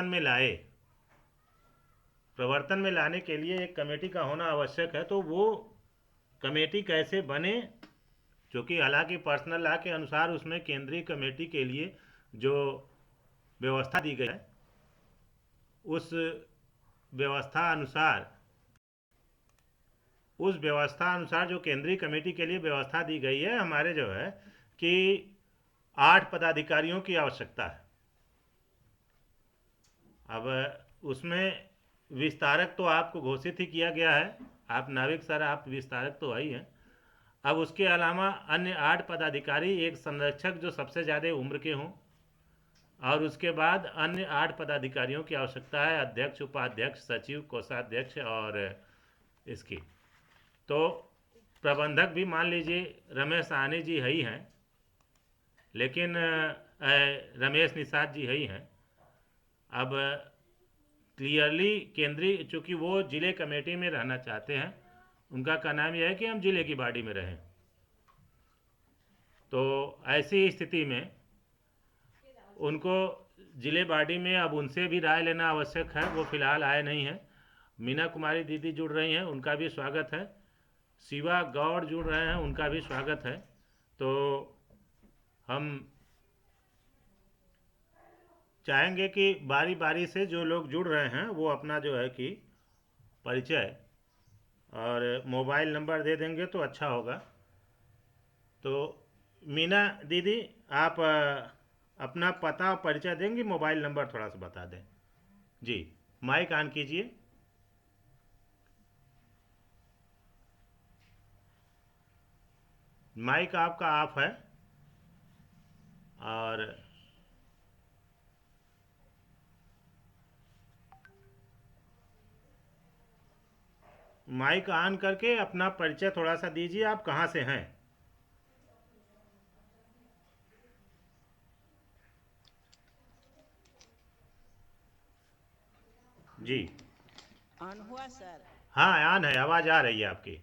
में लाए, प्रवर्तन में लाने के लिए एक कमेटी का होना आवश्यक है। तो वो कमेटी कैसे बने, क्योंकि हालांकि पर्सनल लॉ के अनुसार उसमें केंद्रीय कमेटी के लिए जो व्यवस्था दी गई है, उस व्यवस्था अनुसार जो केंद्रीय कमेटी के लिए व्यवस्था दी गई है, हमारे जो है कि 8 पदाधिकारियों की आवश्यकता है। अब उसमें विस्तारक तो आपको घोषित ही किया गया है, आप नाविक सर, आप विस्तारक तो है ही हैं। अब उसके अलावा अन्य 8 पदाधिकारी, एक संरक्षक जो सबसे ज़्यादा उम्र के हों, और उसके बाद अन्य 8 पदाधिकारियों की आवश्यकता है, अध्यक्ष, उपाध्यक्ष, सचिव, कोषाध्यक्ष और इसकी। तो प्रबंधक भी मान लीजिए रमेश आने जी है ही हैं, लेकिन रमेश निषाद जी है ही हैं। अब क्लियरली केंद्रीय, चूँकि वो जिले कमेटी में रहना चाहते हैं, उनका कहना यह है कि हम जिले की बॉडी में रहें। तो ऐसी स्थिति में उनको जिले बॉडी में अब उनसे भी राय लेना आवश्यक है। वो फिलहाल आए नहीं हैं। मीना कुमारी दीदी जुड़ रही हैं, उनका भी स्वागत है। शिवा गौड़ जुड़ रहे हैं, उनका भी स्वागत है। तो हम चाहेंगे कि बारी बारी से जो लोग जुड़ रहे हैं वो अपना जो है कि परिचय और मोबाइल नंबर दे देंगे तो अच्छा होगा। तो मीना दीदी, आप अपना पता और परिचय देंगी, मोबाइल नंबर थोड़ा सा बता दें। जी, माइक ऑन कीजिए। माइक आपका ऑफ है, और माइक ऑन करके अपना परिचय थोड़ा सा दीजिए, आप कहाँ से हैं। जी। ऑन हुआ सर? हाँ, ऑन है, आवाज़ आ रही है आपकी।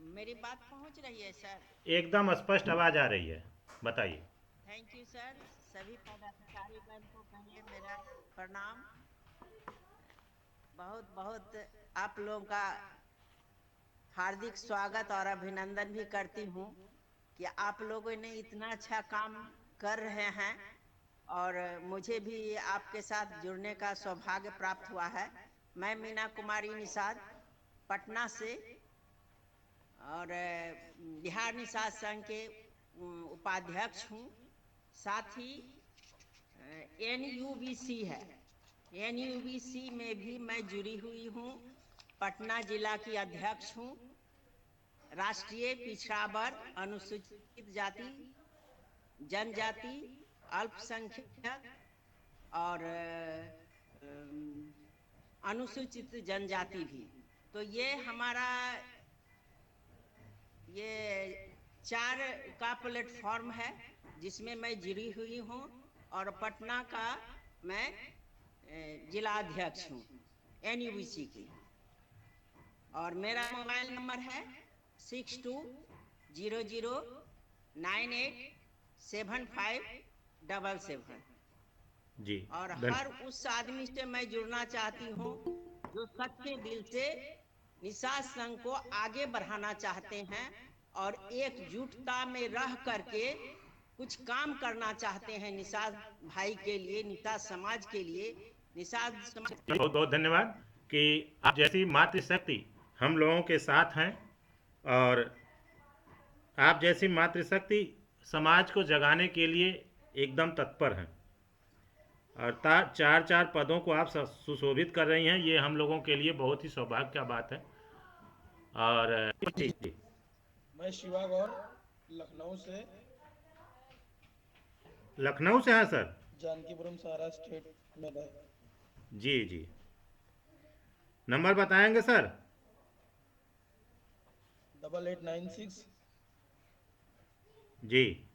मेरी बात पहुंच रही है सर? एकदम स्पष्ट आवाज़ आ रही है, बताइए। Thank you sir. सभी पदाधिकारीगण को पहले मेरा प्रणाम। बहुत बहुत आप लोगों का हार्दिक स्वागत और अभिनंदन भी करती हूँ कि आप लोगों ने इतना अच्छा काम कर रहे हैं, और मुझे भी आपके साथ जुड़ने का सौभाग्य प्राप्त हुआ है। मैं मीना कुमारी निषाद, पटना से, और बिहार निषाद संघ के उपाध्यक्ष हूँ। साथ ही NUBC है, NUBC में भी मैं जुड़ी हुई हूँ। पटना जिला की अध्यक्ष हूँ। राष्ट्रीय पिछड़ा वर्ग, अनुसूचित जाति, जनजाति, अल्पसंख्यक और अनुसूचित जनजाति भी। तो ये हमारा ये 4 का प्लेटफॉर्म है जिसमें मैं जुड़ी हुई हूँ, और पटना का मैं जिला अध्यक्ष हूँ NUBC की। और मेरा मोबाइल नंबर है 6200987577। जी। और हर उस आदमी से मैं जुड़ना चाहती हूँ जो सच्चे दिल से निषाद संघ को आगे बढ़ाना चाहते हैं और एकजुटता में रह करके कुछ काम करना चाहते हैं निषाद भाई के लिए, निषाद समाज के लिए, निषाद समाज। बहुत बहुत धन्यवाद कि आप जैसी मातृशक्ति हम लोगों के साथ हैं, और आप जैसी मातृशक्ति समाज को जगाने के लिए एकदम तत्पर हैं, और 4 पदों को आप सुशोभित कर रही हैं। ये हम लोगों के लिए बहुत ही सौभाग्य का बात है। और जी जी। मैं शिवा गौर, लखनऊ से, लखनऊ से हैं सर? जानकीपुरम सहारा स्टेट में है। जी जी। नंबर बताएंगे सर? 8896 जी।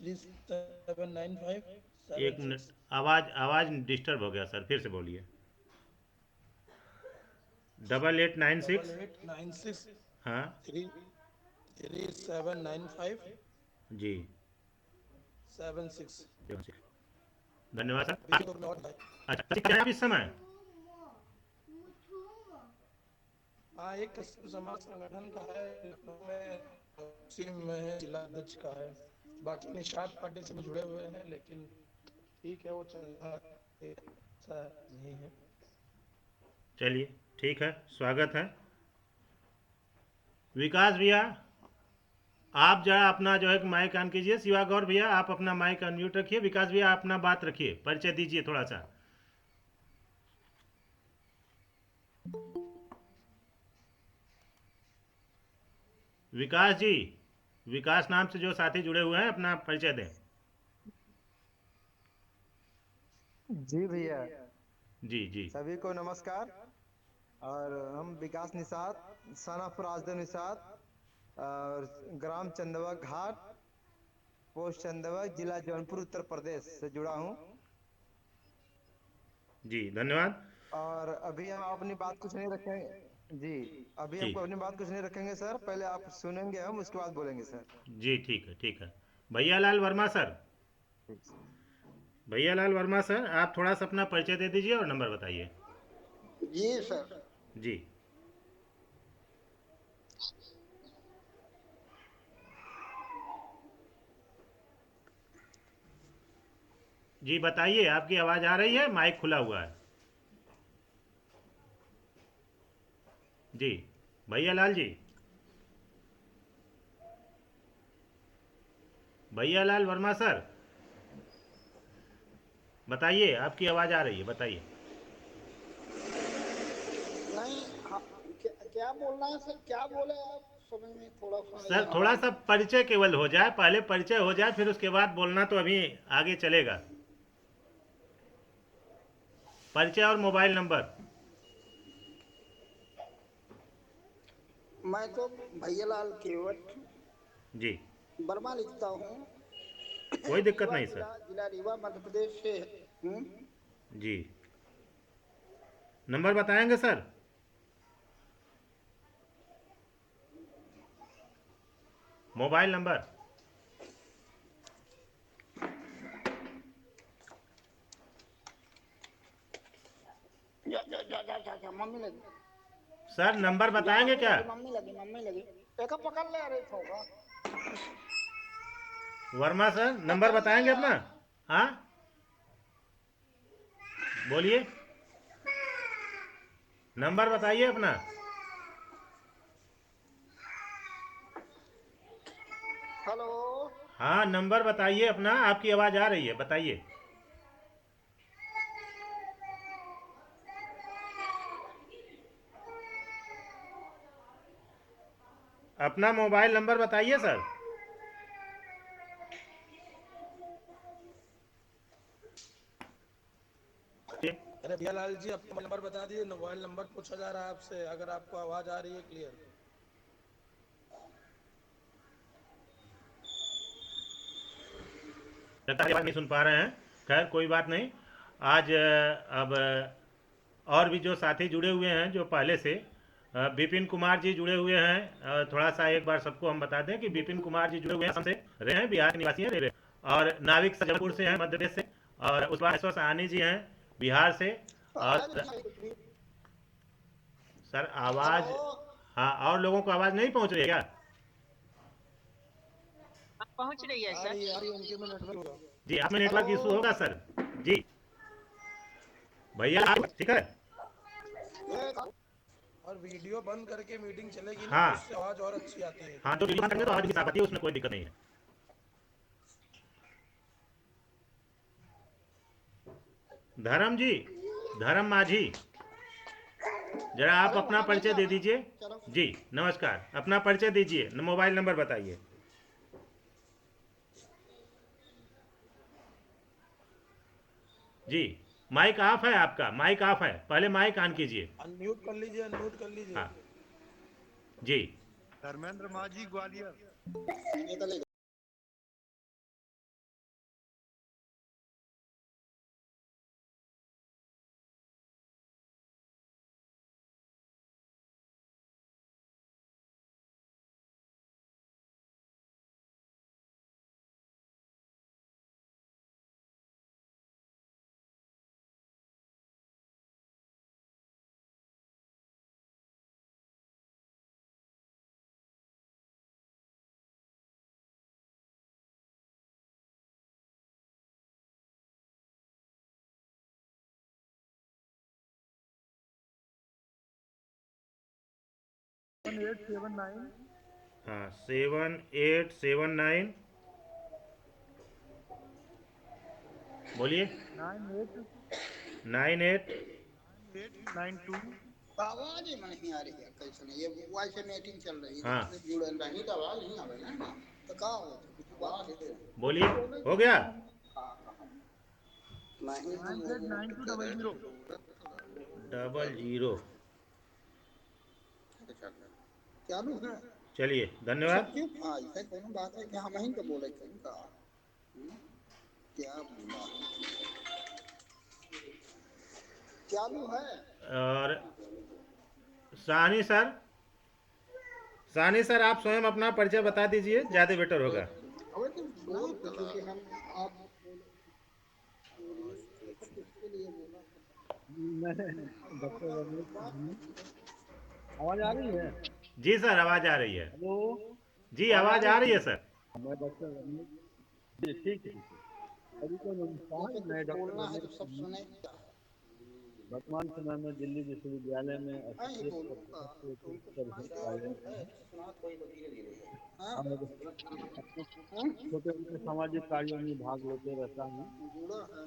3795 एक मिनट, 76। आवाज़ डिस्टर्ब हो गया सर, फिर से बोलिए। 8896। 8896 हाँ 3795 जी। 76। धन्यवाद सर। बेसिक और लॉट है। अच्छा, क्या है आप इस समय? हाँ, एक कृषि समाज संगठन का है लखनऊ में, उसी में है, जिला अध्यक्ष का है। बाकी निषाद पार्टी से भी जुड़े हुए हैं, लेकिन ठीक है, वो चल रहा है, ऐसा नहीं है। चलिए, ठीक है, स्वागत है। विकास भैया, आप जरा अपना जो है माइक ऑन कीजिए। शिवा गौर भैया, आप अपना माइक अनम्यूट रखिए। विकास भैया, अपना बात रखिए, परिचय दीजिए थोड़ा सा। विकास जी, विकास नाम से जो साथी जुड़े हुए हैं, अपना परिचय दें। जी भैया, जी जी। सभी को नमस्कार। और हम विकास निषाद, सन ऑफ राजदेव निषाद, और ग्राम चंदवा घाट, पोस्ट चंदवा, जिला जौनपुर, उत्तर प्रदेश से जुड़ा हूँ। जी, धन्यवाद। और अभी हम अपनी बात कुछ नहीं रखेंगे जी। अभी जी हमको अपनी बात कुछ नहीं रखेंगे सर, पहले आप सुनेंगे, हम उसके बाद बोलेंगे सर। जी, ठीक है, ठीक है। भैया लाल वर्मा सर, ठीक। भैया लाल वर्मा सर, आप थोड़ा सा अपना परिचय दे दीजिए और नंबर बताइए। जी सर। जी जी, बताइए, आपकी आवाज़ आ रही है? माइक खुला हुआ है। जी, भैया लाल जी, भैया लाल वर्मा सर, बताइए, आपकी आवाज़ आ रही है, बताइए। नहीं, हाँ, क्या बोलना है सर, क्या बोले आप? समझ में थोड़ा सा ये सर, थोड़ा आवाज। सा परिचय केवल हो जाए, पहले परिचय हो जाए, फिर उसके बाद बोलना तो अभी आगे चलेगा। परिचय और मोबाइल नंबर। मैं तो भैयालाल केवट जी, वर्मा लिखता हूँ। कोई दिक्कत रीवा नहीं सर। जिला रीवा मध्य प्रदेश से हूँ। जी, नंबर बताएंगे सर? Mobile number. मम्मी लगी, सर, नंबर जा बताएंगे मम्मी क्या? लगी, मम्मी लगी। एक पकड़ ले रही होगा। वर्मा सर, नंबर पकड़ ले बताएंगे अपना? यार। हाँ, बोलिए, नंबर बताइए अपना। हेलो। हाँ, नंबर बताइए अपना, आपकी आवाज़ आ रही है, बताइए। अपना मोबाइल नंबर बताइए सर। ठीक। अरे भैया लाल जी, अपना नंबर बता दिए, मोबाइल नंबर पूछा जा रहा है आपसे, अगर आपको आवाज आ रही है क्लियर। लगता है आवाज़ नहीं सुन पा रहे हैं। खैर, कोई बात नहीं। आज अब और भी जो साथी जुड़े हुए हैं जो पहले से, विपिन कुमार जी जुड़े हुए हैं। थोड़ा सा एक बार सबको हम बता दें कि विपिन कुमार जी जुड़े हुए हैं, हमसे रहे हैं, बिहार के निवासी हैं, रहे। और नाविक सजलपुर से हैं, मध्य प्रदेश से। और उस बार ऐश्वर्य सहानी जी हैं, बिहार से। आवाज और नहीं आई। Sir, hello. आवाज़। हाँ, और लोगों को आवाज़ नहीं पहुंच रही है क्या? पहुंच रही है सर। आ रही है, उनके में नेटवर्क होगा। जी, आप में हेलो। नेटवर्क इशू होगा सर। जी भैया, ठीक है। ये और वीडियो बंद करके मीटिंग चलेगी ना, तो हाँ उससे आवाज और अच्छी आती है। हाँ, तो वीडियो करेंगे तो आवाज़ भी साफ आती है, उसमें कोई दिक्कत नहीं है। धर्म जी, धर्म माझी, जरा आप अरे अपना वहां नहीं परिचय दे जाना। दीजिए। चलो। जी, नमस्कार, अपना परिचय दीजिए, मोबाइल नंबर बताइए। जी, माइक ऑफ है आपका, माइक ऑफ है, पहले माइक ऑन कीजिए। अनम्यूट कर लीजिए, अनम्यूट कर लीजिए। हाँ जी। धर्मेंद्र माझी, ग्वालियर। ये तो ले 7879 हाँ 7879 बोलिए 98 92 आवाज ही नहीं आ रही है कैसे नहीं ये वॉइस मीटिंग चल रही है हाँ जुड़े नहीं तो आवाज नहीं आवे ना तो का हो कुछ बात है बोलिए हो गया नहीं तो वो वोट करे 00 चालू है चलिए सब धन्यवाद। क्यों हाँ ऐसा कोनो बात है कि हम ही तो बोले थे का क्या बोला चालू है और सानी सर आप स्वयं अपना परिचय बता दीजिए, ज़्यादा बेटर होगा। अबे तुम बोल क्योंकि हम आप किसके लिए बोला डॉक्टर रमेश जी, आवाज आ रही है? जी सर आवाज़ आ रही है। हेलो, जी आवाज आ आवाज़ आ रही रही है है? सर। मैं डॉक्टर रमेश जी, ठीक है। अभी तो नमस्कार, जैसे मैं कुछ डॉक्टर बोलना है रमेश तो सब जी, सुने वर्तमान समय में दिल्ली विश्वविद्यालय में हाँ ही एसोसिएट बोलूंगा प्रोफेसर तुमको के पद सुनाई पर दे कार्यरत है हैं सुना कोई तो धीरे धीरे हाँ और अपने छोटे मोटे सामाजिक कार्यों में भाग लेते रहता हूँ। जुड़ा है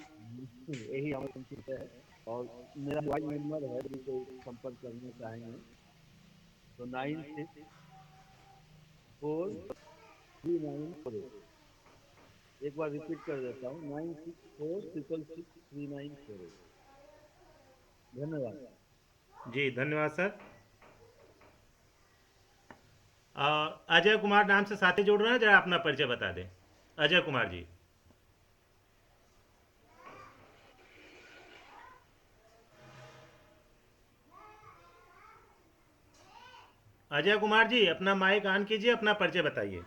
यही हमारा चिंता है और मेरा मोबाइल नंबर है, यदि कोई संपर्क करना चाहेंगे तो 964394। एक बार रिपीट कर देता हूँ, 9646663948। धन्यवाद। जी धन्यवाद सर। अजय कुमार नाम से साथी जुड़ रहे हैं, जरा अपना परिचय बता दें। अजय कुमार जी। अजय कुमार जी अपना माइक ऑन कीजिए, अपना परिचय बताइए।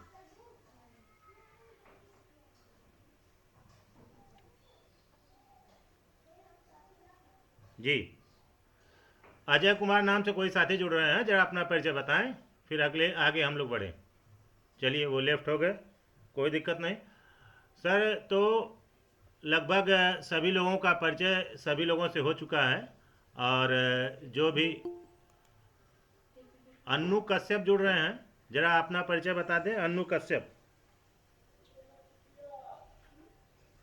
जी अजय कुमार नाम से कोई साथी जुड़ रहे हैं, जरा अपना परिचय बताएं, फिर अगले आगे हम लोग बढ़ें। चलिए वो लेफ्ट हो गए, कोई दिक्कत नहीं सर। तो लगभग सभी लोगों का परिचय सभी लोगों से हो चुका है। और जो भी अन्नू कश्यप जुड़ रहे हैं, जरा अपना परिचय बता दें। अन्नू कश्यप,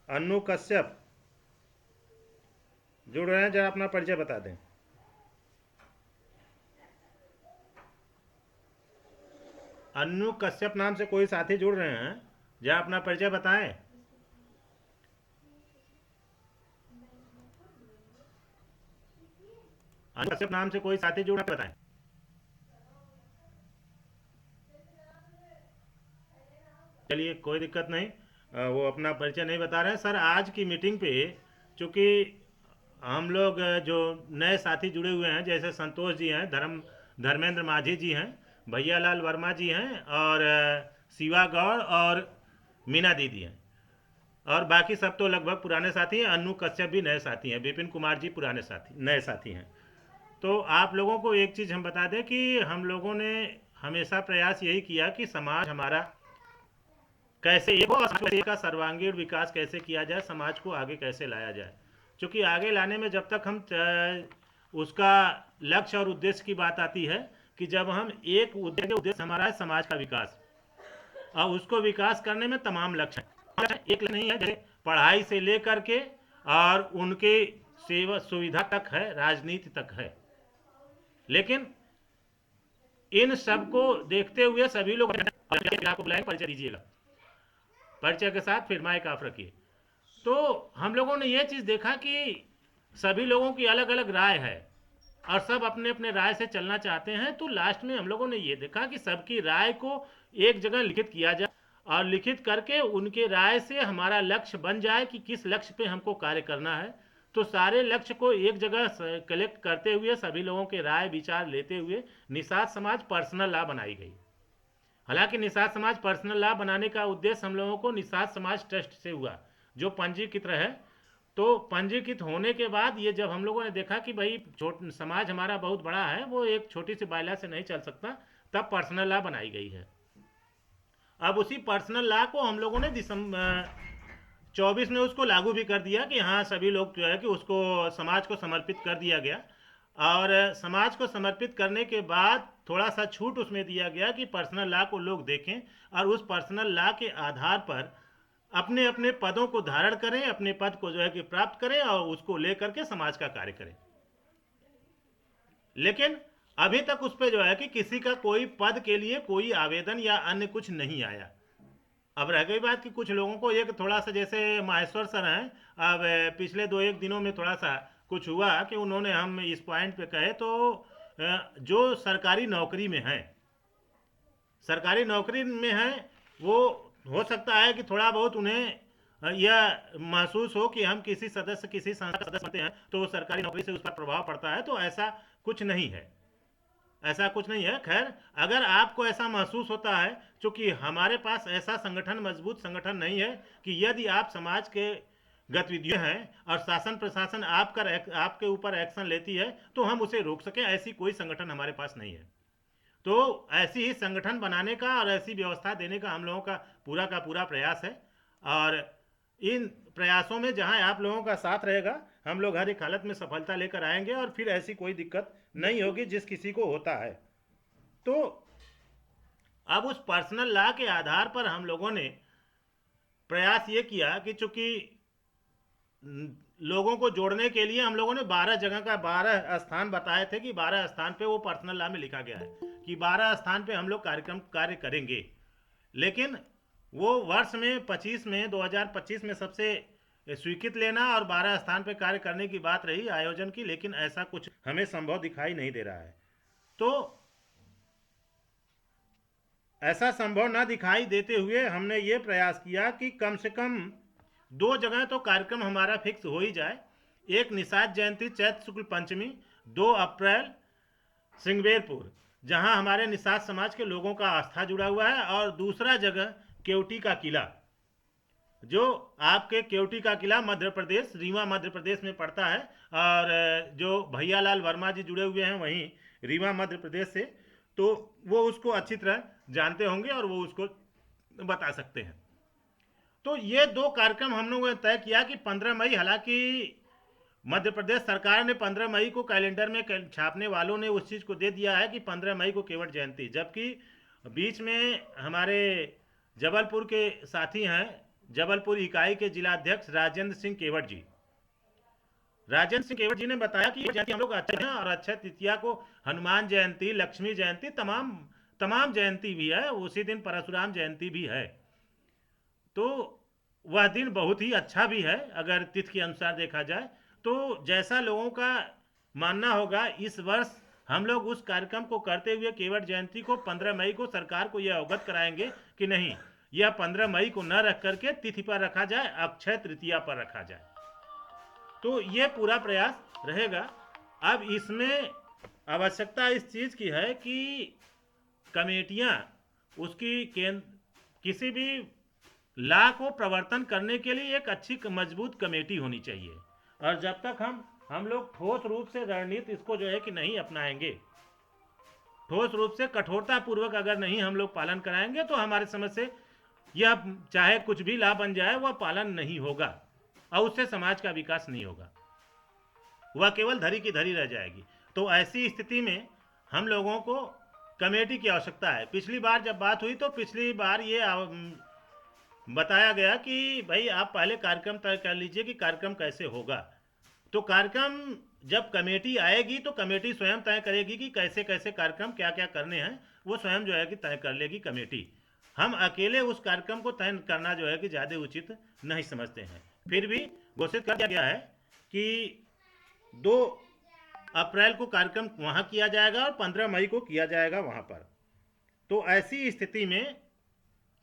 अन्नू कश्यप जुड़ रहे हैं, जरा अपना परिचय बता दें। अन्नू कश्यप नाम से कोई साथी जुड़ रहे हैं, जरा अपना परिचय बताएं। अन्नू कश्यप नाम से कोई साथी जुड़ रहे हैं, बताएं। चलिए कोई दिक्कत नहीं, वो अपना परिचय नहीं बता रहे हैं सर। आज की मीटिंग पे चूँकि हम लोग जो नए साथी जुड़े हुए हैं, जैसे संतोष जी हैं, धर्मेंद्र माझी जी हैं, भैयालाल वर्मा जी हैं, और शिवा गौड़ और मीना दीदी हैं, और बाकी सब तो लगभग पुराने साथी हैं। अन्नू कश्यप भी नए साथी हैं, विपिन कुमार जी पुराने साथी नए साथी हैं। तो आप लोगों को एक चीज़ हम बता दें कि हम लोगों ने हमेशा प्रयास यही किया कि समाज हमारा कैसे एक हो और समाज का सर्वांगीण विकास कैसे किया जाए, समाज को आगे कैसे लाया जाए। क्योंकि आगे लाने में जब तक हम उसका लक्ष्य और उद्देश्य की बात आती है कि जब हम एक उद्देश्य हमारा है समाज का विकास, और उसको विकास करने में तमाम लक्ष्य हैं। एक नहीं है, जैसे पढ़ाई से लेकर के और उनके सेवा सुविधा तक है, राजनीति तक है। लेकिन इन सब को देखते हुए सभी लोग आपको बुलाएंगे, परिचय दीजिएगा, परिचय के साथ फिर माइक ऑफ रखिए। तो हम लोगों ने ये चीज़ देखा कि सभी लोगों की अलग अलग राय है और सब अपने अपने राय से चलना चाहते हैं। तो लास्ट में हम लोगों ने ये देखा कि सबकी राय को एक जगह लिखित किया जाए और लिखित करके उनके राय से हमारा लक्ष्य बन जाए कि किस लक्ष्य पे हमको कार्य करना है। तो सारे लक्ष्य को एक जगह कलेक्ट करते हुए सभी लोगों के राय विचार लेते हुए निषाद समाज पर्सनल लॉ बनाई गई। हालांकि निषाद समाज पर्सनल लॉ बनाने का उद्देश्य हम लोगों को निषाद समाज ट्रस्ट से हुआ, जो पंजीकृत है। तो पंजीकृत होने के बाद ये जब हम लोगों ने देखा कि भाई समाज हमारा बहुत बड़ा है, वो एक छोटी सी बायला से नहीं चल सकता, तब पर्सनल लॉ बनाई गई है। अब उसी पर्सनल लॉ को हम लोगों ने दिसंबर 24 में उसको लागू भी कर दिया कि हाँ सभी लोग जो है कि उसको समाज को समर्पित कर दिया गया। और समाज को समर्पित करने के बाद थोड़ा सा छूट उसमें दिया गया कि पर्सनल लॉ को लोग देखें और उस पर्सनल लॉ के आधार पर अपने अपने पदों को धारण करें, अपने पद को जो है कि प्राप्त करें और उसको लेकर के समाज का कार्य करें। लेकिन अभी तक उस पर जो है कि किसी का कोई पद के लिए कोई आवेदन या अन्य कुछ नहीं आया। अब रह गई बात कि कुछ लोगों को एक थोड़ा सा, जैसे माहेश्वर सर हैं, अब पिछले 2-1 दिनों में थोड़ा सा कुछ हुआ कि उन्होंने, हम इस पॉइंट पे कहे तो जो सरकारी नौकरी में हैं, सरकारी नौकरी में हैं, वो हो सकता है कि थोड़ा बहुत उन्हें यह महसूस हो कि हम किसी सदस्य, किसी संस्था का सदस्य बनते हैं तो सरकारी नौकरी से उस पर प्रभाव पड़ता है। तो ऐसा कुछ नहीं है, ऐसा कुछ नहीं है। खैर, अगर आपको ऐसा महसूस होता है, चूंकि हमारे पास ऐसा संगठन, मजबूत संगठन नहीं है कि यदि आप समाज के गतिविधियां हैं और शासन प्रशासन आपके ऊपर एक्शन लेती है तो हम उसे रोक सकें, ऐसी कोई संगठन हमारे पास नहीं है। तो ऐसी ही संगठन बनाने का और ऐसी व्यवस्था देने का हम लोगों का पूरा प्रयास है। और इन प्रयासों में जहां आप लोगों का साथ रहेगा, हम लोग हर एक हालत में सफलता लेकर आएंगे और फिर ऐसी कोई दिक्कत नहीं होगी जिस किसी को होता है। तो अब उस पर्सनल लॉ के आधार पर हम लोगों ने प्रयास ये किया कि चूंकि लोगों को जोड़ने के लिए हम लोगों ने 12 जगह का 12 स्थान बताए थे कि 12 स्थान पे, वो पर्सनल लॉ में लिखा गया है कि 12 स्थान पे हम लोग कार्य करेंगे। लेकिन वो वर्ष में 2025 में सबसे स्वीकृत लेना और 12 स्थान पे कार्य करने की बात रही आयोजन की, लेकिन ऐसा कुछ हमें संभव दिखाई नहीं दे रहा है। तो ऐसा संभव ना दिखाई देते हुए हमने ये प्रयास किया कि कम से कम 2 जगह तो कार्यक्रम हमारा फिक्स हो ही जाए। एक निषाद जयंती चैत्र शुक्ल पंचमी 2 अप्रैल सिंगवेरपुर, जहां हमारे निषाद समाज के लोगों का आस्था जुड़ा हुआ है, और दूसरा जगह केवटी का किला, जो आपके केवटी का किला मध्य प्रदेश, रीवा मध्य प्रदेश में पड़ता है, और जो भैयालाल वर्मा जी जुड़े हुए हैं वहीं रीवा मध्य प्रदेश से, तो वो उसको अच्छी तरह जानते होंगे और वो उसको बता सकते हैं। तो ये 2 कार्यक्रम हम लोगों ने तय किया कि 15 मई, हालांकि मध्य प्रदेश सरकार ने 15 मई को कैलेंडर में, छापने वालों ने उस चीज़ को दे दिया है कि 15 मई को केवट जयंती, जबकि बीच में हमारे जबलपुर के साथी हैं, जबलपुर इकाई के जिलाध्यक्ष राजेंद्र सिंह केवट जी, राजेंद्र सिंह केवट जी ने बताया कि ये जयंती हम लोग अच्छे हैं, और अक्षय तृतीया को हनुमान जयंती, लक्ष्मी जयंती, तमाम जयंती भी है, उसी दिन परशुराम जयंती भी है। तो वह दिन बहुत ही अच्छा भी है अगर तिथि के अनुसार देखा जाए। तो जैसा लोगों का मानना होगा, इस वर्ष हम लोग उस कार्यक्रम को करते हुए केवट जयंती को 15 मई को सरकार को यह अवगत कराएंगे कि नहीं, यह 15 मई को न रख करके तिथि पर रखा जाए, अक्षय तृतीया पर रखा जाए। तो ये पूरा प्रयास रहेगा। अब इसमें आवश्यकता इस चीज़ की है कि कमेटियाँ, उसकी किसी भी लॉ को प्रवर्तन करने के लिए एक अच्छी मजबूत कमेटी होनी चाहिए, और जब तक हम लोग ठोस रूप से रणनीति इसको जो है कि नहीं अपनाएंगे, ठोस रूप से कठोरता पूर्वक अगर नहीं हम लोग पालन कराएंगे, तो हमारे समझ से यह चाहे कुछ भी लाभ बन जाए वह पालन नहीं होगा, और उससे समाज का विकास नहीं होगा, वह केवल धरी की धरी रह जाएगी। तो ऐसी स्थिति में हम लोगों को कमेटी की आवश्यकता है। पिछली बार जब बात हुई तो पिछली बार ये बताया गया कि भाई आप पहले कार्यक्रम तय कर लीजिए कि कार्यक्रम कैसे होगा। तो कार्यक्रम जब कमेटी आएगी तो कमेटी स्वयं तय करेगी कि कैसे कैसे कार्यक्रम क्या क्या करने हैं, वो स्वयं जो है कि तय कर लेगी कमेटी। हम अकेले उस कार्यक्रम को तय करना जो है कि ज़्यादा उचित नहीं समझते हैं। फिर भी घोषित कर दिया गया है कि 2 अप्रैल को कार्यक्रम वहाँ किया जाएगा और 15 मई को किया जाएगा वहाँ पर। तो ऐसी स्थिति में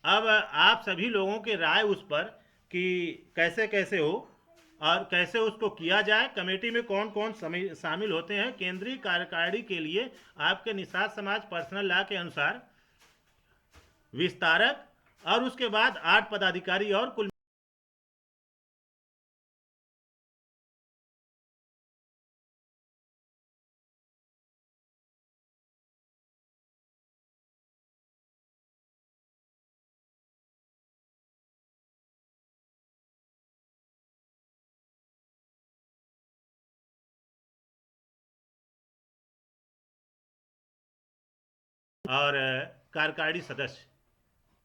अब आप सभी लोगों के राय उस पर कि कैसे कैसे हो और कैसे उसको किया जाए, कमेटी में कौन कौन शामिल होते हैं। केंद्रीय कार्यकारिणी के लिए आपके निषाद समाज पर्सनल लॉ के अनुसार विस्तारक और उसके बाद 8 पदाधिकारी और कुल और कार्यकारिणी सदस्य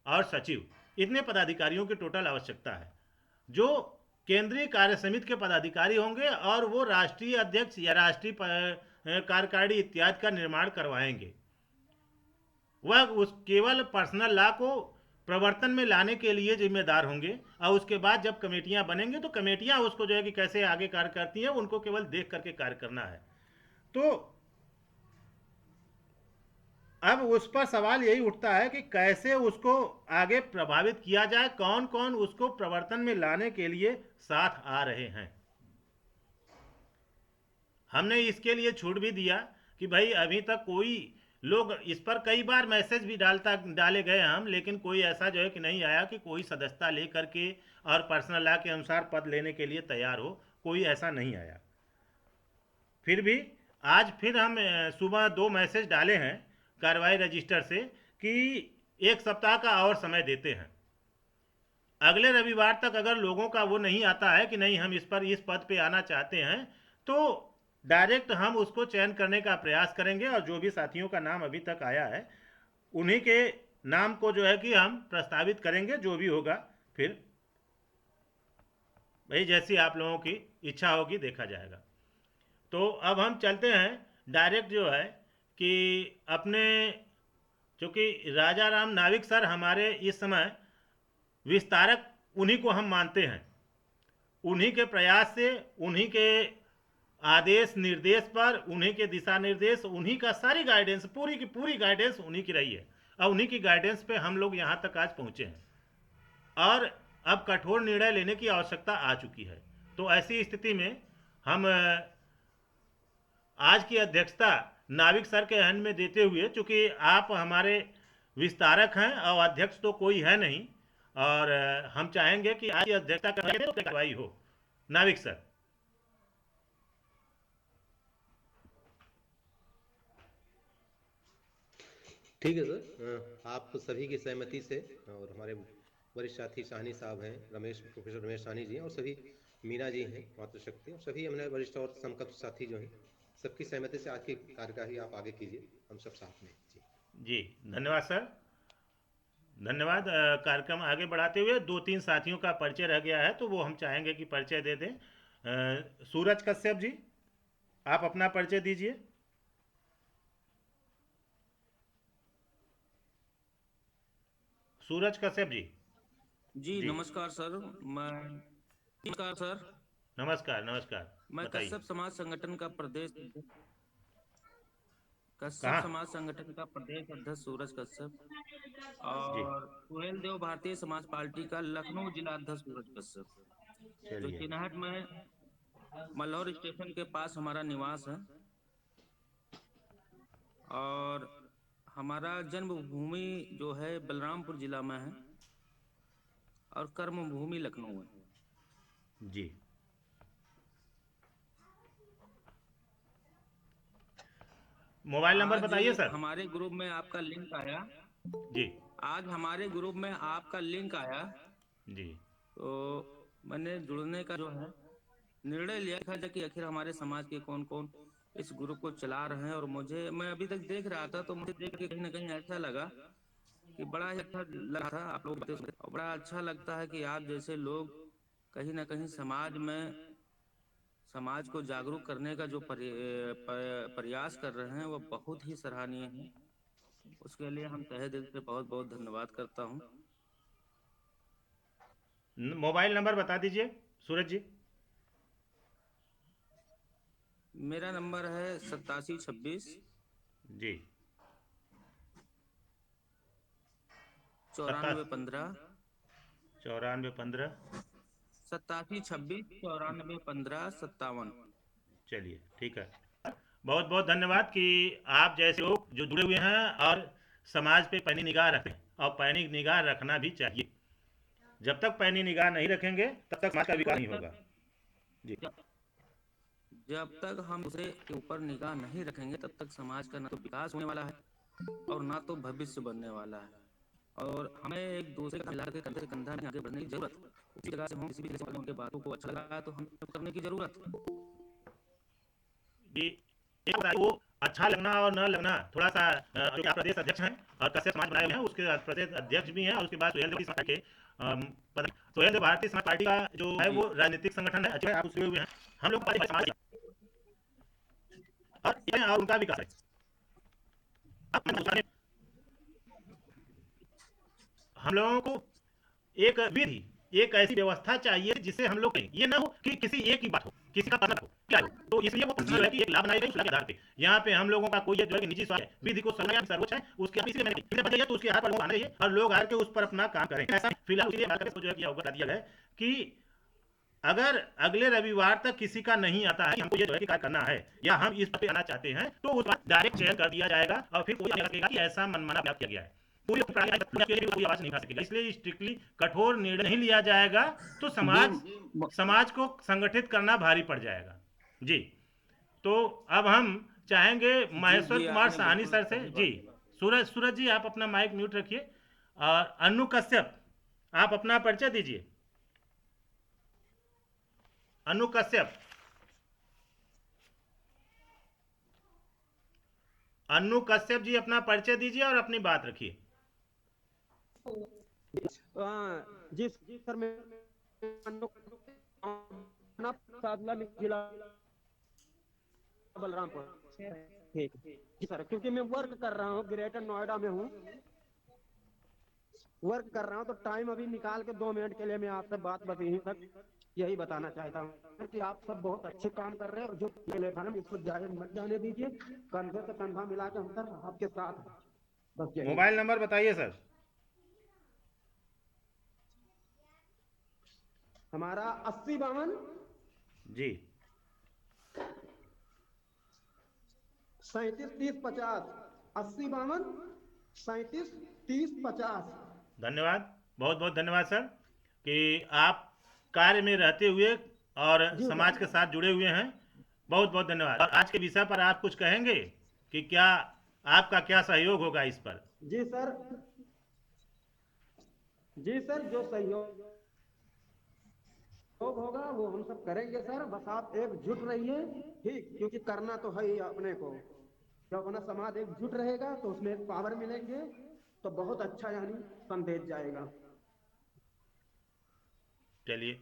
और सचिव, इतने पदाधिकारियों की टोटल आवश्यकता है जो केंद्रीय कार्य समिति के पदाधिकारी होंगे और वो राष्ट्रीय अध्यक्ष या राष्ट्रीय कार्यकारिणी इत्यादि का निर्माण करवाएंगे। वह उस केवल पर्सनल लॉ को प्रवर्तन में लाने के लिए जिम्मेदार होंगे और उसके बाद जब कमेटियां बनेंगे तो कमेटियां उसको जो है कि कैसे आगे कार्य करती हैं उनको केवल देख करके कार्य करना है। तो अब उस पर सवाल यही उठता है कि कैसे उसको आगे प्रभावित किया जाए, कौन कौन उसको प्रवर्तन में लाने के लिए साथ आ रहे हैं। हमने इसके लिए छूट भी दिया कि भाई अभी तक कोई लोग इस पर कई बार मैसेज भी डाले गए हम, लेकिन कोई ऐसा जो है कि नहीं आया कि कोई सदस्यता लेकर के और पर्सनल लॉ के अनुसार पद लेने के लिए तैयार हो, कोई ऐसा नहीं आया। फिर भी आज फिर हम सुबह 2 मैसेज डाले हैं कार्रवाई रजिस्टर से कि 1 सप्ताह का और समय देते हैं। अगले रविवार तक अगर लोगों का वो नहीं आता है कि नहीं हम इस पद पे आना चाहते हैं, तो डायरेक्ट हम उसको चयन करने का प्रयास करेंगे और जो भी साथियों का नाम अभी तक आया है उन्हीं के नाम को जो है कि हम प्रस्तावित करेंगे। जो भी होगा फिर भाई जैसी आप लोगों की इच्छा होगी देखा जाएगा। तो अब हम चलते हैं डायरेक्ट जो है कि अपने, चूँकि राजा राम नाविक सर हमारे इस समय विस्तारक उन्हीं को हम मानते हैं, उन्हीं के प्रयास से, उन्हीं के आदेश निर्देश पर, उन्हीं के दिशा निर्देश, उन्हीं का सारी गाइडेंस, पूरी की पूरी गाइडेंस उन्हीं की रही है और उन्हीं की गाइडेंस पे हम लोग यहाँ तक आज पहुँचे हैं और अब कठोर निर्णय लेने की आवश्यकता आ चुकी है। तो ऐसी स्थिति में हम आज की अध्यक्षता नाविक सर के हैंड में देते हुए, चूँकि आप हमारे विस्तारक हैं और अध्यक्ष तो कोई है नहीं, और हम चाहेंगे कि आज की अध्यक्षता कार्रवाई हो। नाविक सर। ठीक है सर, आप सभी की सहमति से और हमारे वरिष्ठ साथी साहनी साहब हैं, प्रोफेसर रमेश साहनी जी हैं और सभी मीना जी हैं मातृशक्ति, और सभी हमारे वरिष्ठ और समकक्ष साथी जो हैं, सबकी सहमति से आज की कार्यवाही आप आगे कीजिए, हम सब साथ में जी। धन्यवाद सर, धन्यवाद। कार्यक्रम आगे बढ़ाते हुए 2-3 साथियों का परिचय रह गया है तो वो हम चाहेंगे कि परिचय दे दें। सूरज कश्यप जी, आप अपना परिचय दीजिए। सूरज कश्यप जी। जी नमस्कार सर। नमस्कार सर। नमस्कार नमस्कार। मैं बताइए। कश्यप समाज संगठन का प्रदेश अध्यक्ष सूरज कश्यप और सुहेल देव भारतीय समाज पार्टी का लखनऊ जिला अध्यक्ष सूरज कश्यप, जो चिन्हट में मल्हौर स्टेशन के पास हमारा निवास है और हमारा जन्मभूमि जो है बलरामपुर जिला में है और कर्मभूमि लखनऊ है जी। मोबाइल नंबर बताइए सर। हमारे ग्रुप में आपका लिंक आया जी। आज हमारे ग्रुप में आपका लिंक आया जी, तो मैंने जुड़ने का जो है निर्णय लिया था कि आखिर हमारे समाज के कौन कौन इस ग्रुप को चला रहे हैं। और मैं अभी तक देख रहा था तो मुझे देख के कहीं ना कहीं ऐसा लगा कि बड़ा ही अच्छा लगा था आप लोग, और बड़ा अच्छा लगता है कि आप जैसे लोग कहीं ना कहीं समाज को जागरूक करने का जो प्रयास कर रहे हैं वो बहुत ही सराहनीय है। उसके लिए हम तहे दिल से बहुत बहुत धन्यवाद करता हूं। मोबाइल नंबर बता दीजिए सूरज जी। मेरा नंबर है 8726 जी 9415 9415 8726 9415 57। चलिए ठीक है, बहुत बहुत धन्यवाद कि आप जैसे लोग जो जुड़े हुए हैं और समाज पे पैनी निगाह रखें, और पैनी निगाह रखना भी चाहिए। जब तक पैनी निगाह नहीं रखेंगे तब तक समाज का विकास नहीं होगा। जी, जब तक हम दूसरे के ऊपर निगाह नहीं रखेंगे तब तक समाज का ना तो विकास होने वाला है और ना तो भविष्य बनने वाला है। और हमें एक दूसरे का मिला के कंधे से कंधा में आगे बढ़ने की जरूरत है। उसी जगह से हम किसी भी जगह उनके बातों को अच्छा लगा तो हम करने की जरूरत है। वो अच्छा लगना और न लगना थोड़ा सा जो कि आप प्रदेश अध्यक्ष हैं और कश्यप समाज बनाए हुए हैं, उसके प्रदेश अध्यक्ष भी हैं, और उसके बाद सुहेलदेव समाज के सुहेलदेव भारतीय समाज पार्टी का जो है वो राजनीतिक संगठन है, अच्छे आप उसमें हुए हैं। हम लोग समाज और उनका विकास है। अब हम लोगों को एक विधि, एक ऐसी व्यवस्था चाहिए जिससे हम लोग ये ना हो कि किसी एक की बात हो, किसी का पसंद हो क्या हो, तो इसलिए वो पर्सनल है कि एक लाभ बनाई गई उस आधार पे। यहाँ पे हम लोगों का कोई जो है निजी स्वार्थ है, विधि को सर्वोच्च है, उसके इसलिए मैंने इसलिए बताइए तो उसके हाथ पर आना चाहिए और लोग आकर उस पर अपना काम करें। ऐसा फिलहाल इसलिए जो है किया होगा दिया गया कि अगर अगले रविवार तक किसी का नहीं आता है कि हमको ये जो है कि कार्य करना है या हम इस पर आना चाहते हैं, तो उस बात डायरेक्ट चयन कर दिया जाएगा और फिर कोई लगेगा कि ऐसा मनमाना प्रयास किया गया है। पूरी कोई आवाज नहीं खा सकेगा, इसलिए स्ट्रिक्टली कठोर निर्णय नहीं लिया जाएगा तो समाज को संगठित करना भारी पड़ जाएगा। जी, तो अब हम चाहेंगे महेश्वर कुमार साहनी सर से। जी, सूरज जी आप अपना माइक म्यूट रखिए। और अनु कश्यप आप अपना परिचय दीजिए। अनु कश्यप, अनु कश्यप जी अपना परिचय दीजिए और अपनी बात रखिए। जी सर, मैं जिला बलरामपुर। ठीक जी सर, क्योंकि मैं वर्क कर रहा हूँ, ग्रेटर नोएडा में हूँ, वर्क कर रहा हूँ, तो टाइम अभी निकाल के 2 मिनट के लिए मैं आपसे बात बस यहीं तक यही बताना चाहता हूँ कि आप सब बहुत अच्छे काम कर रहे हैं और जो प्लेटफॉर्म इसको जाए मत जाने दीजिए, कंधे से कंधा मिला के हम सर आपके साथ बस। मोबाइल नंबर बताइए सर। हमारा 8052 जी 373050, 8052 373050। धन्यवाद, बहुत बहुत धन्यवाद सर कि आप कार्य में रहते हुए और समाज के साथ जुड़े हुए हैं। बहुत बहुत धन्यवाद। और आज के विषय पर आप कुछ कहेंगे कि क्या आपका क्या सहयोग होगा इस पर? जी सर, जी सर, जो सहयोग होगा वो हम सब करेंगे सर, बस आप एकजुट रहिए, ठीक, क्योंकि करना तो है ही अपने को। जब अपना समाज एकजुट रहेगा तो उसमें एक पावर मिलेंगे, तो बहुत अच्छा यानी संदेश जाएगा। चलिए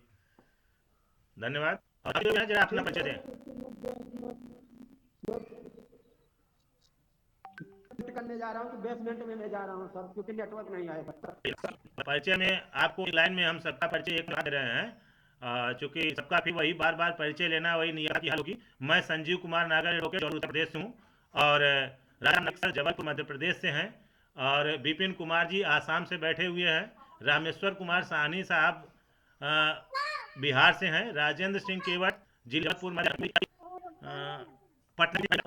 धन्यवाद। और जरा अपना परिचय दें। करने जा रहा हूँ कि बेसमेंट में मैं जा रहा हूँ सर, क्योंकि नेटवर्क नहीं आएगा। परिचय में आपको एक लाइन में हम सबका परिचय एक दे रहे हैं, चूंकि सबका फिर वही बार बार परिचय लेना वही नियत की हाल होगी। मैं संजीव कुमार नागर एडवोकेट और उत्तर प्रदेश से हूँ, और राजा नक्सल जबलपुर मध्य प्रदेश से हैं, और विपिन कुमार जी आसाम से बैठे हुए हैं, रामेश्वर कुमार साहनी साहब बिहार से हैं, राजेंद्र सिंह केवट जिलापुर मध्य पटना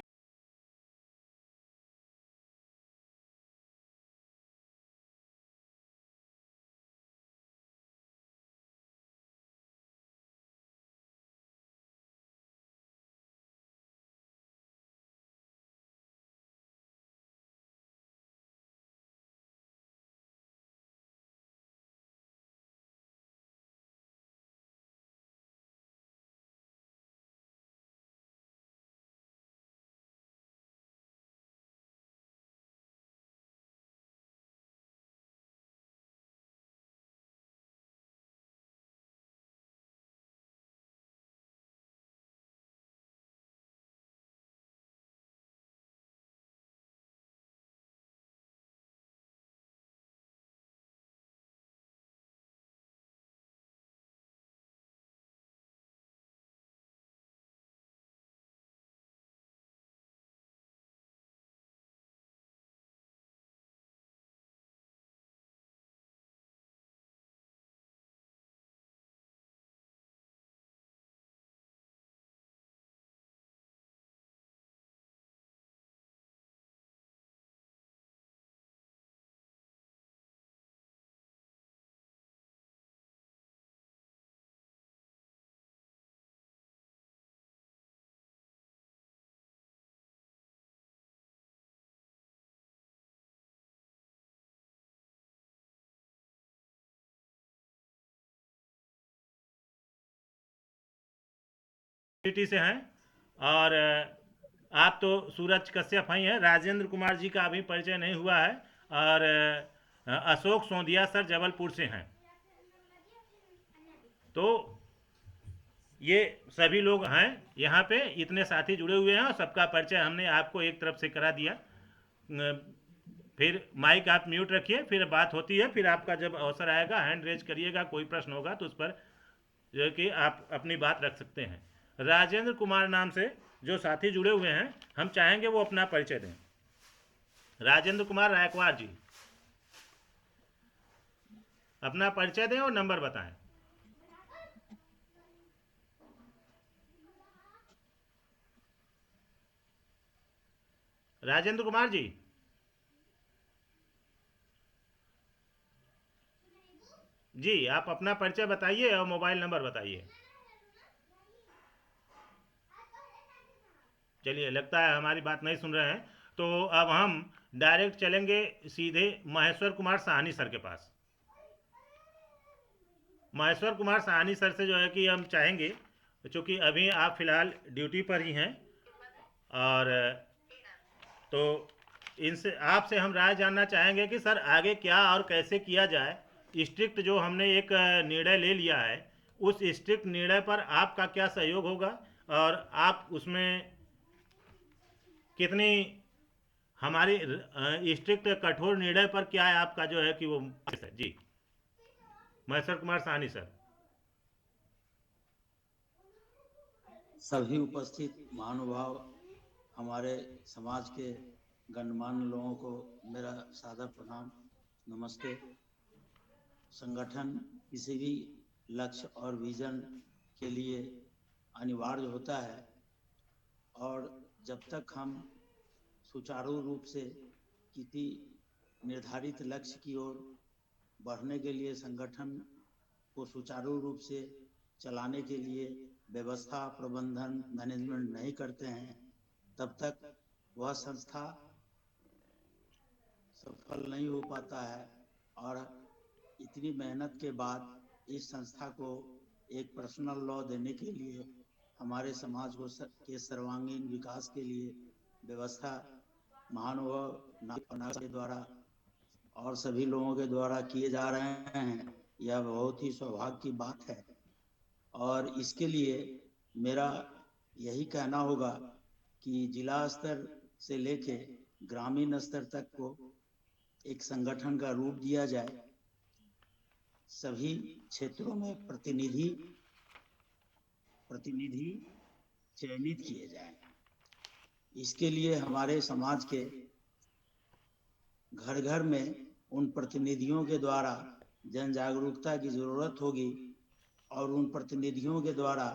सिटी से हैं, और आप तो सूरज कश्यप ही हैं। राजेंद्र कुमार जी का अभी परिचय नहीं हुआ है। और अशोक सोंधिया सर जबलपुर से हैं। तो ये सभी लोग हैं यहाँ पे, इतने साथी जुड़े हुए हैं और सबका परिचय हमने आपको एक तरफ से करा दिया। फिर माइक आप म्यूट रखिए, फिर बात होती है, फिर आपका जब अवसर आएगा हैंड रेज करिएगा, कोई प्रश्न होगा तो उस पर जो है कि आप अपनी बात रख सकते हैं। राजेंद्र कुमार नाम से जो साथी जुड़े हुए हैं, हम चाहेंगे वो अपना परिचय दें। राजेंद्र कुमार रायकवाड़ जी, अपना परिचय दें और नंबर बताएं। राजेंद्र कुमार जी, जी आप अपना परिचय बताइए और मोबाइल नंबर बताइए। चलिए, लगता है हमारी बात नहीं सुन रहे हैं, तो अब हम डायरेक्ट चलेंगे सीधे महेश्वर कुमार साहनी सर के पास। महेश्वर कुमार साहनी सर से जो है कि हम चाहेंगे, चूँकि अभी आप फिलहाल ड्यूटी पर ही हैं, और तो इनसे आपसे हम राय जानना चाहेंगे कि सर आगे क्या और कैसे किया जाए। स्ट्रिक्ट जो हमने एक निर्णय ले लिया है, उस स्ट्रिक्ट निर्णय पर आपका क्या सहयोग होगा, और आप उसमें कितनी हमारी स्ट्रिक्ट कठोर निर्णय पर क्या है आपका जो है कि वो जी। महेश्वर कुमार साहनी सर। सभी उपस्थित महानुभाव, हमारे समाज के गणमान्य लोगों को मेरा सादर प्रणाम, नमस्ते। संगठन किसी भी लक्ष्य और विजन के लिए अनिवार्य होता है, और जब तक हम सुचारू रूप से किसी निर्धारित लक्ष्य की ओर बढ़ने के लिए संगठन को सुचारू रूप से चलाने के लिए व्यवस्था, प्रबंधन, मैनेजमेंट नहीं करते हैं, तब तक वह संस्था सफल नहीं हो पाता है। और इतनी मेहनत के बाद इस संस्था को एक पर्सनल लॉ देने के लिए, हमारे समाज को के सर्वांगीण विकास के लिए व्यवस्था महानुभाव के द्वारा और सभी लोगों के द्वारा किए जा रहे हैं, यह बहुत ही सौभाग्य की बात है। और इसके लिए मेरा यही कहना होगा कि जिला स्तर से लेके ग्रामीण स्तर तक को एक संगठन का रूप दिया जाए, सभी क्षेत्रों में प्रतिनिधि चयनित किए जाएं। इसके लिए हमारे समाज के घर घर में उन प्रतिनिधियों के द्वारा जन जागरूकता की जरूरत होगी, और उन प्रतिनिधियों के द्वारा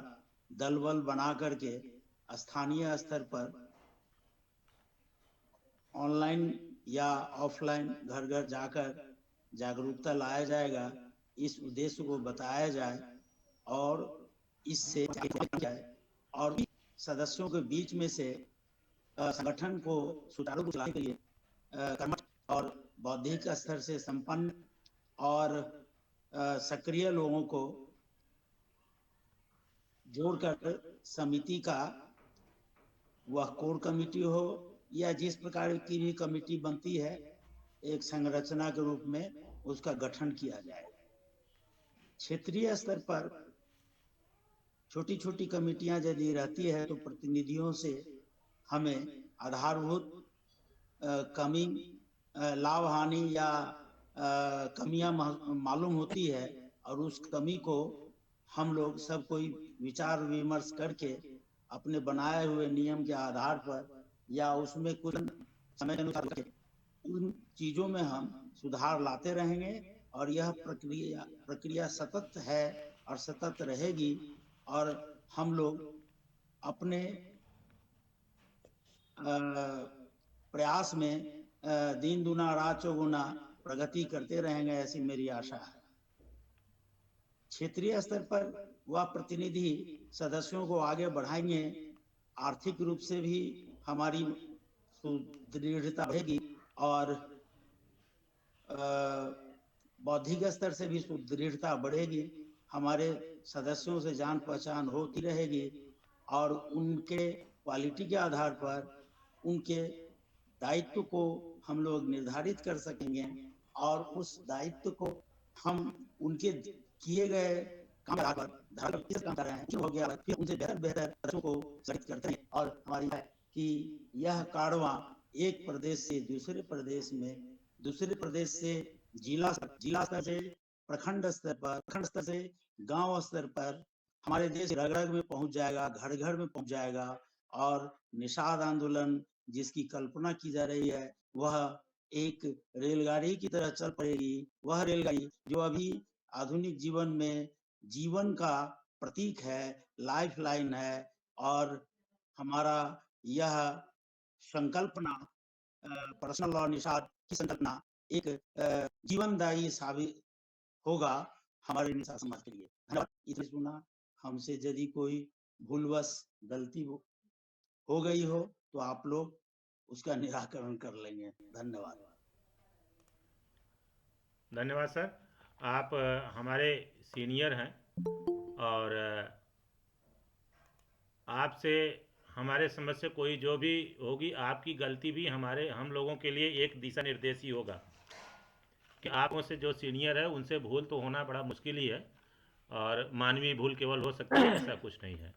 दल बल बना करके स्थानीय स्तर पर ऑनलाइन या ऑफलाइन घर घर जाकर जागरूकता लाया जाएगा। इस उद्देश्य को बताया जाए और इससे जाए, और सदस्यों के बीच में से संगठन को सुचारू रूप से चलाने के लिए कर्मठ और बौद्धिक स्तर से संपन्न और सक्रिय लोगों को जोड़कर समिति का, वह कोर कमेटी हो या जिस प्रकार की भी कमेटी बनती है, एक संरचना के रूप में उसका गठन किया जाए। क्षेत्रीय स्तर पर छोटी छोटी कमेटियां यदि रहती है तो प्रतिनिधियों से हमें आधारभूत कमी, लाभ हानि या कमियां मालूम होती है, और उस कमी को हम लोग सब कोई विचार विमर्श करके अपने बनाए हुए नियम के आधार पर या उसमें कुछ समय अनुसार उन चीजों में हम सुधार लाते रहेंगे, और यह प्रक्रिया सतत है और सतत रहेगी, और हम लोग अपने प्रयास में दिन दुना रात चौगुना प्रगति करते रहेंगे, ऐसी मेरी आशा है। क्षेत्रीय स्तर पर वह प्रतिनिधि सदस्यों को आगे बढ़ाएंगे, आर्थिक रूप से भी हमारी सुदृढ़ता बढ़ेगी, और बौद्धिक स्तर से भी सुदृढ़ता बढ़ेगी। हमारे सदस्यों से जान पहचान होती रहेगी, और क्वालिटी के आधार पर उनके दायित्व को हम लोग निर्धारित कर सकेंगे और उस दायित्व को हम उनके किए गए काम के आधार पर धारा किस काम कर रहे हैं क्यों हो गया फिर उनसे बेहतर बेहतर बच्चों को संगठित करते हैं। और हमारी है कि यह कारवां एक प्रदेश से दूसरे प्रदेश में, दूसरे प्रदेश से जिला स्तर से प्रखंड स्तर से गांव स्तर पर हमारे देश रग रग में पहुंच जाएगा, घर घर में पहुंच जाएगा। और निषाद आंदोलन जिसकी कल्पना की जा रही है वह एक रेलगाड़ी की तरह चल पड़ेगी। वह रेलगाड़ी जो अभी आधुनिक जीवन में जीवन का प्रतीक है, लाइफ लाइन है। और हमारा यह संकल्पना पर्सनल लॉ निषाद की संकल्पना एक जीवनदायी साबित होगा हमारे निषाद समाज के लिए। धन्यवाद। इतना सुना, हमसे यदि कोई भूलवश गलती हो गई हो तो आप लोग उसका निराकरण कर लेंगे। धन्यवाद। धन्यवाद सर। आप हमारे सीनियर हैं और आपसे हमारे समझ से कोई जो भी होगी आपकी गलती भी हम लोगों के लिए एक दिशा निर्देश ही होगा कि आप से जो सीनियर है उनसे भूल तो होना बड़ा मुश्किल ही है और मानवीय भूल केवल हो सकती है, ऐसा कुछ नहीं है।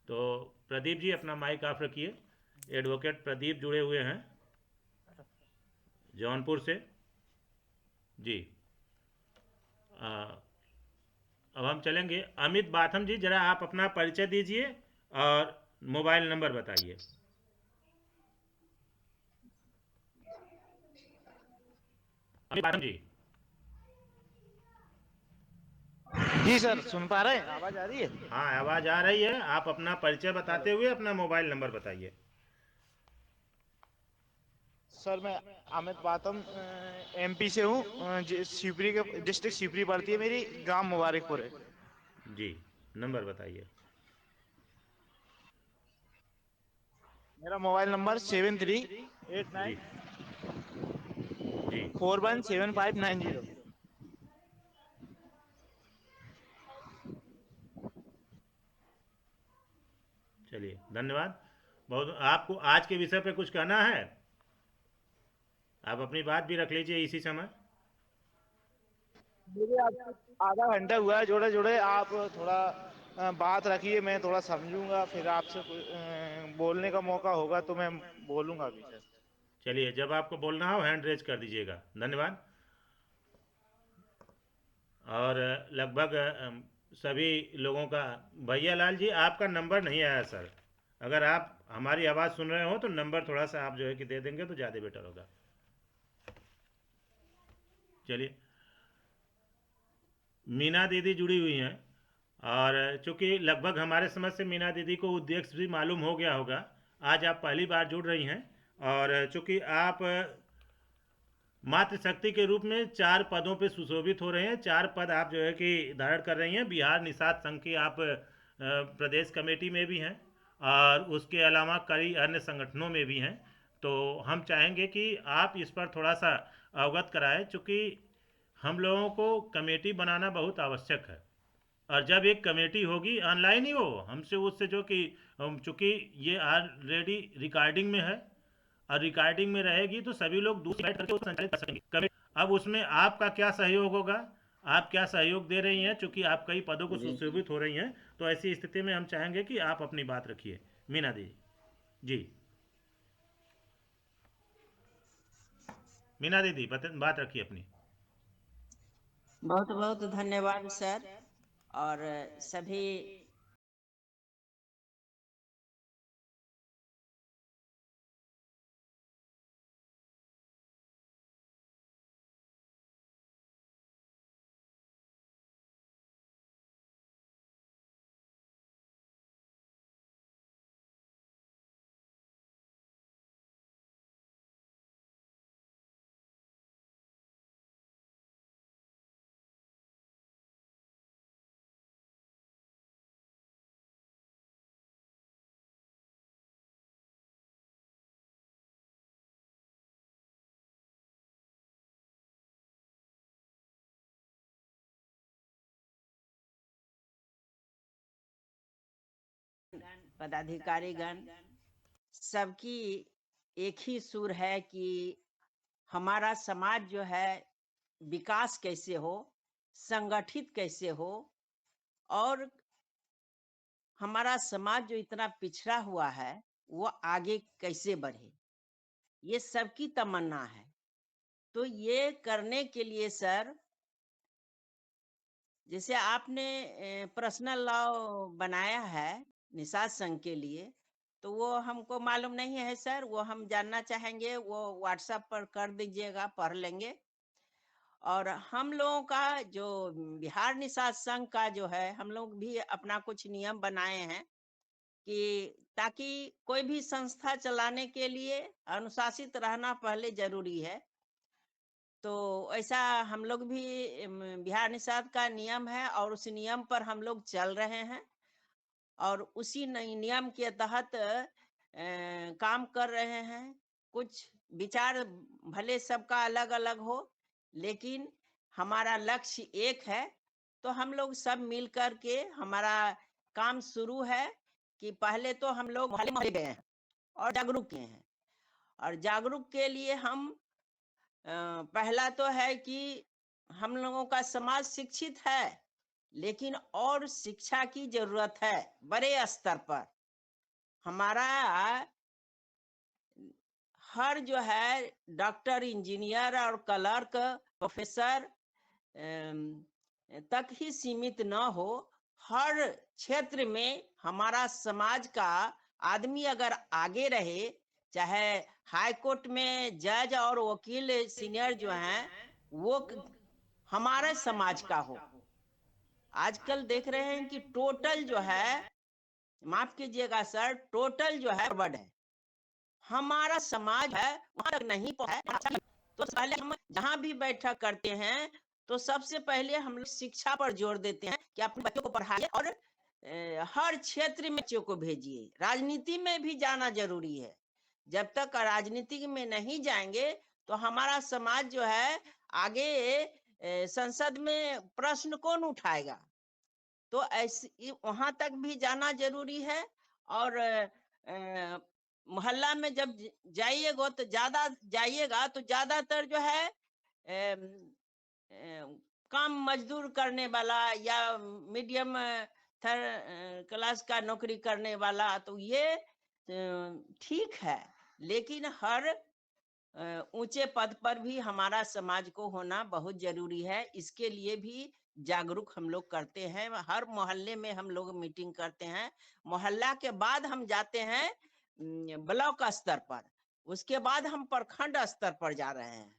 तो प्रदीप जी अपना माइक ऑफ रखिए। एडवोकेट प्रदीप जुड़े हुए हैं जौनपुर से जी। अब हम चलेंगे। अमित बाथम जी, जरा आप अपना परिचय दीजिए और मोबाइल नंबर बताइए। अमित बाथम जी। जी सर, सुन पा रहे हैं? आवाज आ रही है? हाँ, आवाज आ रही है। आप अपना परिचय बताते हुए अपना मोबाइल नंबर बताइए। सर मैं अमित बातम एमपी से हूँ। शिवपुरी के डिस्ट्रिक्ट शिवपुरी पड़ती है मेरी, गांव मुबारकपुर है जी। नंबर बताइए। मेरा मोबाइल नंबर 7389417590। चलिए, धन्यवाद बहुत। आपको आज के विषय पे कुछ कहना है? आप अपनी बात भी रख लीजिए इसी समय। मेरे आधा घंटा हुआ है जोड़े जोड़े, आप थोड़ा बात रखिए, मैं थोड़ा समझूंगा, फिर आपसे बोलने का मौका होगा तो मैं बोलूंगा अभी सर। चलिए, जब आपको बोलना हो हैंड रेज कर दीजिएगा। धन्यवाद। और लगभग सभी लोगों का। भैया लाल जी, आपका नंबर नहीं आया सर। अगर आप हमारी आवाज़ सुन रहे हो तो नंबर थोड़ा सा आप जो है कि दे देंगे तो ज़्यादा बेटर होगा। चलिए, मीना दीदी जुड़ी हुई हैं और चूंकि लगभग हमारे समझ से मीना दीदी को उद्देश्य भी मालूम हो गया होगा। आज आप पहली बार जुड़ रही हैं और चूंकि आप मातृशक्ति के रूप में 4 पदों पे सुशोभित हो रहे हैं। 4 पद आप जो है कि धारण कर रही हैं। बिहार निषाद संघ की आप प्रदेश कमेटी में भी हैं और उसके अलावा कई अन्य संगठनों में भी हैं। तो हम चाहेंगे कि आप इस पर थोड़ा सा अवगत कराएं, चूँकि हम लोगों को कमेटी बनाना बहुत आवश्यक है। और जब एक कमेटी होगी ऑनलाइन ही हो हमसे उससे जो कि चूँकि ये ऑलरेडी रिकॉर्डिंग में है और रिकॉर्डिंग में रहेगी तो सभी लोग दूसरी बैठ करके उसको संचालित कर सकेंगे। अब उसमें आपका क्या सहयोग होगा, आप क्या सहयोग दे रही हैं? चूंकि आप कई पदों को सुशोभित हो रही हैं तो ऐसी स्थिति में हम चाहेंगे कि आप अपनी बात रखिए। मीना दी जी। मीना दीदी बात रखिए अपनी। बहुत बहुत धन्यवाद सर। और सभी पदाधिकारीगण, सबकी एक ही सुर है कि हमारा समाज जो है विकास कैसे हो, संगठित कैसे हो, और हमारा समाज जो इतना पिछड़ा हुआ है वो आगे कैसे बढ़े, ये सबकी तमन्ना है। तो ये करने के लिए सर, जैसे आपने पर्सनल लॉ बनाया है निषाद संघ के लिए, तो वो हमको मालूम नहीं है सर, वो हम जानना चाहेंगे, वो व्हाट्सएप पर कर दीजिएगा, पढ़ लेंगे। और हम लोगों का जो बिहार निषाद संघ का जो है, हम लोग भी अपना कुछ नियम बनाए हैं कि ताकि कोई भी संस्था चलाने के लिए अनुशासित रहना पहले जरूरी है। तो ऐसा हम लोग भी बिहार निषाद का नियम है और उस नियम पर हम लोग चल रहे हैं और उसी नियम के तहत काम कर रहे हैं। कुछ विचार भले सबका अलग अलग हो, लेकिन हमारा लक्ष्य एक है। तो हम लोग सब मिल कर के हमारा काम शुरू है कि पहले तो हम लोग मोहल्ले मोहल्ले गए हैं और जागरूक किए हैं। और जागरूक के लिए हम पहला तो है कि हम लोगों का समाज शिक्षित है, लेकिन और शिक्षा की जरूरत है बड़े स्तर पर। हमारा हर जो है डॉक्टर, इंजीनियर और क्लर्क, प्रोफेसर तक ही सीमित न हो। हर क्षेत्र में हमारा समाज का आदमी अगर आगे रहे, चाहे हाई कोर्ट में जज और वकील सीनियर जो हैं वो हमारे समाज का हो। आजकल देख रहे हैं कि टोटल जो है, माफ कीजिएगा सर, टोटल जो है गड़बड़ है। हमारा समाज है वहां तक नहीं पहुंचा। तो पहले हम जहां भी बैठक करते हैं तो सबसे पहले हम लोग शिक्षा पर जोर देते हैं कि अपने बच्चों को पढ़ाइए और हर क्षेत्र में बच्चों को भेजिए। राजनीति में भी जाना जरूरी है। जब तक राजनीति में नहीं जाएंगे तो हमारा समाज जो है आगे संसद में प्रश्न कौन उठाएगा। तो ऐसे वहां तक भी जाना जरूरी है। और मोहल्ला में जब जाइएगा तो ज्यादातर जो है काम मजदूर करने वाला या मीडियम क्लास का नौकरी करने वाला, तो ये ठीक है, लेकिन हर ऊंचे पद पर भी हमारा समाज को होना बहुत जरूरी है। इसके लिए भी जागरूक हम लोग करते हैं। हर मोहल्ले में हम लोग मीटिंग करते हैं। मोहल्ला के बाद हम जाते हैं ब्लॉक स्तर पर, उसके बाद हम प्रखंड स्तर पर जा रहे हैं।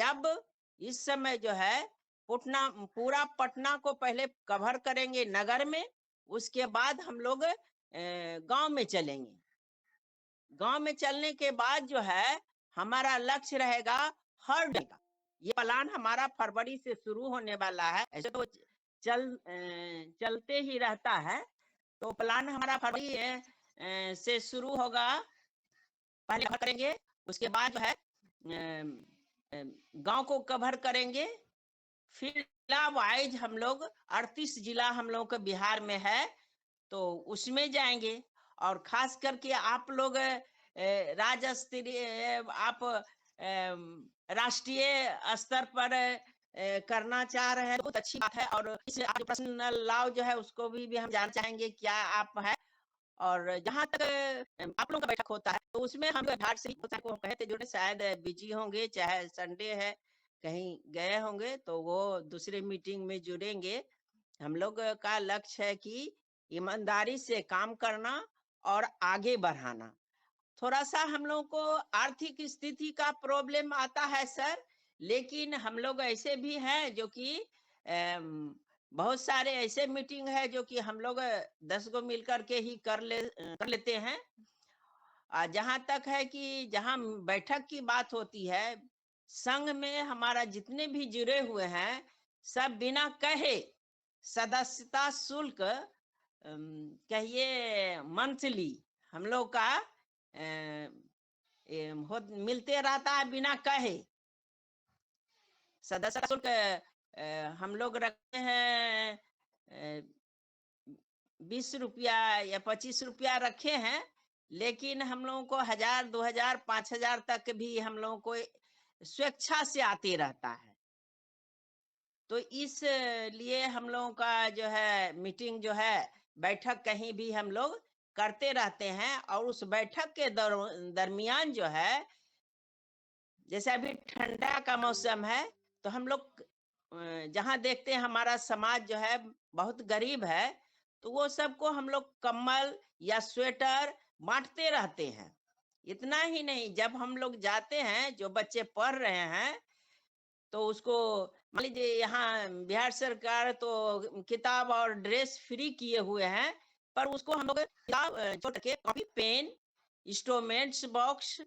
अब इस समय जो है पूरा पटना को पहले कवर करेंगे नगर में, उसके बाद हम लोग गांव में चलेंगे। गांव में चलने के बाद जो है हमारा लक्ष्य रहेगा हर डे का। ये प्लान हमारा फरवरी से शुरू होने वाला है। ऐसे तो चलते ही रहता है। तो प्लान हमारा फरवरी से शुरू होगा। पहले कवर करेंगे, उसके बाद जो है गांव को कवर करेंगे। फिर जिला वाइज हम लोग 38 जिला हम लोग का बिहार में है, तो उसमें जाएंगे। और खास करके आप लोग राज्य स्तरीय, आप राष्ट्रीय स्तर पर करना चाह रहे हैं, बहुत अच्छी बात है। और इस पर्सनल लॉ जो है उसको भी हम जानना चाहेंगे क्या आप है। और जहां तक आप लोगों का बैठक होता है तो उसमें हम बिहार से को कहते जुड़े, शायद बिजी होंगे, चाहे संडे है कहीं गए होंगे, तो वो दूसरे मीटिंग में जुड़ेंगे। हम लोग का लक्ष्य है कि ईमानदारी से काम करना और आगे बढ़ाना। थोड़ा सा हम लोग को आर्थिक स्थिति का प्रॉब्लम आता है सर, लेकिन हम लोग ऐसे भी हैं जो कि बहुत सारे ऐसे मीटिंग है जो कि हम लोग 10 गो मिलकर के ही कर लेते हैं। जहां तक है कि जहां बैठक की बात होती है, संघ में हमारा जितने भी जुड़े हुए हैं सब बिना कहे सदस्यता शुल्क कहिए मंथली हम लोग का मिलते रहता है बिना कहे। सदस्यता शुल्क हम लोग रखते हैं 20 रुपया या 25 रुपया रखे हैं, लेकिन हम लोगों को 1000, 2000, 5000 तक भी हम लोगों को स्वेच्छा से आते रहता है। तो इस लिए हम लोगों का जो है मीटिंग जो है, बैठक कहीं भी हम लोग करते रहते हैं, और उस बैठक के दरमियान जो है, जैसे अभी ठंडा का मौसम है, तो हम लोग जहाँ देखते हैं हमारा समाज जो है बहुत गरीब है, तो वो सबको हम लोग कम्बल या स्वेटर बांटते रहते हैं। इतना ही नहीं, जब हम लोग जाते हैं, जो बच्चे पढ़ रहे हैं, तो उसको मान लीजिए यहाँ बिहार सरकार तो किताब और ड्रेस फ्री किए हुए हैं, पर उसको हम लोग किताब छोड़ के कॉपी, पेन, इंस्ट्रूमेंट्स बॉक्स,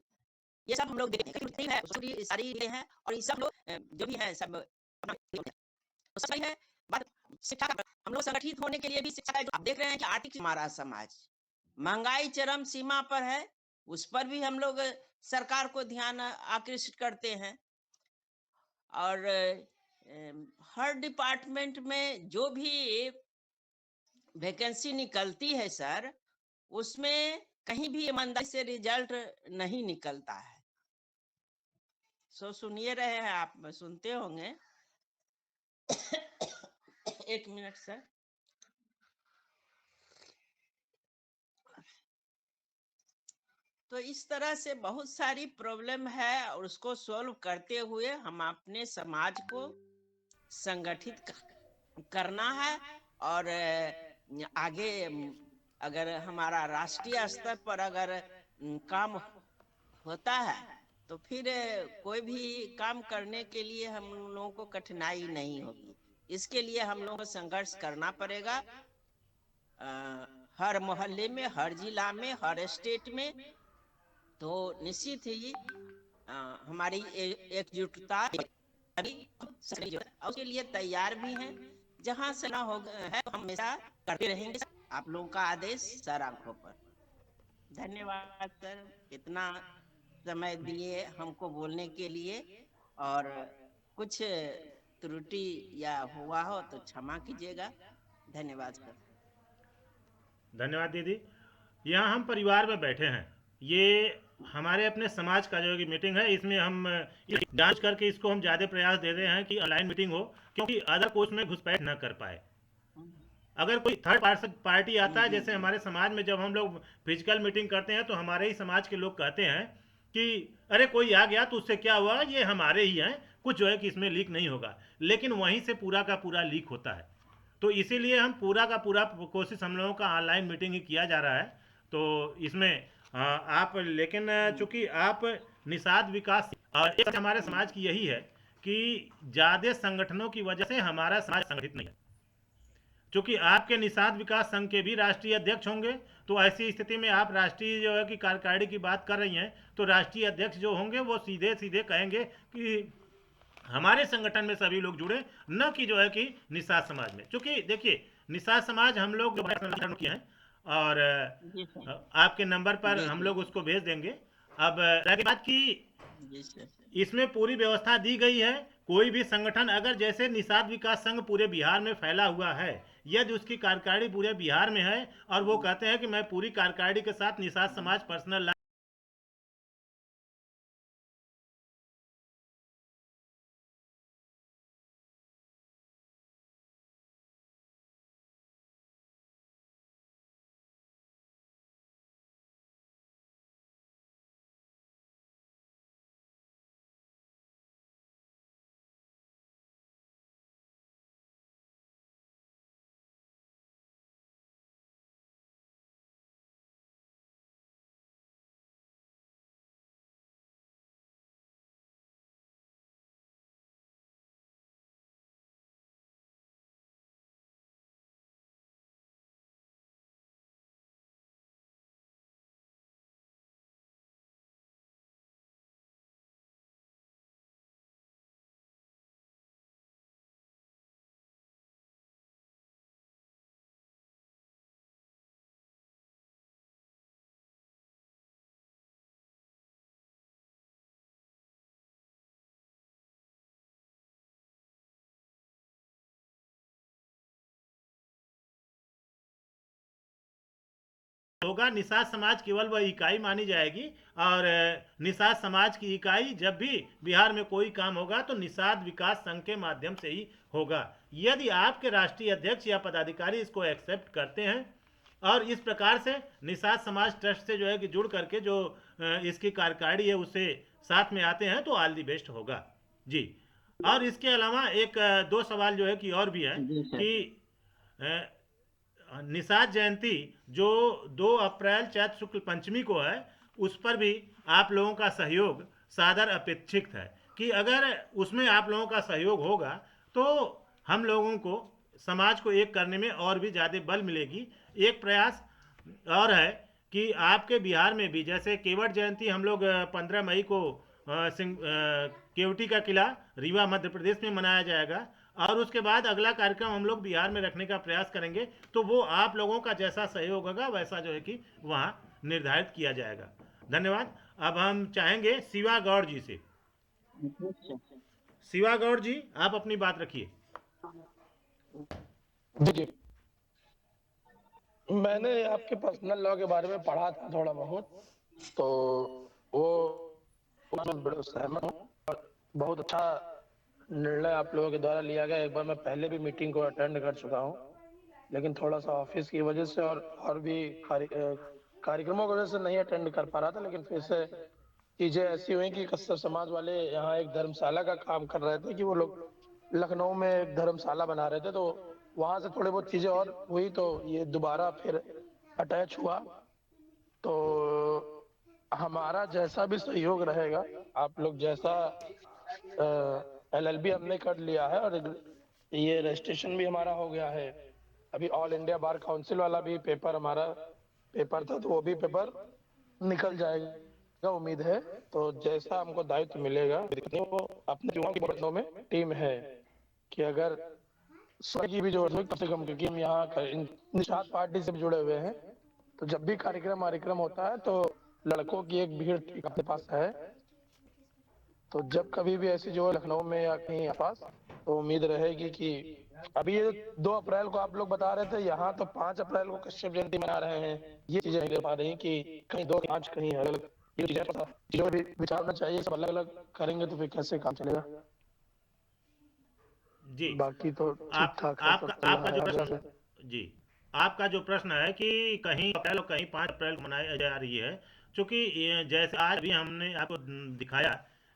ये सब हम लोग देते हैं। नहीं है, उसको भी सारी ये है, और ये सब लोग जो भी है सब अपना तो सही है। बात शिक्षा का, हम लोग संगठित होने के लिए भी शिक्षा है। जो आप देख रहे हैं कि आर्थिक हमारा समाज महंगाई चरम सीमा पर है, उस पर भी हम लोग सरकार को ध्यान आकृष्ट करते हैं। और हर डिपार्टमेंट में जो भी वैकेंसी निकलती है सर, उसमें कहीं भी ईमानदारी से रिजल्ट नहीं निकलता है। सो सुनिए रहे हैं आप, सुनते होंगे। एक मिनट सर। तो इस तरह से बहुत सारी प्रॉब्लम है, और उसको सॉल्व करते हुए हम अपने समाज को संगठित करना है। और आगे अगर हमारा राष्ट्रीय स्तर पर अगर काम होता है, तो फिर कोई भी काम करने के लिए हम लोगों को कठिनाई नहीं होगी। इसके लिए हम लोगों को संघर्ष करना पड़ेगा, हर मोहल्ले में, हर जिला में, हर स्टेट में। तो निश्चित ही हमारी एकजुटता उसके लिए तैयार भी हैं। जहां से ना हो है, हम हमेशा करते रहेंगे। आप लोगों का आदेश सर आंखों पर। धन्यवाद सर, इतना समय दिए हमको बोलने के लिए, और कुछ त्रुटि या हुआ हो तो क्षमा कीजिएगा। धन्यवाद सर। धन्यवाद दीदी। यहाँ हम परिवार में बैठे हैं, ये हमारे अपने समाज का जो मीटिंग है, इसमें हम ये जांच करके इसको हम ज़्यादा प्रयास दे रहे हैं कि ऑनलाइन मीटिंग हो, क्योंकि अदर को उसमें घुसपैठ न कर पाए। अगर कोई थर्ड पार्टी आता है, जैसे हमारे समाज में जब हम लोग फिजिकल मीटिंग करते हैं, तो हमारे ही समाज के लोग कहते हैं कि अरे कोई आ गया तो उससे क्या हुआ, ये हमारे ही हैं, कुछ जो है कि इसमें लीक नहीं होगा। लेकिन वहीं से पूरा का पूरा लीक होता है। तो इसीलिए हम पूरा का पूरा कोशिश हम लोगों का ऑनलाइन मीटिंग ही किया जा रहा है। तो इसमें आप, लेकिन चूंकि आप निषाद विकास, और एक हमारे समाज की यही है कि ज़्यादा संगठनों की वजह से हमारा समाज संगठित नहीं है। चूंकि आपके निषाद विकास संघ के भी राष्ट्रीय अध्यक्ष होंगे, तो ऐसी स्थिति में आप राष्ट्रीय जो है कि कार्यकारिणी की बात कर रही हैं, तो राष्ट्रीय अध्यक्ष जो होंगे वो सीधे सीधे कहेंगे कि हमारे संगठन में सभी लोग जुड़े, न कि जो है कि निषाद समाज में। क्योंकि देखिए, निषाद समाज हम लोग जो संगठन किए हैं, और आपके नंबर पर हम लोग उसको भेज देंगे। अब रही बात की, इसमें पूरी व्यवस्था दी गई है। कोई भी संगठन अगर, जैसे निषाद विकास संघ पूरे बिहार में फैला हुआ है, यदि उसकी कार्यकारिणी पूरे बिहार में है, और वो कहते हैं कि मैं पूरी कार्यकारिणी के साथ निषाद समाज पर्सनल होगा, निषाद समाज केवल वह इकाई मानी जाएगी। और निषाद समाज की इकाई जब भी बिहार में कोई काम होगा तो निषाद विकास संघ के माध्यम से ही होगा। यदि आपके राष्ट्रीय अध्यक्ष या पदाधिकारी इसको एक्सेप्ट करते हैं और इस प्रकार से निषाद समाज ट्रस्ट से जो है कि जुड़ करके जो इसकी कार्यकारिणी है उससे साथ में आते हैं तो ऑल दी बेस्ट होगा जी। और इसके अलावा एक दो सवाल जो है कि और भी है कि निषाद जयंती जो 2 अप्रैल चैत्र शुक्ल पंचमी को है उस पर भी आप लोगों का सहयोग सादर अपेक्षित है कि अगर उसमें आप लोगों का सहयोग होगा तो हम लोगों को समाज को एक करने में और भी ज़्यादा बल मिलेगी। एक प्रयास और है कि आपके बिहार में भी जैसे केवट जयंती हम लोग 15 मई को केवटी का किला रीवा मध्य प्रदेश में मनाया जाएगा और उसके बाद अगला कार्यक्रम हम लोग बिहार में रखने का प्रयास करेंगे, तो वो आप लोगों का जैसा सहयोग होगा वैसा जो है कि वहाँ निर्धारित किया जाएगा। धन्यवाद। अब हम चाहेंगे शिवा गौड़ जी से। शिवा गौड़ जी आप अपनी बात रखिए। जी, मैंने आपके पर्सनल लॉ के बारे में पढ़ा था थोड़ा बहुत, तो वो मैं बड़ा सहमत हूँ और बहुत अच्छा निर्णय आप लोगों के द्वारा लिया गया। एक बार मैं पहले भी मीटिंग को अटेंड कर चुका हूँ, लेकिन थोड़ा सा ऑफिस की वजह से और भी कार्यक्रमों की वजह से नहीं अटेंड कर पा रहा था। लेकिन फिर से चीजें ऐसी हुई कि कश्यप समाज वाले यहाँ एक धर्मशाला का काम कर रहे थे कि वो लोग लखनऊ में एक धर्मशाला बना रहे थे, तो वहां से थोड़ी बहुत चीजें और हुई तो ये दोबारा फिर अटैच हुआ। तो हमारा जैसा भी सहयोग रहेगा, आप लोग जैसा LLB हमने कर लिया है और ये रजिस्ट्रेशन भी हमारा हो गया है। अभी ऑल इंडिया बार काउंसिल वाला भी पेपर हमारा पेपर था, तो वो भी पेपर निकल जाएगा उम्मीद है। तो जैसा हमको दायित्व मिलेगा, वो अपने युवाओं की बड़ों में टीम है कि अगर समय की भी जरूरत हो कम से कम, क्योंकि हम यहाँ निषाद पार्टी से जुड़े हुए हैं, तो जब भी कार्यक्रम होता है तो लड़कों की एक भीड़ अपने पास है। तो जब कभी भी ऐसी जो लखनऊ में या कहीं आसपास, तो उम्मीद रहेगी कि अभी ये 2 अप्रैल को आप लोग बता रहे थे, यहाँ तो 5 अप्रैल को कश्यप जयंती मना रहे हैं। ये चीजें नहीं पा रही कि कहीं 2 5 कहीं अलग, ये चीजों भी विचारना चाहिए। सब अलग अलग करेंगे तो फिर कैसे काम चलेगा जी। बाकी तो ठीक ठाक है। आपका जो प्रश्न जी, आपका जो प्रश्न है कि कहीं अप्रैल और कहीं 5 अप्रैल को मनाई जा रही है, क्योंकि जैसे आज भी हमने आपको दिखाया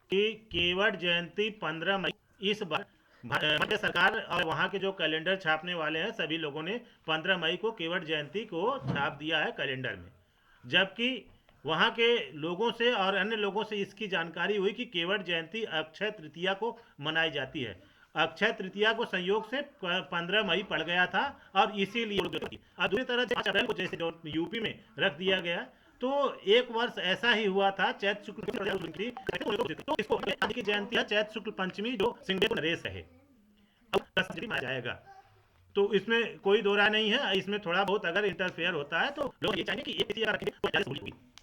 कि केवट जयंती 15 मई इस बार मध्य सरकार और वहाँ के जो कैलेंडर छापने वाले हैं सभी लोगों ने 15 मई को केवट जयंती को छाप दिया है कैलेंडर में, जबकि वहाँ के लोगों से और अन्य लोगों से इसकी जानकारी हुई कि केवट जयंती अक्षय तृतीया को मनाई जाती है। अक्षय तृतीया को संयोग से 15 मई पड़ गया था और इसीलिए अब दूसरी तरह 5 अप्रैल को जैसे जो यूपी में रख दिया गया, तो एक वर्ष ऐसा ही हुआ था चैत्र शुक्ल तो इसको की जयंती है चैत्र शुक्ल पंचमी जो सिंगेट नरेश है, अब 10 मनाया जाएगा। तो इसमें कोई दो राय नहीं है। इसमें थोड़ा बहुत अगर इंटरफेयर होता है तो लोग ये चाहेंगे कि एक चीज रखें।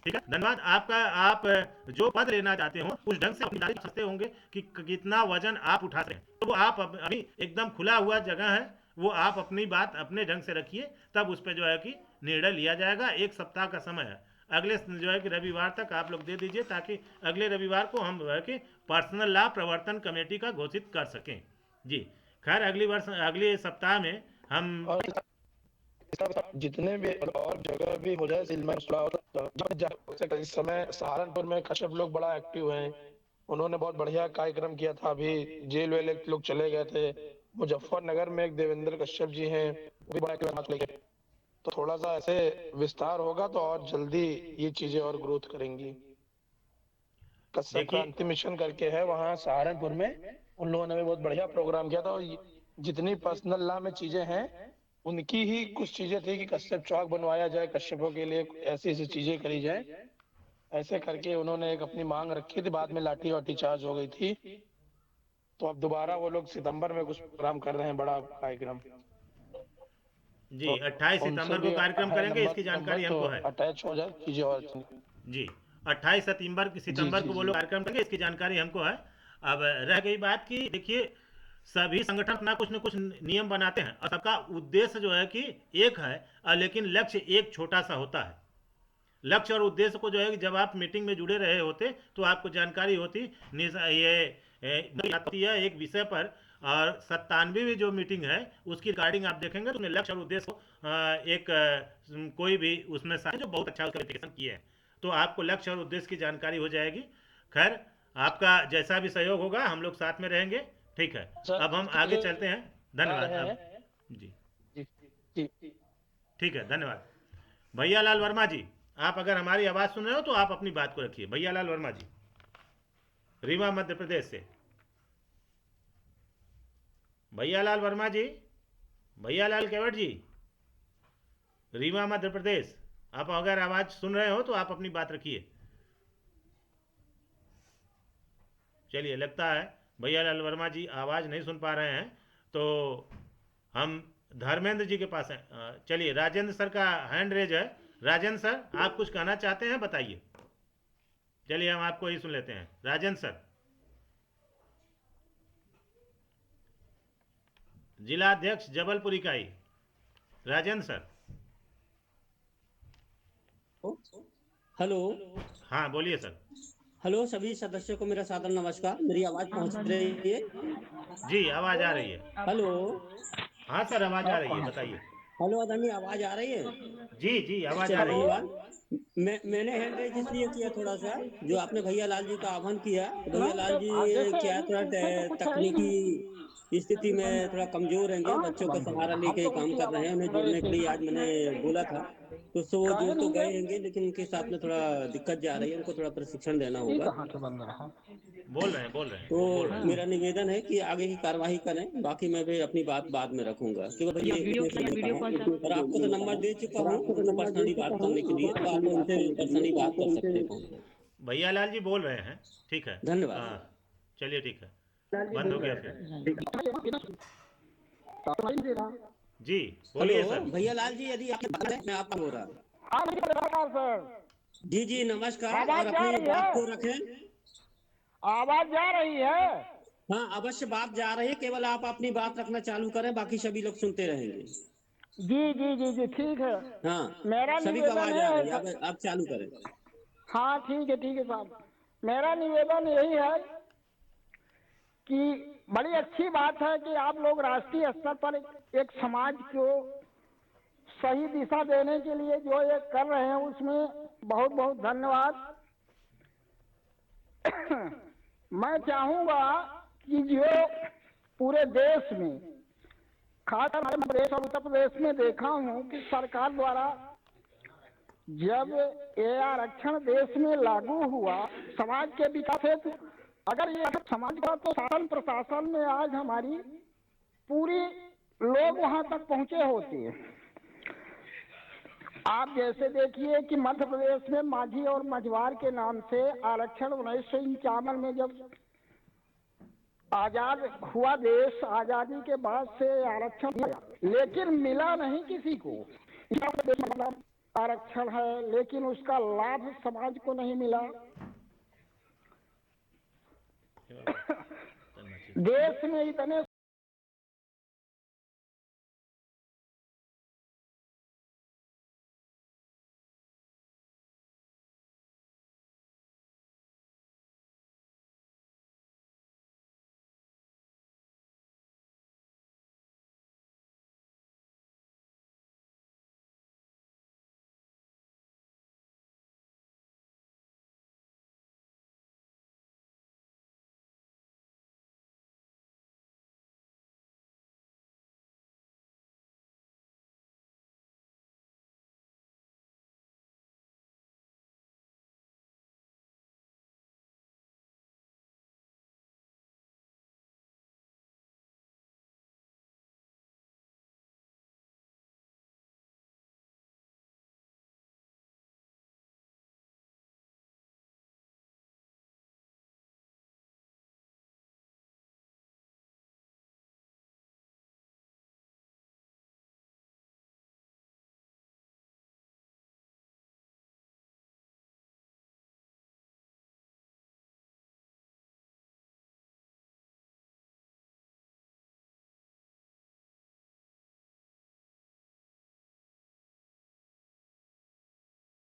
ठीक है, धन्यवाद आपका। आप जो पद लेना चाहते हो उस ढंग से अपनी तारीफ सकते होंगे कि कितना वजन आप उठा सकते हैं, तो वो आप अभी एकदम खुला हुआ जगह है, वो आप अपनी बात अपने ढंग से रखिए, तब उस पर जो है कि निर्णय लिया जाएगा। 1 सप्ताह का समय है, अगले जो है कि रविवार तक आप लोग दे दीजिए ताकि अगले रविवार को हम जो है कि पर्सनल लॉ प्रवर्तन कमेटी का घोषित कर सकें जी। खैर अगले सप्ताह में हम जितने भी और जगह भी हो जाए इस समय सहारनपुर में कश्यप लोग बड़ा एक्टिव हैं, उन्होंने बहुत बढ़िया कार्यक्रम किया था। अभी जेल वेल लोग चले गए थे। मुजफ्फरनगर में एक देवेंद्र कश्यप जी हैं, वो भी बड़ा एक्टिव। तो थोड़ा सा ऐसे विस्तार होगा तो और जल्दी ये चीजें और ग्रोथ करेंगी। कश्यप क्रांति मिशन करके है वहाँ सहारनपुर में, उन लोगों ने भी बहुत बढ़िया प्रोग्राम किया था। और जितनी पर्सनल लॉ में चीजें हैं उनकी ही कुछ चीजें थी कि कश्यप चौक बनवाया जाए, कश्यपों के लिए ऐसी ऐसी चीजें करी जाए, ऐसे करके उन्होंने एक अपनी मांग रखी थी। बाद में लाठी वाठी चार्ज हो गई थी, तो अब दोबारा वो लोग सितंबर में कुछ प्रोग्राम कर रहे हैं, बड़ा कार्यक्रम जी। 28 सितंबर को कार्यक्रम करेंगे, इसकी जानकारी हमको है। अटैच हो जाए चीजें और जी। 28 सितंबर को वो लोग कार्यक्रम करेंगे, इसकी जानकारी हमको है। अब रह गई बात की देखिए, सभी संगठन अपना कुछ न कुछ नियम बनाते हैं और सबका उद्देश्य जो है कि एक है, लेकिन लक्ष्य एक छोटा सा होता है। लक्ष्य और उद्देश्य को जो है कि जब आप मीटिंग में जुड़े रहे होते तो आपको जानकारी होती। आती है एक विषय पर, और 97वीं जो मीटिंग है उसकी रिकॉर्डिंग आप देखेंगे तो उसमें लक्ष्य और उद्देश्य को कोई भी उसमें जो बहुत अच्छा उसका किया है, तो आपको लक्ष्य और उद्देश्य की जानकारी हो जाएगी। खैर, आपका जैसा भी सहयोग होगा हम लोग साथ में रहेंगे। ठीक है, अब हम आगे चलते हैं। धन्यवाद। अब जी ठीक है, धन्यवाद। भैया लाल वर्मा जी, आप अगर हमारी आवाज़ सुन रहे हो तो आप अपनी बात को रखिए। भैया लाल वर्मा जी, रीवा मध्य प्रदेश से। भैया लाल वर्मा जी, भैया लाल केवट जी, रीवा मध्य प्रदेश, आप अगर आवाज़ सुन रहे हो तो आप अपनी बात रखिए। चलिए, लगता है भैया लाल वर्मा जी आवाज़ नहीं सुन पा रहे हैं, तो हम धर्मेंद्र जी के पास हैं। चलिए, राजेंद्र सर का हैंड रेज है। राजेंद्र सर, आप कुछ कहना चाहते हैं, बताइए। चलिए, हम आपको ही सुन लेते हैं। राजेंद्र सर, जिला अध्यक्ष जबलपुर इकाई, राजेंद्र सर। हेलो। हाँ, बोलिए सर। हेलो, सभी सदस्यों को मेरा सादर नमस्कार। मेरी आवाज पहुंच रही है? जी, आवाज आ रही है। हेलो। हाँ सर, आवाज आ रही है, बताइए। हेलो आदरणीय, आवाज आ रही है? जी जी, आवाज आ चलिए, रही है। धन्यवाद। मैंने हैंड रेज इसलिए किया थोड़ा सा, जो आपने भैया लाल जी का आह्वान किया, तो भैया लाल जी क्या थोड़ा तकनीकी स्थिति में थोड़ा कमजोर रहेंगे, बच्चों का सहारा लेके काम कर रहे हैं। उन्हें जोड़ने के लिए आज मैंने बोला था, तो वो जुड़ तो गए होंगे, लेकिन उनके साथ में थोड़ा दिक्कत जा रही है, उनको थोड़ा प्रशिक्षण देना होगा। बोल रहे हैं, बोल रहे हैं, तो बोल रहे हैं। मेरा निवेदन है कि आगे की कार्यवाही करें, बाकी मैं भी अपनी बात बाद में रखूंगा, क्योंकि भैया और आपको तो नंबर दे चुका हूँ उनको पर्सनली बात करने के लिए, तो आप उनसे पर्सनली बात कर सकते हो। भैया लाल जी बोल रहे हैं, ठीक है। धन्यवाद। चलिए, ठीक है, बंद हो गया फिर। जी, बोलिए हेलो सर। भैया लाल जी, यदि आपकी बात है, मैं आपका हो रहा। जी जी, नमस्कार। और अपनी बात को रखें। आवाज जा रही है? हाँ, अवश्य बात जा रही है, केवल आप अपनी बात रखना चालू करें, बाकी सभी लोग सुनते रहेंगे। जी जी जी जी, ठीक है। हाँ, मेरा सभी को निवेदन आवाज आ रही है, है। आप चालू करें। हाँ, ठीक है साहब। मेरा निवेदन यही है कि बड़ी अच्छी बात है कि आप लोग राष्ट्रीय स्तर पर एक समाज को सही दिशा देने के लिए जो ये कर रहे हैं, उसमें बहुत बहुत धन्यवाद। मैं चाहूंगा कि जो पूरे देश में, खासकर हमारे मध्य प्रदेश और उत्तर प्रदेश में देखा हूं कि सरकार द्वारा जब ये आरक्षण देश में लागू हुआ समाज के विकास हेतु, अगर ये समाज का, तो शासन प्रशासन में आज हमारी पूरी लोग वहां तक पहुंचे होते हैं। आप जैसे देखिए कि मध्य प्रदेश में माझी और मझवार के नाम से आरक्षण 1951 में जब आजाद हुआ देश, आजादी के बाद से आरक्षण दिया, लेकिन मिला नहीं किसी को। आरक्षण है, लेकिन उसका लाभ समाज को नहीं मिला। देश में इतने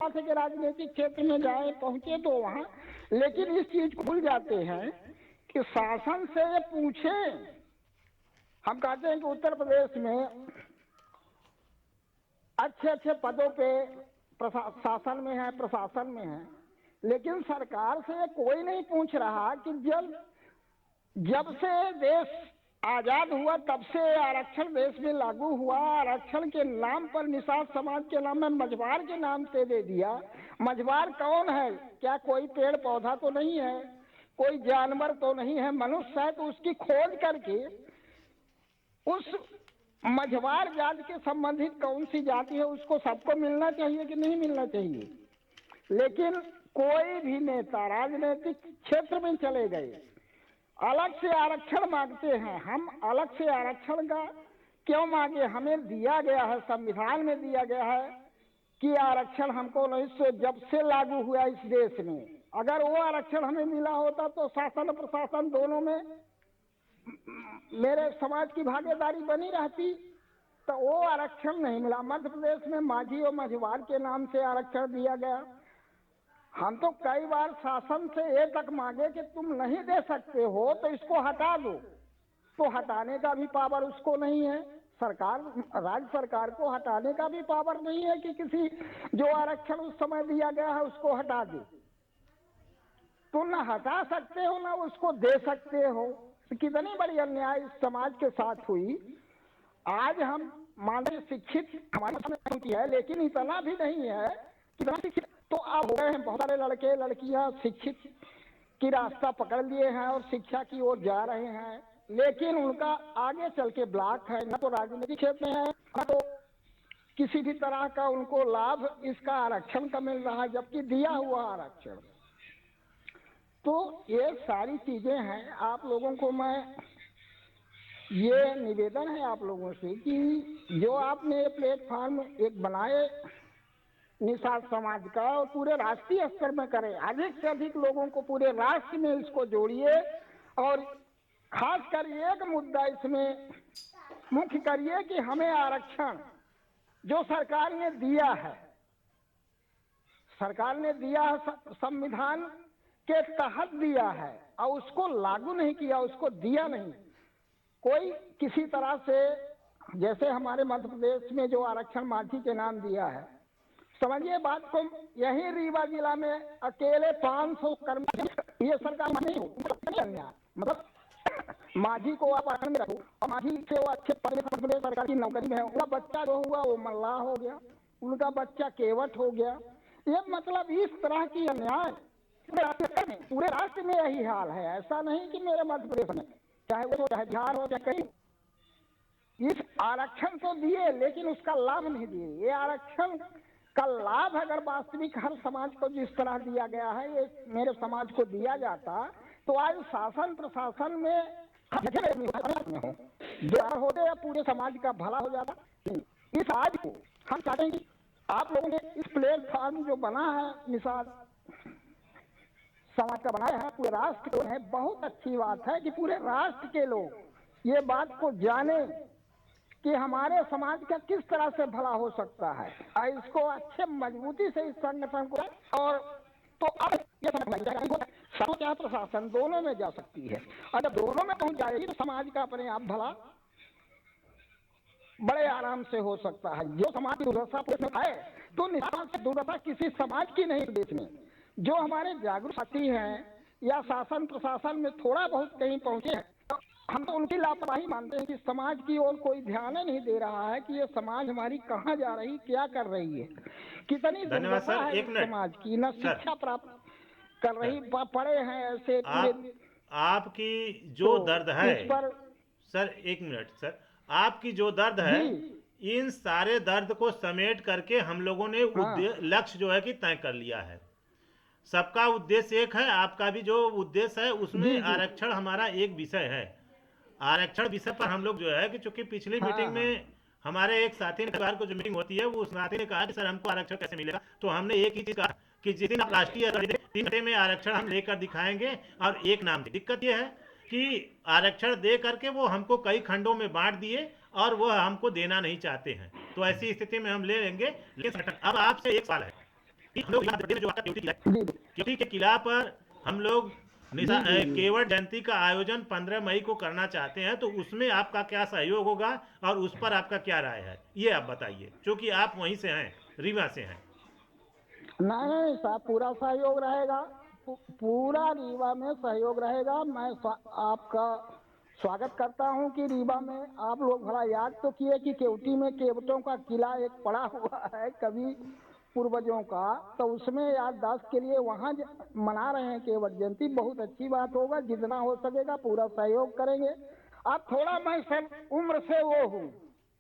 बात है कि राजनीतिक क्षेत्र में जाए पहुंचे तो वहाँ, लेकिन इस चीज को भूल जाते हैं कि शासन से ये पूछे। हम कहते हैं कि उत्तर प्रदेश में अच्छे अच्छे पदों पे शासन में है, प्रशासन में है, लेकिन सरकार से कोई नहीं पूछ रहा कि जब से देश आजाद हुआ तब से आरक्षण देश में लागू हुआ, आरक्षण के नाम पर निषाद समाज के नाम में मझवार के नाम से दे दिया। मझवार कौन है? क्या कोई पेड़ पौधा तो नहीं है, कोई जानवर तो नहीं है, मनुष्य है। तो उसकी खोज करके उस मझवार जाति के संबंधित कौन सी जाति है उसको सबको मिलना चाहिए कि नहीं मिलना चाहिए। लेकिन कोई भी नेता राजनीतिक क्षेत्र में चले गए अलग से आरक्षण मांगते हैं। हम अलग से आरक्षण का क्यों मांगे? हमें दिया गया है, संविधान में दिया गया है कि आरक्षण हमको 1900 जब से लागू हुआ इस देश में, अगर वो आरक्षण हमें मिला होता तो शासन और प्रशासन दोनों में मेरे समाज की भागीदारी बनी रहती। तो वो आरक्षण नहीं मिला। मध्य प्रदेश में माझी और मझवार के नाम से आरक्षण दिया गया। हम तो कई बार शासन से ये तक मांगे कि तुम नहीं दे सकते हो तो इसको हटा दो, तो हटाने का भी पावर उसको नहीं है। सरकार, राज्य सरकार को हटाने का भी पावर नहीं है कि किसी जो आरक्षण उस समय दिया गया है उसको हटा दे। तो न हटा सकते हो ना उसको दे सकते हो। कितनी बड़ी अन्याय इस समाज के साथ हुई। आज हम माननीय शिक्षित हमारे सामने है, लेकिन इतना भी नहीं है कि शिक्षित तो आप हो गए हैं। बहुत सारे लड़के लड़कियां शिक्षित की रास्ता पकड़ लिए हैं और शिक्षा की ओर जा रहे हैं, लेकिन उनका आगे चल के ब्लॉक है, न तो राजनीतिक क्षेत्र में है, न तो किसी भी तरह का उनको लाभ इसका आरक्षण का मिल रहा है, जबकि दिया हुआ आरक्षण। तो ये सारी चीजें हैं। आप लोगों को मैं ये निवेदन है आप लोगों से कि जो आपने प्लेटफॉर्म एक बनाए निषाद समाज का और पूरे राष्ट्रीय स्तर में करें, अधिक से अधिक लोगों को पूरे राष्ट्र में इसको जोड़िए और खासकर एक मुद्दा इसमें मुख्य करिए कि हमें आरक्षण जो सरकार ने दिया है, सरकार ने दिया है, संविधान के तहत दिया है और उसको लागू नहीं किया, उसको दिया नहीं। कोई किसी तरह से, जैसे हमारे मध्य प्रदेश में जो आरक्षण माझी के नाम दिया है, समझिए बात को, यही रीवा जिला में अकेले 500 कर्मचारी, ये सरकार नहीं हो, मतलब माझी को आप आरक्षण में रखो और माझी से वो अच्छे पद में सरकार की नौकरी में है, उनका बच्चा जो हुआ वो मल्लाह हो गया, उनका बच्चा केवट हो गया। ये मतलब इस तरह की अन्याय पूरे राष्ट्र में यही हाल है। ऐसा नहीं कि मेरे मध्य प्रदेश में, चाहे वो चाहे बिहार हो चाहे कहीं, इस आरक्षण तो दिए लेकिन उसका लाभ नहीं दिए। ये आरक्षण का लाभ अगर वास्तविक हर समाज को जिस तरह दिया गया है, ये मेरे समाज को दिया जाता तो आज शासन प्रशासन में हो जो होते या पूरे समाज का भला हो जाता। इस आज को हम चाहते हैं कि आप लोगों ने इस प्लेटफॉर्म जो बना है निषाद समाज का बनाया है, पूरे राष्ट्र को है, बहुत अच्छी बात है कि पूरे राष्ट्र के लोग ये बात को जाने कि हमारे समाज का किस तरह से भला हो सकता है और इसको अच्छे मजबूती से इस संगठन को, और तो अब ये क्या प्रशासन दोनों में जा सकती है। अगर दोनों में पहुंच जाएगी तो समाज का अपने आप भला बड़े आराम से हो सकता है। जो समाज की दुर्दशा है तो निषाद से दुर्दशा किसी समाज की नहीं देश में। जो हमारे जागरूक साथी हैं या शासन प्रशासन में थोड़ा बहुत कहीं पहुंचे हैं, हम तो उनकी लापरवाही मानते हैं कि समाज की ओर कोई ध्यान नहीं दे रहा है कि ये समाज हमारी कहाँ जा रही, क्या कर रही है, कितनी दुर्दशा है समाज की, न शिक्षा प्राप्त कर रही, पढ़े हैं ऐसे। आपकी जो दर्द है सर, एक मिनट सर, आपकी जो दर्द है, इन सारे दर्द को समेट करके हम लोगों ने लक्ष्य जो है कि तय कर लिया है। सबका उद्देश्य एक है, आपका भी जो उद्देश्य है उसमें आरक्षण हमारा एक विषय है। आरक्षण विषय पर हम लोग जो है कि चूंकि पिछली मीटिंग में हमारे एक साथी ने को जो मीटिंग होती है वो उस साथी ने कहा कि सर हमको आरक्षण कैसे मिलेगा, तो हमने एक ही चीज कहा कि जिस दिन राष्ट्रीय 3 घंटे में आरक्षण हम लेकर दिखाएंगे और एक नाम की दिक्कत यह है कि आरक्षण दे करके वो हमको कई खंडों में बांट दिए और वो हमको देना नहीं चाहते हैं। तो ऐसी स्थिति में हम ले लेंगे। लेकिन अब आपसे एक सवाल है हम लोग यहाँ जो आपका केवटी किला है, जी केवटी के किला पर हम लोग जी जी जी केवट जयंती का आयोजन 15 मई को करना चाहते हैं, तो उसमें आपका क्या सहयोग होगा और उस पर आपका क्या राय है, ये आप बताइए, क्योंकि आप वहीं से हैं, रीवा से हैं। नहीं साहब, पूरा सहयोग रहेगा। पूरा रीवा में सहयोग रहेगा। मैं आपका स्वागत करता हूं कि रीवा में आप लोग भला याद तो किए कि केवटी में केवटों का किला एक पड़ा हुआ है कभी पूर्वजों का, तो उसमें याददाश्त के लिए वहां मना रहे हैं केवट जयंती। बहुत अच्छी बात होगा, जितना हो सकेगा पूरा सहयोग करेंगे। अब थोड़ा मैं सब उम्र से वो हूँ,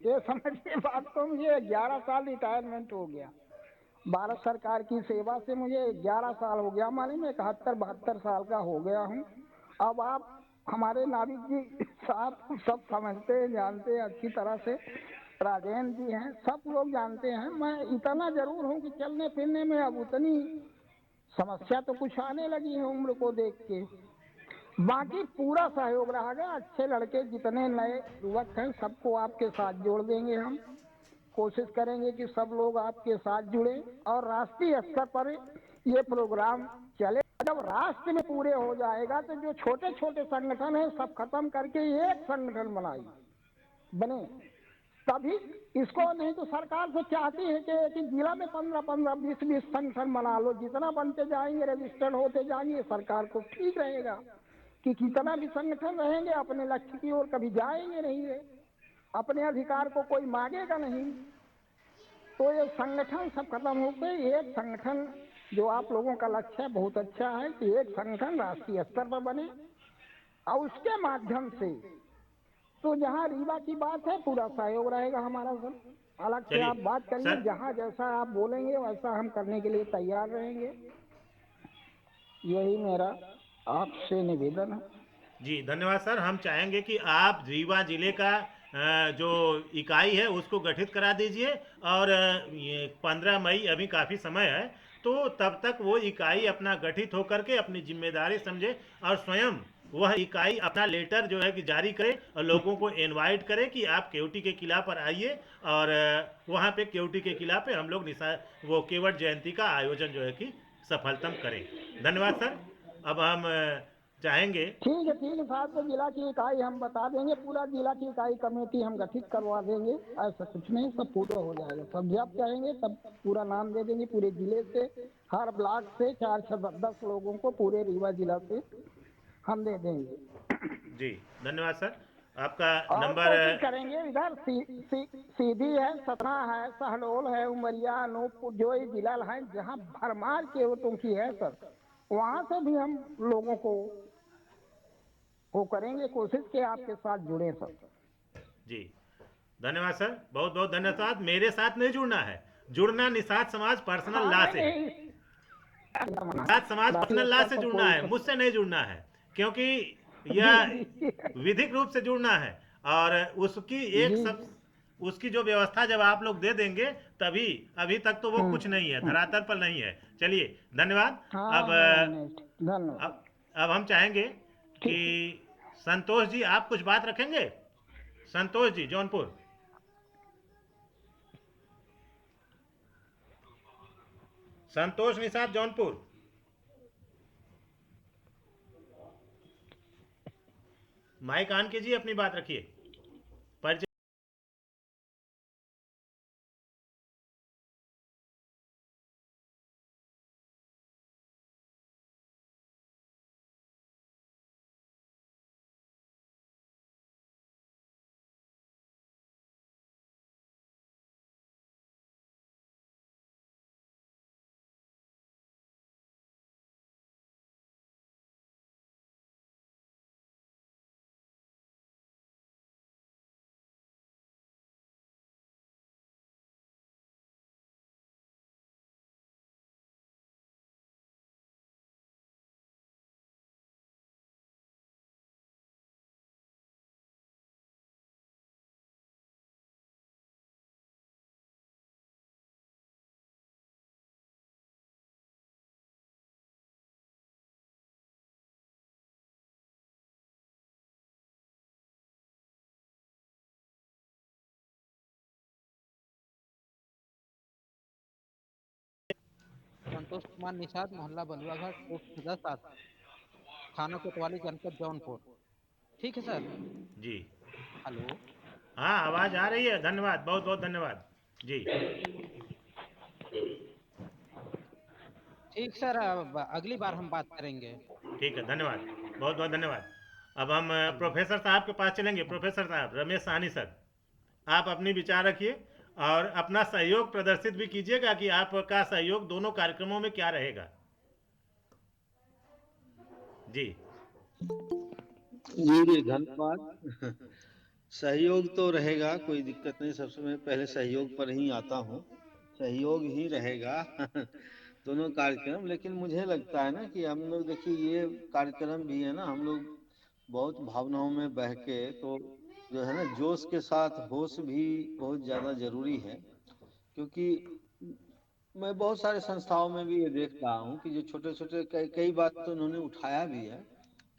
ये समझिए बात, तो मुझे 11 साल रिटायरमेंट हो गया भारत सरकार की सेवा से। मुझे 11 साल हो गया, माने मैं 71-72 साल का हो गया हूँ। अब आप हमारे नाविक जी साहब सब समझते हैं, जानते हैं अच्छी तरह से, राजेंद्र जी हैं, सब लोग जानते हैं। मैं इतना जरूर हूँ कि चलने फिरने में अब उतनी समस्या तो कुछ आने लगी है उम्र को देख के। बाकी पूरा सहयोग रहेगा। अच्छे लड़के जितने नए युवक हैं सबको आपके साथ जोड़ देंगे हम। कोशिश करेंगे कि सब लोग आपके साथ जुड़े और राष्ट्रीय स्तर पर ये प्रोग्राम चले। जब राष्ट्र में पूरे हो जाएगा तो जो छोटे छोटे संगठन हैं सब खत्म करके एक संगठन बने, तभी इसको। नहीं तो सरकार तो चाहती है कि जिला में 15-15, 20-20 संगठन बना लो। जितना बनते जाएंगे, रजिस्टर्ड होते जाएंगे, सरकार को ठीक रहेगा कि कितना भी संगठन रहेंगे अपने लक्ष्य की ओर कभी जाएंगे नहीं है, अपने अधिकार को कोई मांगेगा नहीं। तो ये संगठन सब खत्म हो गए, एक संगठन जो आप लोगों का लक्ष्य है बहुत अच्छा है कि एक संगठन राष्ट्रीय स्तर पर बने और उसके माध्यम से तो जहाँ रीवा की बात है पूरा सहयोग रहेगा हमारा सर। अलग से आप बात करिए, सर जहाँ जैसा आप बोलेंगे वैसा हम करने के लिए तैयार रहेंगे। यही मेरा आपसे निवेदन है। जी धन्यवाद सर। हम चाहेंगे कि आप रीवा जिले का जो इकाई है उसको गठित करा दीजिए और ये 15 मई अभी काफ़ी समय है, तो तब तक वो इकाई अपना गठित होकर के अपनी जिम्मेदारी समझे और स्वयं वह इकाई अपना लेटर जो है कि जारी करे और लोगों को इनवाइट करे कि आप केवटी के किला पर आइए और वहाँ पे केवटी के किला पे हम लोग वो केवट जयंती का आयोजन जो है कि सफलतम करें। धन्यवाद सर। अब हम चाहेंगे। ठीक है साहब, तो जिला की इकाई हम बता देंगे, पूरा जिला की इकाई कमेटी हम गठित करवा देंगे। ऐसा कुछ नहीं, सब पूरा हो जाएगा। सब जब चाहेंगे तब पूरा नाम दे देंगे, पूरे जिले से, हर ब्लॉक से 4-10 लोगों को पूरे रीवा जिला से हम दे देंगे। जी धन्यवाद सर। आपका और नंबर कोशिश करेंगे इधर सीधी है, सतना है, सहडोल है, उमरिया, अनूपपुर, जो ये जिला है जहाँ भरमार केवटों की है सर, वहाँ से भी हम लोगों को वो करेंगे कोशिश के आपके साथ जुड़े सर। जी धन्यवाद सर, बहुत बहुत धन्यवाद। मेरे साथ नहीं जुड़ना है, जुड़ना निषाद समाज पर्सनल लॉ से है। निषाद समाज पर्सनल लॉ से जुड़ना है, मुझसे नहीं जुड़ना है, क्योंकि यह विधिक रूप से जुड़ना है और उसकी उसकी जो व्यवस्था जब आप लोग दे देंगे तभी, अभी तक तो वो कुछ नहीं है, धरातल पर नहीं है। चलिए धन्यवाद। अब हम चाहेंगे कि संतोष जी आप कुछ बात रखेंगे। संतोष जी जौनपुर। संतोष निषाद जौनपुर। माइक ऑन कीजिए, अपनी बात रखिए। संतोष कुमार निषाद, मोहल्ला बलुआघाट, पोस्ट 10 थाना कोतवाली, जनपद जौनपुर। ठीक है सर। जी हेलो। हाँ, आवाज़ आ रही है। धन्यवाद, बहुत बहुत धन्यवाद जी। ठीक सर, अब अगली बार हम बात करेंगे। ठीक है, धन्यवाद, बहुत बहुत धन्यवाद। अब हम हेलो। प्रोफेसर साहब के पास चलेंगे। प्रोफेसर साहब रमेश साहनी सर, आप अपनी विचार रखिए और अपना सहयोग प्रदर्शित भी कीजिएगा कि आपका सहयोग दोनों कार्यक्रमों में क्या रहेगा। जी जी धन्यवाद। सहयोग तो रहेगा, कोई दिक्कत नहीं। सबसे मैं पहले सहयोग पर ही आता हूँ, सहयोग ही रहेगा दोनों कार्यक्रम। लेकिन मुझे लगता है ना कि हम लोग देखिए ये कार्यक्रम भी है ना, हम लोग बहुत भावनाओं में बह के तो जो है ना जोश के साथ होश भी बहुत ज़्यादा जरूरी है। क्योंकि मैं बहुत सारे संस्थाओं में भी ये देख रहा हूँ कि जो छोटे छोटे कई बात तो उन्होंने उठाया भी है।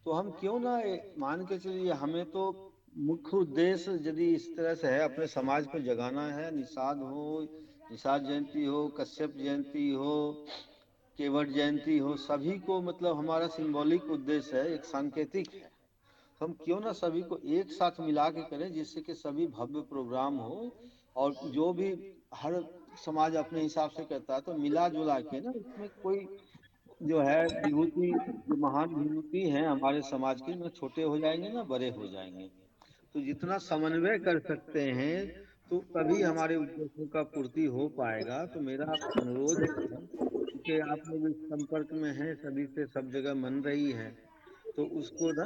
तो हम क्यों ना मान के चलिए, हमें तो मुख्य उद्देश्य यदि इस तरह से है, अपने समाज को जगाना है। निषाद हो, निषाद जयंती हो, कश्यप जयंती हो, केवट जयंती हो, सभी को मतलब हमारा सिंबॉलिक उद्देश्य है, एक सांकेतिक है। हम क्यों ना सभी को एक साथ मिला के करें, जिससे कि सभी भव्य प्रोग्राम हो। और जो भी हर समाज अपने हिसाब से करता है, तो मिला जुला के ना इसमें कोई जो है विभूति, जो महान विभूति हैं हमारे समाज की, ना छोटे हो जाएंगे ना बड़े हो जाएंगे। तो जितना समन्वय कर सकते हैं तो तभी हमारे उद्देश्यों का पूर्ति हो पाएगा। तो मेरा अनुरोध है, क्योंकि आप लोग इस संपर्क में हैं, सभी से सब जगह मन रही है, तो उसको ना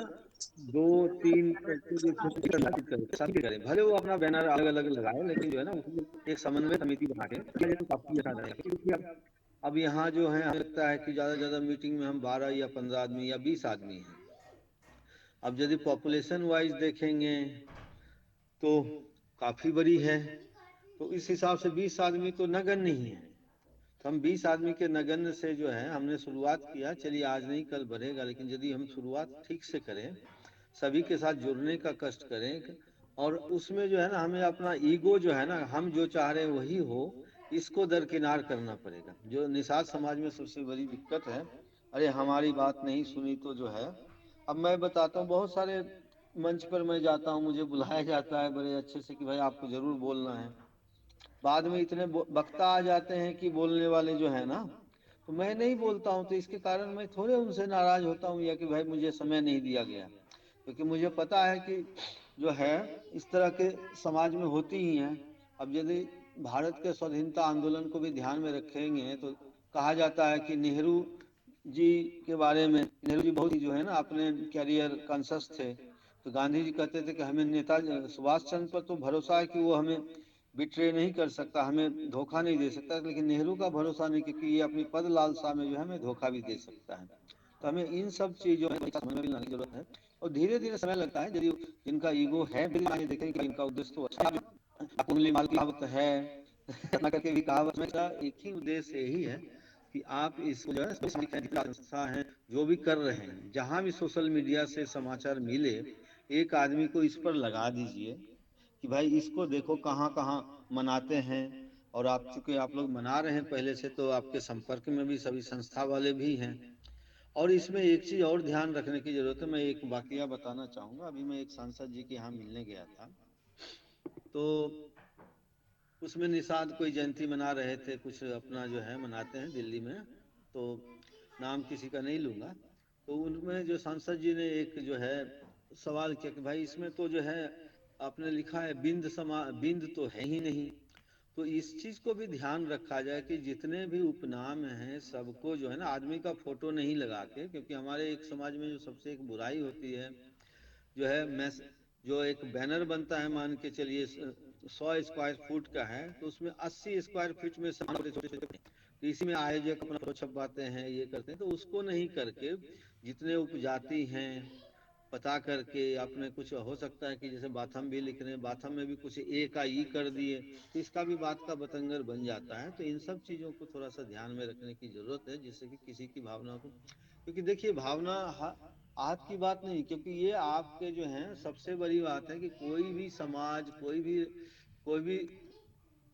2-3 करके जो छोटी संगठित करें, सभी करें। भले वो अपना बैनर अलग अलग लगाए, लेकिन जो है ना उसमें एक समन्वय समिति बना के तो काफी अच्छा रहेगा। क्योंकि अब यहाँ जो है हमें लगता है कि ज़्यादा से ज़्यादा मीटिंग में हम 12 या 15 आदमी या 20 आदमी हैं। अब यदि पॉपुलेशन वाइज देखेंगे तो काफ़ी बड़ी है, तो इस हिसाब से 20 आदमी तो नगण्य नहीं है। तो हम 20 आदमी के नगण्य से जो है हमने शुरुआत किया। चलिए आज नहीं कल बढ़ेगा, लेकिन यदि हम शुरुआत ठीक से करें, सभी के साथ जुड़ने का कष्ट करें, और उसमें जो है ना हमें अपना ईगो जो है ना, हम जो चाह रहे हैं वही हो, इसको दरकिनार करना पड़ेगा। जो निषाद समाज में सबसे बड़ी दिक्कत है, अरे हमारी बात नहीं सुनी तो जो है। अब मैं बताता हूँ, बहुत सारे मंच पर मैं जाता हूँ, मुझे बुलाया जाता है बड़े अच्छे से कि भाई आपको जरूर बोलना है। बाद में इतने वक्ता आ जाते हैं कि बोलने वाले जो है ना, तो मैं नहीं बोलता हूँ। तो इसके कारण मैं थोड़े उनसे नाराज होता हूँ, या कि भाई मुझे समय नहीं दिया गया। क्योंकि मुझे पता है कि जो है इस तरह के समाज में होती ही हैं। अब यदि भारत के स्वाधीनता आंदोलन को भी ध्यान में रखेंगे तो कहा जाता है कि नेहरू जी के बारे में, नेहरू जी बहुत ही जो है ना अपने कैरियर कॉन्शस थे। तो गांधी जी कहते थे कि हमें नेता सुभाष चंद्र पर तो भरोसा है कि वो हमें बिट्रे नहीं कर सकता, हमें धोखा नहीं दे सकता, लेकिन नेहरू का भरोसा नहीं, क्योंकि ये अपनी पद लालसा में जो है हमें धोखा भी दे सकता है। तो हमें इन सब चीजों में समझ में लाने की जरूरत है। और धीरे धीरे समय लगता है। यदि जिनका ईगो है, आगे देखें कि इनका उद्देश्य तो अच्छा है। कुंडली माल की कहावत है करके भी कहावत में एक ही उद्देश्य यही है कि आप इसको जो है संस्था है जो भी कर रहे हैं, जहां भी सोशल मीडिया से समाचार मिले, एक आदमी को इस पर लगा दीजिए कि भाई इसको देखो कहाँ कहाँ मनाते हैं। और आप चूंकि आप लोग मना रहे हैं पहले से, तो आपके संपर्क में भी सभी संस्था वाले भी हैं। और इसमें एक चीज और ध्यान रखने की जरूरत है। मैं एक वाकया बताना चाहूंगा। अभी मैं एक सांसद जी के यहाँ मिलने गया था, तो उसमें निषाद कोई जयंती मना रहे थे, कुछ अपना जो है मनाते हैं दिल्ली में, तो नाम किसी का नहीं लूंगा। तो उनमें जो सांसद जी ने एक जो है सवाल किया कि भाई इसमें तो जो है आपने लिखा है बिंद तो है ही नहीं। तो इस चीज को भी ध्यान रखा जाए कि जितने भी उपनाम हैं सबको जो है ना आदमी का फोटो नहीं लगा के, क्योंकि हमारे एक समाज में जो सबसे एक बुराई होती है जो है, मैं जो एक बैनर बनता है, मान के चलिए 100 स्क्वायर फुट का है, तो उसमें 80 स्क्वायर फीट में छोटे छोटे, तो इसी में आयोजक अपना फोटो छपवाते हैं, ये करते हैं। तो उसको नहीं करके जितने उपजाति हैं पता करके आपने, कुछ हो सकता है कि जैसे बाथम भी लिख रहे हैं, बाथम में भी कुछ ए का ई कर दिए, तो इसका भी बात का बतंगर बन जाता है। तो इन सब चीजों को थोड़ा सा ध्यान में रखने की जरूरत है, जिससे कि किसी की भावना को, क्योंकि देखिए भावना हाथ की बात नहीं, क्योंकि ये आपके जो है सबसे बड़ी बात है कि कोई भी समाज, कोई भी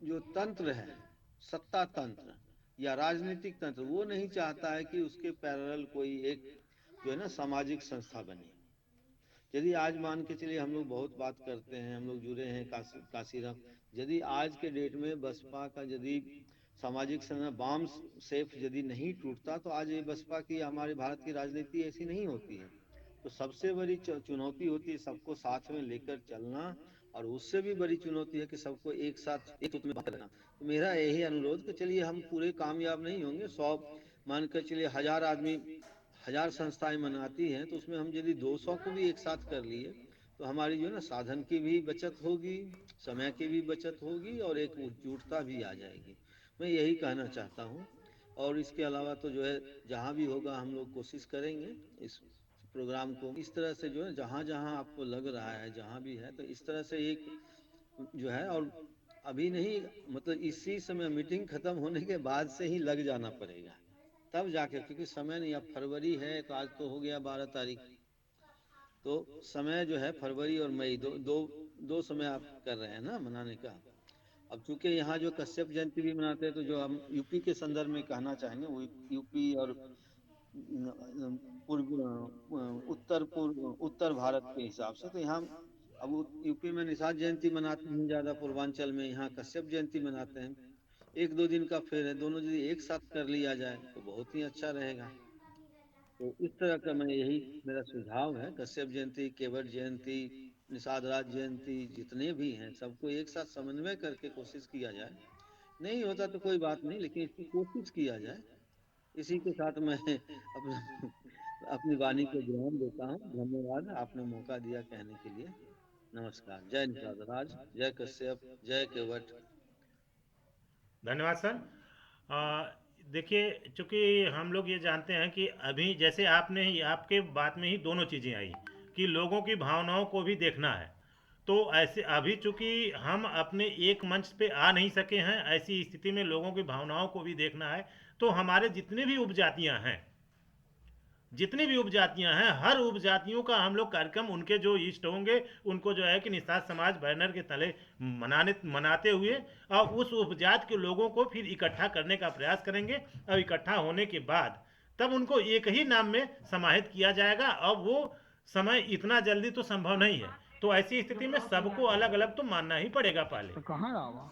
जो तंत्र है, सत्ता तंत्र, या राजनीतिक तंत्र वो नहीं चाहता है कि उसके पैरेलल कोई एक जो है ना सामाजिक संस्था बने। यदि आज मान के चलिए हम लोग बहुत बात करते हैं, हम लोग जुड़े हैं काशीराम, यदि आज के डेट में बसपा का यदि सामाजिक संगठन बाम सेफ यदि नहीं टूटता तो आज ये बसपा की हमारे भारत की राजनीति ऐसी नहीं होती है। तो सबसे बड़ी चुनौती होती है सबको साथ में लेकर चलना, और उससे भी बड़ी चुनौती है कि सबको एक साथ एक सूत्र में बांध लेना। तो मेरा यही अनुरोध कि चलिए हम पूरे कामयाब नहीं होंगे, 100 मान कर चलिए 1000 आदमी 1000 संस्थाएं मनाती हैं, तो उसमें हम यदि 200 को भी एक साथ कर लिए तो हमारी जो है ना साधन की भी बचत होगी, समय की भी बचत होगी और एक एकजुटता भी आ जाएगी। मैं यही कहना चाहता हूँ। और इसके अलावा तो जो है जहाँ भी होगा हम लोग कोशिश करेंगे इस प्रोग्राम को इस तरह से जो है जहाँ जहाँ आपको लग रहा है जहाँ भी है तो इस तरह से एक जो है, और अभी नहीं मतलब इसी समय मीटिंग खत्म होने के बाद से ही लग जाना पड़ेगा तब जाके, क्योंकि समय नहीं, अब फरवरी है तो आज तो हो गया 12 तारीख, तो समय जो है फरवरी और मई दो समय आप कर रहे हैं ना मनाने का। अब चूंकि यहाँ जो कश्यप जयंती भी मनाते हैं तो जो हम यूपी के संदर्भ में कहना चाहेंगे वो यूपी और उत्तर भारत के हिसाब से, तो यहाँ अब यूपी में निषाद जयंती मनाते हैं ज़्यादा, पूर्वांचल में यहाँ कश्यप जयंती मनाते हैं। 1-2 दिन का फेर है, दोनों यदि एक साथ कर लिया जाए तो बहुत ही अच्छा रहेगा। तो इस तरह का मैं यही मेरा सुझाव है, कश्यप जयंती, केवट जयंती, निषाद राज जयंती जितने भी हैं सबको एक साथ समन्वय करके कोशिश किया जाए। नहीं होता तो कोई बात नहीं, लेकिन इसकी कोशिश किया जाए। इसी के साथ मैं अपनी वाणी को विराम देता हूँ। धन्यवाद, आपने मौका दिया कहने के लिए। नमस्कार। जय निषाद राज, जय कश्यप, जय केवट। धन्यवाद सर। देखिए, चूंकि हम लोग ये जानते हैं कि अभी जैसे आपने ही आपके बात में ही दोनों चीज़ें आई कि लोगों की भावनाओं को भी देखना है, तो ऐसे अभी चूंकि हम अपने एक मंच पे आ नहीं सके हैं, ऐसी स्थिति में लोगों की भावनाओं को भी देखना है। तो हमारे जितने भी उपजातियां हैं, हर उपजातियों का हम लोग कार्यक्रम उनके जो इष्ट होंगे उनको जो है कि निषाद समाज बैनर के तले मनाते हुए और उस उपजात के लोगों को फिर इकट्ठा करने का प्रयास करेंगे। और इकट्ठा होने के बाद तब उनको एक ही नाम में समाहित किया जाएगा। और वो समय इतना जल्दी तो संभव नहीं है, तो ऐसी स्थिति में सबको अलग अलग तो मानना ही पड़ेगा पहले। तो कहाँ आवा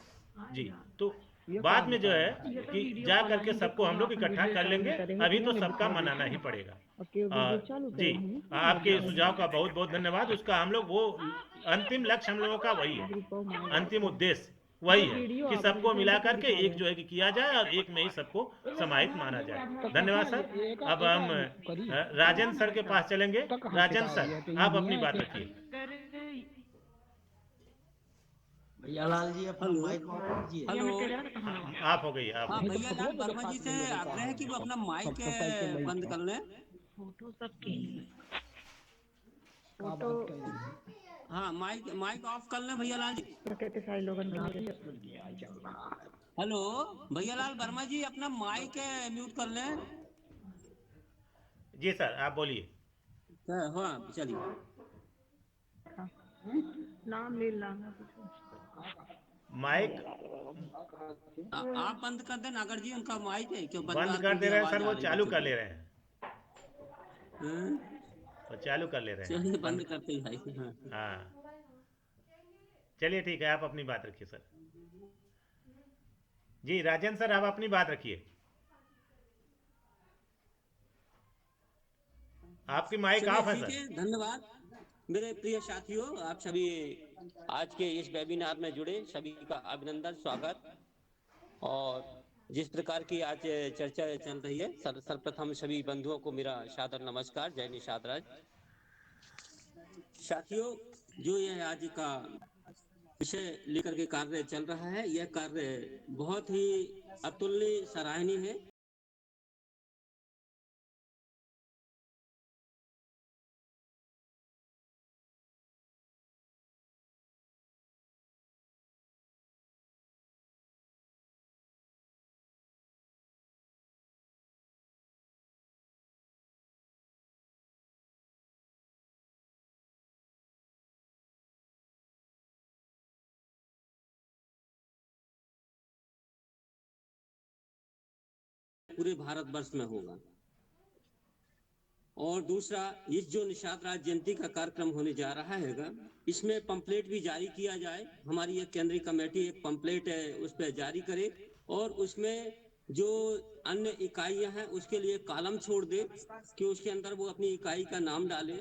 जी, तो बाद में जो है कि जा करके सबको हम लोग इकट्ठा कर लेंगे, अभी तो सबका मनाना ही पड़ेगा। जी, आपके सुझाव का बहुत बहुत धन्यवाद। उसका हम लोग वो अंतिम लक्ष्य हम लोगों का वही है, अंतिम उद्देश्य वही है कि सबको मिला करके एक जो है कि किया जाए और एक में ही सबको समाहित माना जाए। धन्यवाद सर। अब हम राजेंद्र सर के पास चलेंगे। राजेंद्र सर, आप अपनी बात रखिए। भैयालाल जी अपना हेलो माइक ऑफ कीजिए। हेलो। आप हो गई, आप हाँ, हो गई। भैया लाल वर्मा जी से आग्रह है कि वो अपना माइक बंद कर लें। फोटो हाँ, माइक माइक ऑफ कर लें भैया लाल जी। हेलो, भैया लाल वर्मा जी अपना माइक म्यूट कर लें। जी सर, आप बोलिए। हाँ, चलिए। नाम ले लाना माइक आप बंद कर दें नागर जी, उनका माइक है क्यों बंद कर दे रहे हैं सर, वो चालू कर ले रहे हैं। हैं? वो चालू कर ले रहे हैं। चलिए बंद करते हैं भाई। हाँ। हाँ, चलिए ठीक है, आप अपनी बात रखिए सर। जी राजेंद्र सर, आप अपनी बात रखिए। आपकी माइक ऑफ है ठीक सर। है, धन्यवाद मेरे प्रिय साथियों। आप सभी आज के इस वेबिनार में जुड़े सभी का अभिनंदन, स्वागत। और जिस प्रकार की आज चर्चा चल रही है, सर्वप्रथम सभी बंधुओं को मेरा सादर नमस्कार। जय निषाद राज। साथियों, जो यह आज का विषय लेकर के कार्य चल रहा है, यह कार्य बहुत ही अतुलनीय, सराहनीय है। पूरे भारतवर्ष में होगा। और दूसरा, इस जो निषाद राज्य जयंती का कार्यक्रम होने जा रहा हैगा, इसमें पंपलेट भी जारी किया जाए। हमारी एक केंद्रीय कमेटी एक पंपलेट उस पर जारी करे और उसमें जो अन्य इकाइयां हैं उसके लिए कॉलम छोड़ दे कि उसके अंदर वो अपनी इकाई का नाम डाले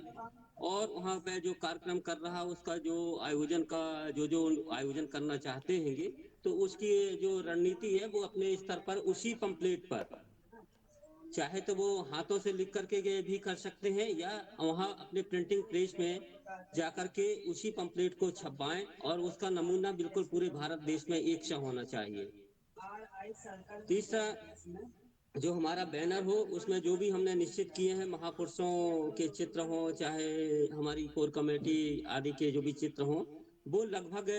और वहाँ पे जो कार्यक्रम कर रहा उसका जो आयोजन करना चाहते हैंगे तो उसकी जो रणनीति है वो अपने स्तर पर उसी पंपलेट पर, चाहे तो वो हाथों से लिख करके भी कर सकते हैं या वहाँ अपने प्रिंटिंग प्रेस में जाकर के उसी पंपलेट को छपवाएं और उसका नमूना बिल्कुल पूरे भारत देश में एक सा होना चाहिए। तीसरा, जो हमारा बैनर हो उसमें जो भी हमने निश्चित किए हैं महापुरुषों के चित्र हों, चाहे हमारी कोर कमेटी आदि के जो भी चित्र हों, वो लगभग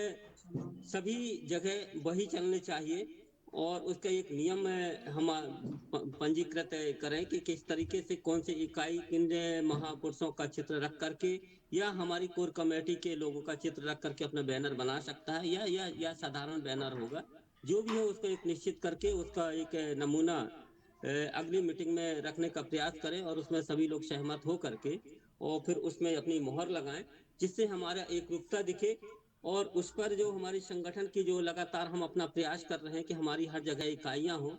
सभी जगह वही चलने चाहिए और उसका एक नियम हम पंजीकृत करें कि किस तरीके से कौन सी इकाई किन महापुरुषों का चित्र रख करके या हमारी कोर कमेटी के लोगों का चित्र रख करके अपना बैनर बना सकता है या साधारण बैनर होगा। जो भी हो उसको एक निश्चित करके उसका एक नमूना अगली मीटिंग में रखने का प्रयास करें और उसमें सभी लोग सहमत हो करके और फिर उसमें अपनी मोहर लगाएं, जिससे हमारा एकरूपता दिखे और उस पर जो हमारी संगठन की जो लगातार हम अपना प्रयास कर रहे हैं कि हमारी हर जगह इकाइयां हों,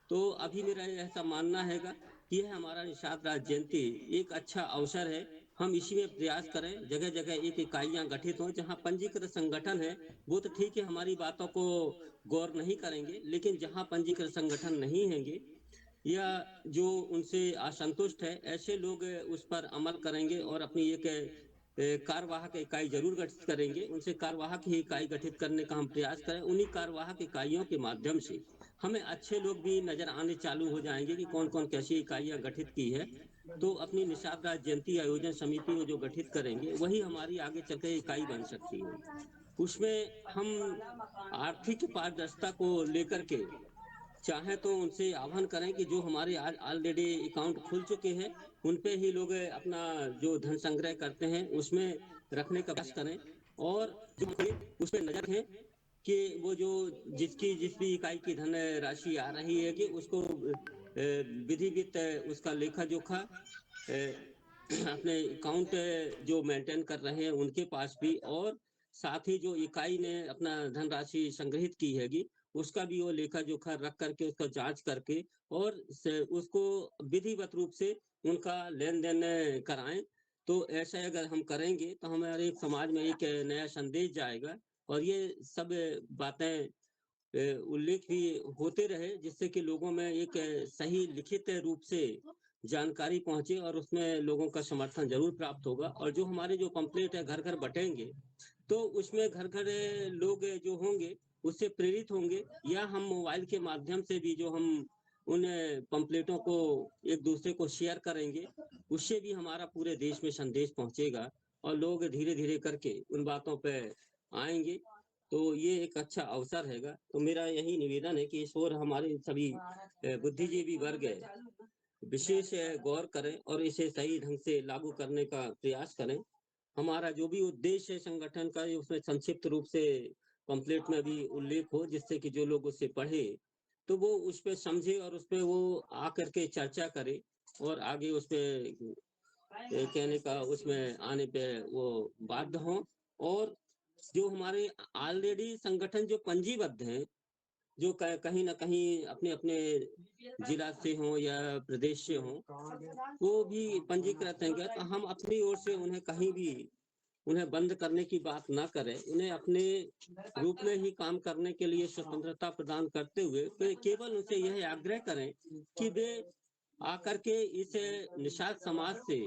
तो अभी मेरा ऐसा मानना हैगा कि यह हमारा निषाद राज्य जयंती एक अच्छा अवसर है। हम इसी में प्रयास करें, जगह जगह एक इकाइयां गठित हों। जहां पंजीकृत संगठन है वो तो ठीक है, हमारी बातों को गौर नहीं करेंगे, लेकिन जहां पंजीकृत संगठन नहीं हैंगे या जो उनसे असंतुष्ट है, ऐसे लोग उस पर अमल करेंगे और अपनी एक कार्यवाहक इकाई जरूर गठित करेंगे। उनसे कार्यवाहक ही इकाई गठित करने का हम प्रयास करें। उन्हीं कार्यवाहक इकाइयों के माध्यम से हमें अच्छे लोग भी नजर आने चालू हो जाएंगे कि कौन कौन कैसी इकाइयां गठित की है। तो अपनी निषाद राज्य जयंती आयोजन समिति को जो गठित करेंगे वही हमारी आगे चलकर इकाई बन सकती है। उसमें हम आर्थिक पारदर्शिता को लेकर के चाहे तो उनसे आह्वान करें कि जो हमारे आज ऑलरेडी अकाउंट खुल चुके हैं उन पे ही लोग अपना जो धन संग्रह करते हैं उसमें रखने का प्रयास करें और उस पर नजर रखें कि वो जो जिस भी इकाई की धन राशि आ रही है कि उसको विधिवत उसका लेखा जोखा अपने अकाउंट जो मेंटेन कर रहे हैं उनके पास भी, और साथ ही जो इकाई ने अपना धनराशि संग्रहित की हैगी उसका भी वो लेखा जोखा रख करके उसका जांच करके और उसको विधिवत रूप से उनका लेन देन कराएं। तो ऐसा अगर हम करेंगे तो हमारे समाज में एक नया संदेश जाएगा और ये सब बातें उल्लेख भी होते रहे, जिससे कि लोगों में एक सही लिखित रूप से जानकारी पहुंचे और उसमें लोगों का समर्थन जरूर प्राप्त होगा। और जो हमारे जो पंपलेट है घर घर बटेंगे तो उसमें घर घर लोग जो होंगे उससे प्रेरित होंगे, या हम मोबाइल के माध्यम से भी जो हम उन पंपलेटों को एक दूसरे को शेयर करेंगे, उससे भी हमारा पूरे देश में संदेश पहुंचेगा और लोग धीरे धीरे करके उन बातों पे आएंगे। तो ये एक अच्छा अवसर हैगा। तो मेरा यही निवेदन है कि इस ओर हमारे सभी बुद्धिजीवी वर्ग विशेष गौर करें और इसे सही ढंग से लागू करने का प्रयास करें। हमारा जो भी उद्देश्य है संगठन का उसमें संक्षिप्त रूप से पंपलेट में भी उल्लेख हो, जिससे कि जो लोग उससे पढ़े तो वो उस पर समझे और उस पर वो आकर के चर्चा करे और आगे उस पर कहने का उसमें आने पे वो बाध्य हों। और जो हमारे ऑलरेडी संगठन जो पंजीबद्ध हैं, जो कहीं ना कहीं अपने अपने जिला से हों या प्रदेश से हों, वो भी पंजीकृत हैं, तो हम अपनी ओर से उन्हें कहीं भी उन्हें बंद करने की बात ना करें। उन्हें अपने रूप में ही काम करने के लिए स्वतंत्रता प्रदान करते हुए केवल उनसे यह आग्रह करें कि वे आकर के इस निषाद समाज से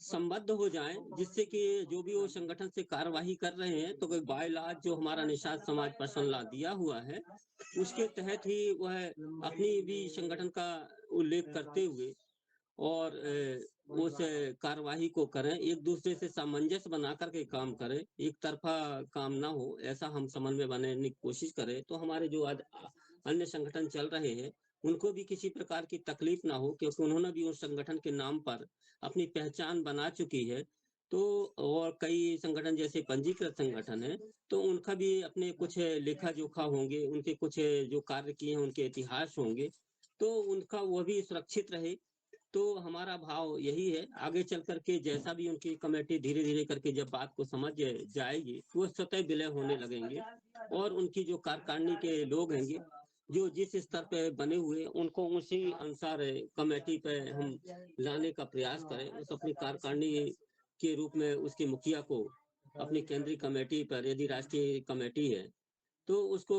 संबद्ध हो जाएं, जिससे कि जो भी वो संगठन से कार्यवाही कर रहे हैं तो कोई बायलॉज जो हमारा निषाद समाज पर्सनल लॉ दिया हुआ है उसके तहत ही वह अपनी भी संगठन का उल्लेख करते हुए और उस कार्यवाही को करें, एक दूसरे से सामंजस्य बना करके काम करें, एक तरफा काम ना हो, ऐसा हम समन्वय बनाने की कोशिश करें। तो हमारे जो अन्य संगठन चल रहे हैं उनको भी किसी प्रकार की तकलीफ ना हो, क्योंकि उन्होंने भी उस संगठन के नाम पर अपनी पहचान बना चुकी है। तो और कई संगठन जैसे पंजीकृत संगठन है तो उनका भी अपने कुछ लेखा जोखा होंगे, उनके कुछ जो कार्य किए हैं उनके इतिहास होंगे। तो उनका वो भी सुरक्षित रहे। तो हमारा भाव यही है, आगे चल करके जैसा भी उनकी कमेटी धीरे धीरे करके जब बात को समझ जाएगी तो वो स्वतः विलय होने लगेंगे, और उनकी जो कार्यकारिणी के लोग हैंगे जो जिस स्तर पे बने हुए उनको उसी अनुसार कमेटी पे हम लाने का प्रयास करें। उस अपनी कार्यकारिणी के रूप में उसके मुखिया को अपनी केंद्रीय कमेटी पर, यदि राष्ट्रीय कमेटी है तो उसको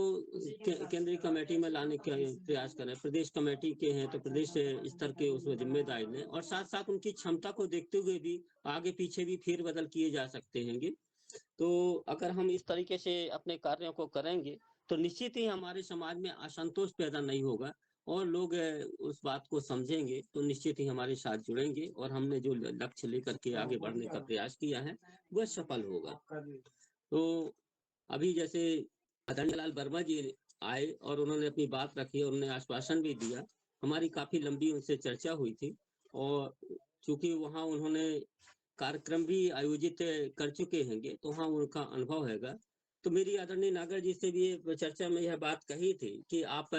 केंद्रीय कमेटी में लाने का प्रयास करें। प्रदेश कमेटी के हैं तो प्रदेश स्तर के उसमें जिम्मेदारी लें, और साथ साथ उनकी क्षमता को देखते हुए भी आगे पीछे भी फेरबदल किए जा सकते हैंगे। तो अगर हम इस तरीके से अपने कार्यों को करेंगे तो निश्चित ही हमारे समाज में असंतोष पैदा नहीं होगा, और लोग उस बात को समझेंगे तो निश्चित ही हमारे साथ जुड़ेंगे, और हमने जो लक्ष्य लेकर के आगे बढ़ने का प्रयास किया है वह सफल होगा। तो अभी जैसे आदरणीय लाल वर्मा जी आए और उन्होंने अपनी बात रखी और उन्होंने आश्वासन भी दिया। हमारी काफी लंबी उनसे चर्चा हुई थी, और चूंकि वहाँ उन्होंने कार्यक्रम भी आयोजित कर चुके हैंगे तो वहाँ उनका अनुभव हैगा। तो मेरी आदरणीय नागर जी से भी चर्चा में यह बात कही थी कि आप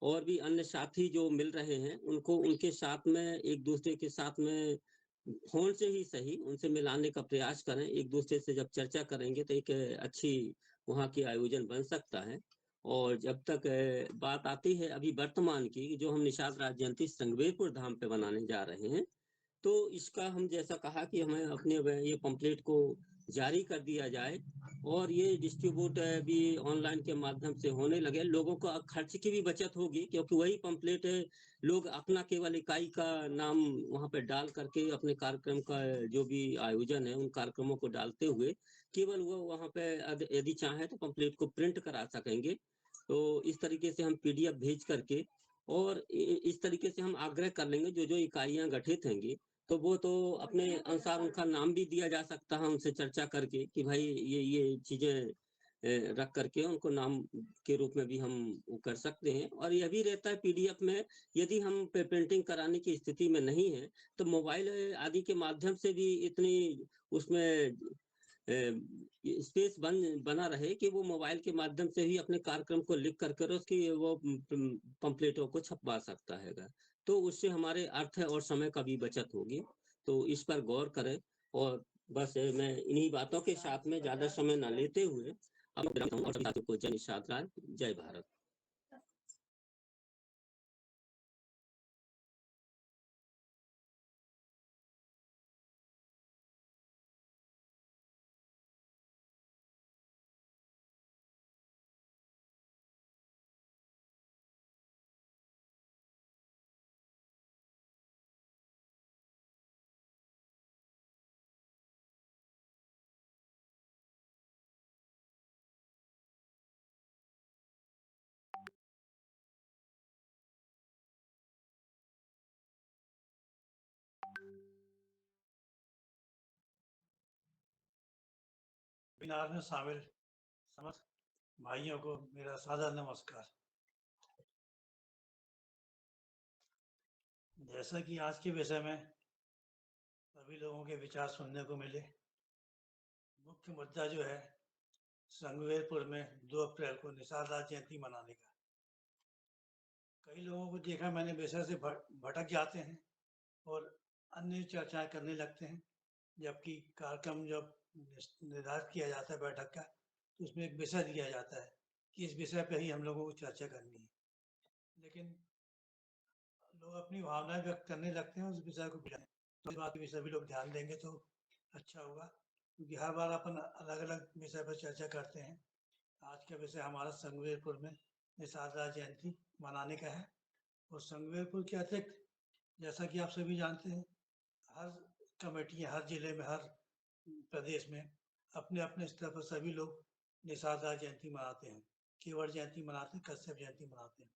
और भी अन्य साथी जो मिल रहे हैं उनको उनके साथ में एक दूसरे के साथ में फोन से ही सही उनसे मिलाने का प्रयास करें। एक दूसरे से जब चर्चा करेंगे तो एक अच्छी वहाँ की आयोजन बन सकता है। और जब तक बात आती है अभी वर्तमान की, जो हम निषाद राज जयंती संगवेरपुर धाम पे बनाने जा रहे हैं, तो इसका हम जैसा कहा कि हमें अपने ये पंपलेट को जारी कर दिया जाए और ये डिस्ट्रीब्यूट भी ऑनलाइन के माध्यम से होने लगे। लोगों को खर्च की भी बचत होगी, क्योंकि वही पंपलेट लोग अपना केवल इकाई का नाम वहां पे डाल करके अपने कार्यक्रम का जो भी आयोजन है उन कार्यक्रमों को डालते हुए केवल वो वहां पे यदि चाहे तो पंपलेट को प्रिंट करा सकेंगे। तो इस तरीके से हम पीडीएफ भेज करके और इस तरीके से हम आग्रह कर लेंगे जो जो इकाइयां गठित होंगी तो वो तो अपने अनुसार उनका नाम भी दिया जा सकता है उनसे चर्चा करके कि भाई ये चीजें रख करके उनको नाम के रूप में भी हम वो कर सकते हैं। और यह भी रहता है पीडीएफ में, यदि हम प्रिंटिंग कराने की स्थिति में नहीं है तो मोबाइल आदि के माध्यम से भी इतनी उसमें स्पेस बना रहे कि वो मोबाइल के माध्यम से ही अपने कार्यक्रम को लिख कर उसकी वो पंपलेटों को छपवा सकता है। तो उससे हमारे अर्थ और समय का भी बचत होगी। तो इस पर गौर करें। और बस मैं इन्हीं बातों के साथ में ज्यादा समय न लेते हुए और साथियों को जय निषाद राज, जय भारत। वेबिनार में शामिल समस्त भाइयों को मेरा सादर नमस्कार। जैसा कि आज के विषय में सभी लोगों के विचार सुनने को मिले, मुख्य मुद्दा जो है संगवेरपुर में 2 अप्रैल को निषाद राज जयंती मनाने का। कई लोगों को देखा मैंने विषय से भटक जाते हैं और अन्य चर्चाएं करने लगते हैं, जबकि कार्यक्रम जब निर्धारित किया जाता है बैठक का तो उसमें एक विषय दिया जाता है कि इस विषय पर ही हम लोगों को चर्चा करनी है, लेकिन लोग अपनी भावनाएं व्यक्त करने लगते हैं उस विषय को भुलाएं। तो इस बात पे सभी लोग ध्यान देंगे तो अच्छा होगा, क्योंकि हर बार अपन अलग अलग विषय पर चर्चा करते हैं। आज का विषय हमारा संगवेरपुर में निषाद राज जयंती मनाने का है। और संगवेरपुर के अतिरिक्त जैसा कि आप सभी जानते हैं हर कमेटी हर जिले में हर प्रदेश में अपने अपने स्तर पर सभी लोग निषाद राज जयंती मनाते हैं, केवट जयंती मनाते हैं, कश्यप जयंती मनाते हैं।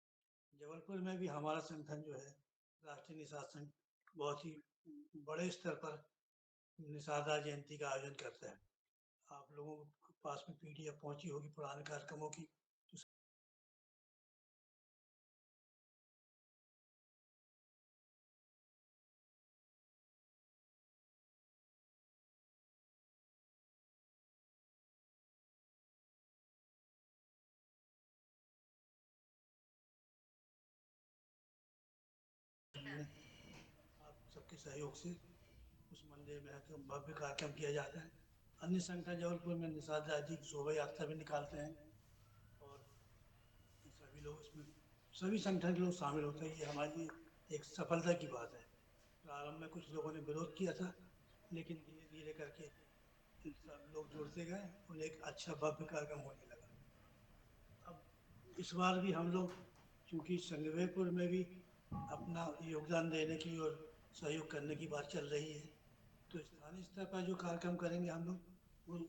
जबलपुर में भी हमारा संगठन जो है राष्ट्रीय निषाद संघ बहुत ही बड़े स्तर पर निषाद राज जयंती का आयोजन करता है। आप लोगों के पास में पीडीएफ पहुंची होगी पुराने कार्यक्रमों की, सहयोग से उस मंदिर में तो भव्य कार्यक्रम किया जाता है। अन्य संगठन जबलपुर में निषाद राज जी की शोभा यात्रा भी निकालते हैं और सभी लोग इसमें सभी संगठन के लोग शामिल होते हैं। ये हमारे लिए एक सफलता की बात है। प्रारंभ में कुछ लोगों ने विरोध किया था, लेकिन धीरे धीरे करके सब लोग जुड़ते गए और एक अच्छा भव्य कार्यक्रम होने लगा। अब इस बार भी हम लोग चूँकि संगमेरपुर में भी अपना योगदान देने की और सहयोग करने की बात चल रही है, तो स्थानीय स्तर पर जो कार्यक्रम करेंगे हम लोग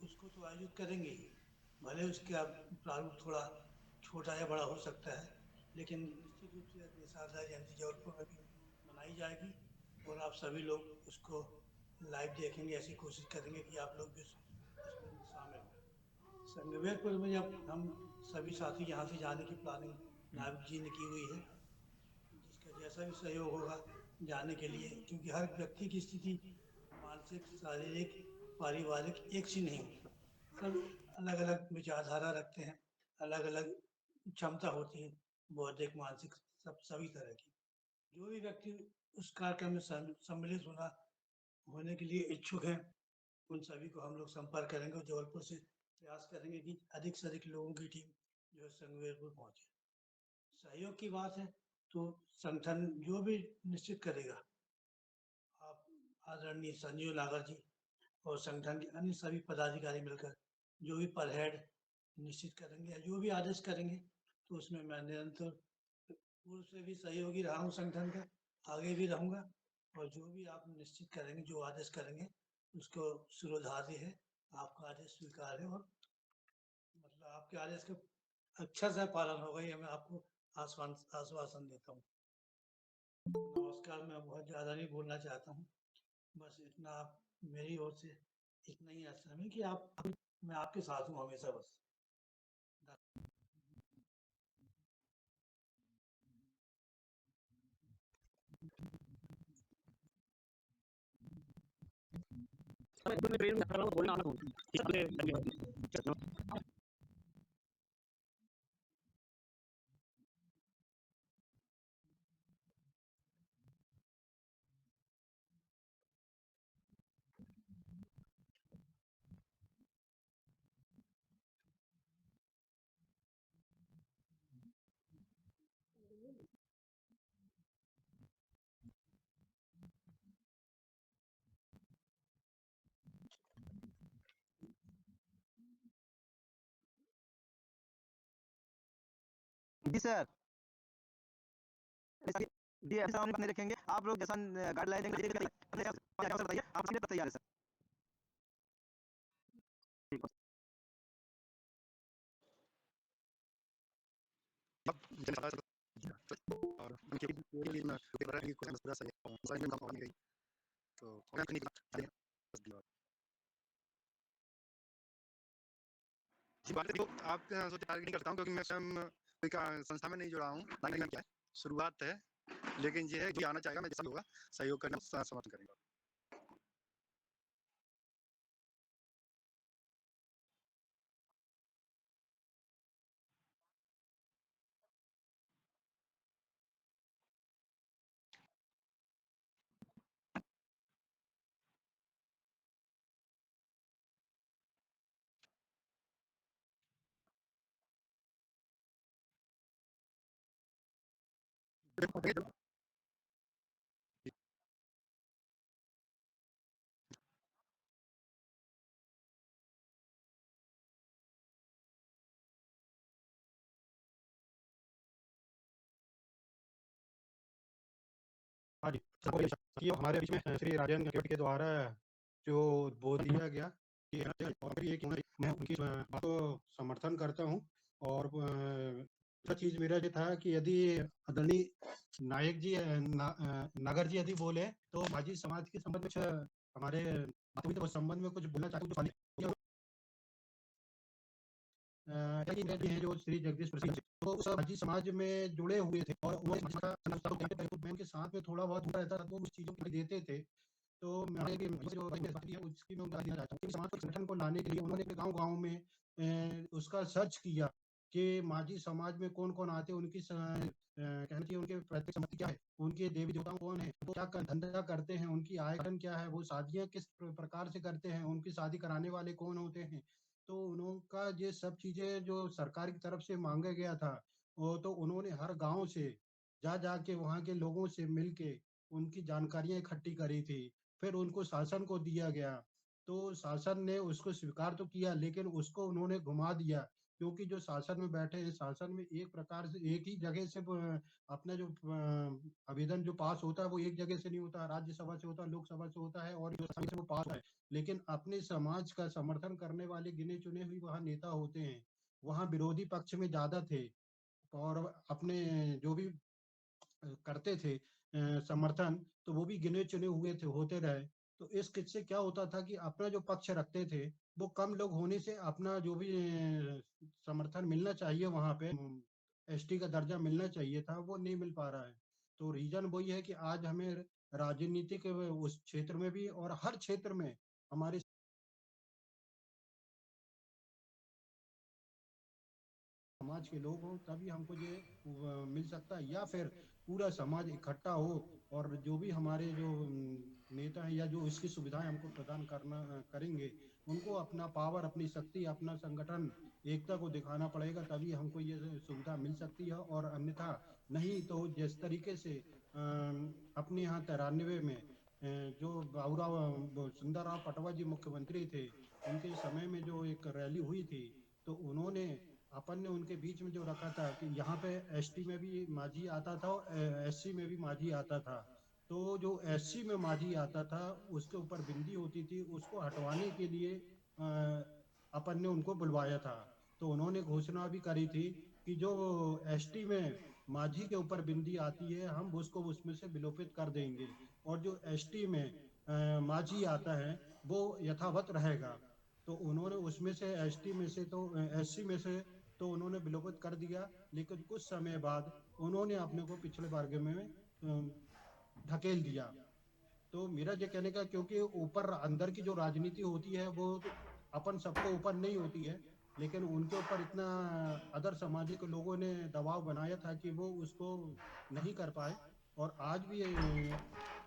उसको तो आयोजित करेंगे ही। भले उसका प्रारूप थोड़ा छोटा या बड़ा हो सकता है, लेकिन निश्चित रूप से निषाद राज जयंती जबलपुर में भी मनाई जाएगी और आप सभी लोग उसको लाइव देखेंगे। ऐसी कोशिश करेंगे कि आप लोग भी उसमें शामिल हों। संगमेरपुर में जब हम सभी साथी यहाँ से जाने की प्लानिंग नाविक जी ने की हुई है, जिसका जैसा भी सहयोग होगा जाने के लिए, क्योंकि हर व्यक्ति की स्थिति मानसिक, शारीरिक, पारिवारिक एक सी नहीं होती। सब अलग अलग विचारधारा रखते हैं, अलग अलग क्षमता होती है, बौद्धिक, मानसिक, सभी तरह की। जो भी व्यक्ति उस कार्यक्रम में सम्मिलित होने के लिए इच्छुक हैं, उन सभी को हम लोग संपर्क करेंगे और जबलपुर से प्रयास करेंगे कि अधिक से अधिक लोगों की टीम जो है संगमेरपुर पहुँचे। सहयोग की बात है तो संगठन जो भी निश्चित करेगा, आप आदरणीय संजीव नागर जी और संगठन के अन्य सभी पदाधिकारी मिलकर जो भी पर हेड निश्चित करेंगे या जो भी आदेश करेंगे, तो उसमें मैं निरंतर पूर्व से भी सहयोगी रहा हूँ संगठन का, आगे भी रहूँगा और जो भी आप निश्चित करेंगे, जो आदेश करेंगे, उसको शिरोधार्य है, आपका आदेश स्वीकार है और मतलब आपके आदेश का अक्षर से पालन होगा, ये मैं आपको आश्वासन देता हूँ। नमस्कार। मैं बहुत ज़्यादा नहीं बोलना चाहता हूँ, बस इतना आप मेरी ओर से इतना ही आश्वासन है कि मैं आपके साथ हूँ हमेशा। बस जी सर। जी ऐसा हम नहीं रखेंगे, आप लोग जैसा गाइडलाइन देंगे बताइए, आप सीधे तैयार है सर। ठीक है। और उनके लिए ना तो जी बात देखो आपके यहाँ से टारगेटिंग करता हूँ क्योंकि मैं स्वयं कोई संस्था में नहीं जुड़ा हूँ, ना ही क्या है, शुरुआत है, लेकिन ये है कि आना चाहेगा, मैं जैसा भी होगा सहयोग करना समर्थन करेंगे। हाँ जी, कि हमारे बीच में श्री राजेंद्र गहलोत के द्वारा जो बोल दिया गया कि मैं उनकी बात को समर्थन करता हूँ और दूसरा चीज मेरा ये था कि यदि आदरणीय नायक जी नागर जी यदि बोले तो माझी समाज के संबंध में हमारे संबंध में कुछ बोलना चाहते हैं जो श्री जगदीश प्रसाद तो उस माझी समाज में जुड़े हुए थे और वो के साथ में थोड़ा बहुत हुआ रहता था, तो उस चीजों को देते थे। तो मैं उसकी मैं देना चाहता हूँ समाज संगठन को लाने के लिए उन्होंने गाँव-गाँव में उसका सर्च किया कि माझी समाज में कौन कौन आते हैं, उनकी कहना चाहिए उनके पैतृक संपत्ति क्या है, उनके देवी देवता कौन है, वो क्या धंधा करते हैं, उनकी आय धन क्या है, वो शादियां किस प्रकार से करते हैं, उनकी शादी कराने वाले कौन होते हैं। तो उनका ये सब चीजें जो सरकार की तरफ से मांगा गया था, वो तो उन्होंने हर गांव से जा जाके वहाँ के लोगों से मिलके उनकी जानकारियां इकट्ठी करी थी, फिर उनको शासन को दिया गया। तो शासन ने उसको स्वीकार तो किया, लेकिन उसको उन्होंने घुमा दिया, क्योंकि जो शासन में बैठे हैं, शासन में एक प्रकार से एक ही जगह से अपना जो आवेदन जो पास होता है वो एक जगह से नहीं होता, राज्यसभा से होता है, लोकसभा से होता है, और जो संसद से वो पास होता है। लेकिन अपने समाज का समर्थन करने वाले गिने चुने हुए वहाँ नेता होते हैं, वहाँ विरोधी पक्ष में ज्यादा थे, और अपने जो भी करते थे समर्थन, तो वो भी गिने चुने हुए थे, होते रहे। तो इस किस्से क्या होता था कि अपना जो पक्ष रखते थे, वो कम लोग होने से अपना जो भी समर्थन मिलना चाहिए वहां पे, एसटी का दर्जा मिलना चाहिए था, वो नहीं मिल पा रहा है। तो रीजन वही है कि आज हमें राजनीतिक उस क्षेत्र में भी और हर क्षेत्र में हमारे समाज के लोग हों तभी हमको ये मिल सकता है, या फिर पूरा समाज इकट्ठा हो और जो भी हमारे जो नेता हैं या जो इसकी सुविधाएं हमको प्रदान करेंगे, उनको अपना पावर, अपनी शक्ति, अपना संगठन, एकता को दिखाना पड़ेगा, तभी हमको ये सुविधा मिल सकती है। और अन्यथा नहीं तो जिस तरीके से अपने यहाँ 93 में जो बाबूराव सुंदरराव पटवा जी मुख्यमंत्री थे, उनके समय में जो एक रैली हुई थी, तो उन्होंने अपन ने उनके बीच में जो रखा था कि यहाँ पे एसटी में भी माझी आता था और एससी में भी माझी आता था। तो जो एससी में माझी आता था उसके ऊपर बिंदी होती थी, उसको हटवाने के लिए अपन ने उनको बुलवाया था। तो उन्होंने घोषणा भी करी थी कि जो एसटी में माझी के ऊपर बिंदी आती है, हम उसको उसमें से विलोपित कर देंगे, और जो एसटी में माझी आता है वो यथावत रहेगा। तो उन्होंने उसमें से एसटी में से तो एससी में से तो उन्होंने विलोपित कर दिया, लेकिन कुछ समय बाद उन्होंने अपने को पिछले वर्ग में ढकेल दिया। तो मेरा ये कहने का, क्योंकि ऊपर अंदर की जो राजनीति होती है वो अपन सबको ऊपर नहीं होती है, लेकिन उनके ऊपर इतना अदर सामाजिक लोगों ने दबाव बनाया था कि वो उसको नहीं कर पाए। और आज भी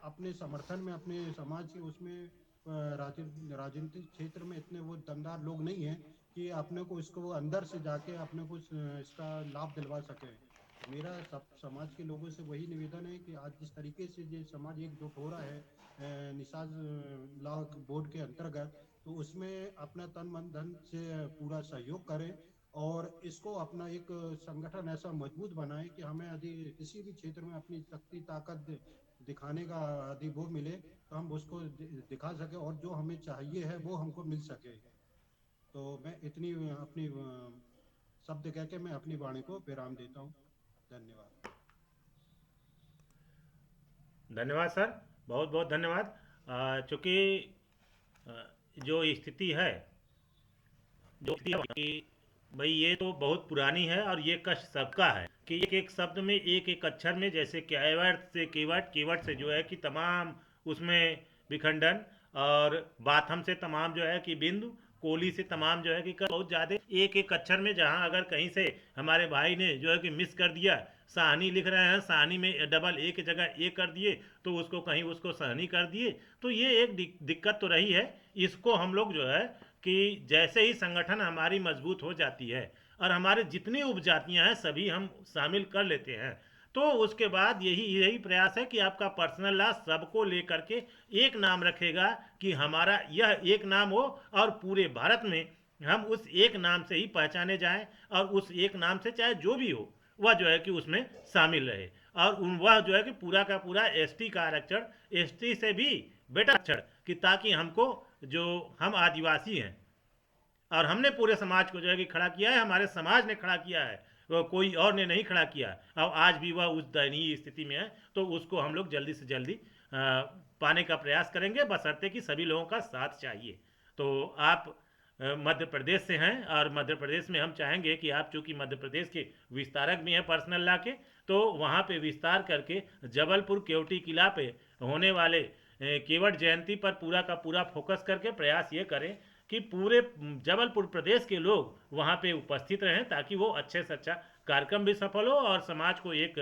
अपने समर्थन में अपने समाज के उसमें राजनीतिक क्षेत्र में इतने वो दमदार लोग नहीं हैं कि अपने को इसको अंदर से जाके अपने को इसका लाभ दिलवा सके। मेरा सब समाज के लोगों से वही निवेदन है कि आज जिस तरीके से ये समाज एकजुट हो रहा है निषाद लॉ बोर्ड के अंतर्गत, तो उसमें अपना तन मन धन से पूरा सहयोग करें और इसको अपना एक संगठन ऐसा मजबूत बनाएं कि हमें यदि किसी भी क्षेत्र में अपनी शक्ति ताकत दिखाने का यदि वो मिले तो हम उसको दिखा सके, और जो हमें चाहिए है वो हमको मिल सके। तो मैं इतनी अपनी शब्द कह के मैं अपनी वाणी को विराम देता हूँ। धन्यवाद। धन्यवाद सर, बहुत बहुत धन्यवाद। चूँकि जो स्थिति है कि भाई ये तो बहुत पुरानी है और ये कष्ट सबका है कि एक एक शब्द में एक एक अक्षर में, जैसे केवट से केवट से जो है कि तमाम उसमें विखंडन, और बाथम से तमाम जो है कि बिंदु, कोली से तमाम जो है कि बहुत ज़्यादा एक एक अक्षर में, जहाँ अगर कहीं से हमारे भाई ने जो है कि मिस कर दिया, साहनी लिख रहे हैं, साहनी में डबल ए की जगह ए कर दिए, तो उसको कहीं उसको सहनी कर दिए, तो ये एक दिक्कत तो रही है। इसको हम लोग जो है कि जैसे ही संगठन हमारी मजबूत हो जाती है और हमारे जितनी उपजातियां हैं सभी हम शामिल कर लेते हैं, तो उसके बाद यही प्रयास है कि आपका पर्सनल लॉ सबको लेकर के एक नाम रखेगा कि हमारा यह एक नाम हो और पूरे भारत में हम उस एक नाम से ही पहचाने जाएं, और उस एक नाम से चाहे जो भी हो वह जो है कि उसमें शामिल रहे, और वह जो है कि पूरा का पूरा एसटी का आरक्षण, एसटी से भी बेटा आरक्षण, कि ताकि हमको, जो हम आदिवासी हैं और हमने पूरे समाज को जो है कि खड़ा किया है, हमारे समाज ने खड़ा किया है, वो कोई और ने नहीं खड़ा किया, और आज भी वह उस दयनीय स्थिति में है, तो उसको हम लोग जल्दी से जल्दी पाने का प्रयास करेंगे, बशर्ते कि सभी लोगों का साथ चाहिए। तो आप मध्य प्रदेश से हैं और मध्य प्रदेश में हम चाहेंगे कि आप, चूँकि मध्य प्रदेश के विस्तारक भी हैं पर्सनल लॉ के, तो वहाँ पे विस्तार करके जबलपुर केवटी किला पे होने वाले केवट जयंती पर पूरा का पूरा फोकस करके प्रयास ये करें कि पूरे जबलपुर प्रदेश के लोग वहाँ पे उपस्थित रहें, ताकि वो अच्छे से अच्छा कार्यक्रम भी सफल हो और समाज को एक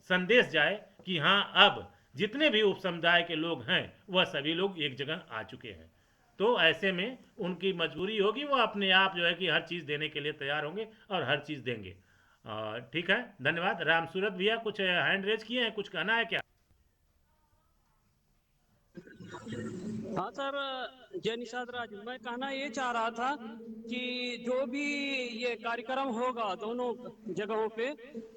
संदेश जाए कि हाँ, अब जितने भी उप समुदाय के लोग हैं वह सभी लोग एक जगह आ चुके हैं। तो ऐसे में उनकी मजबूरी होगी, वो अपने आप जो है कि हर चीज़ देने के लिए तैयार होंगे और हर चीज़ देंगे। ठीक है, धन्यवाद। राम सूरत भैया कुछ हैंड रेज किए हैं, कुछ कहना है क्या? हाँ सर, जय निषाद राज, मैं कहना ये चाह रहा था कि जो भी ये कार्यक्रम होगा दोनों जगहों पे,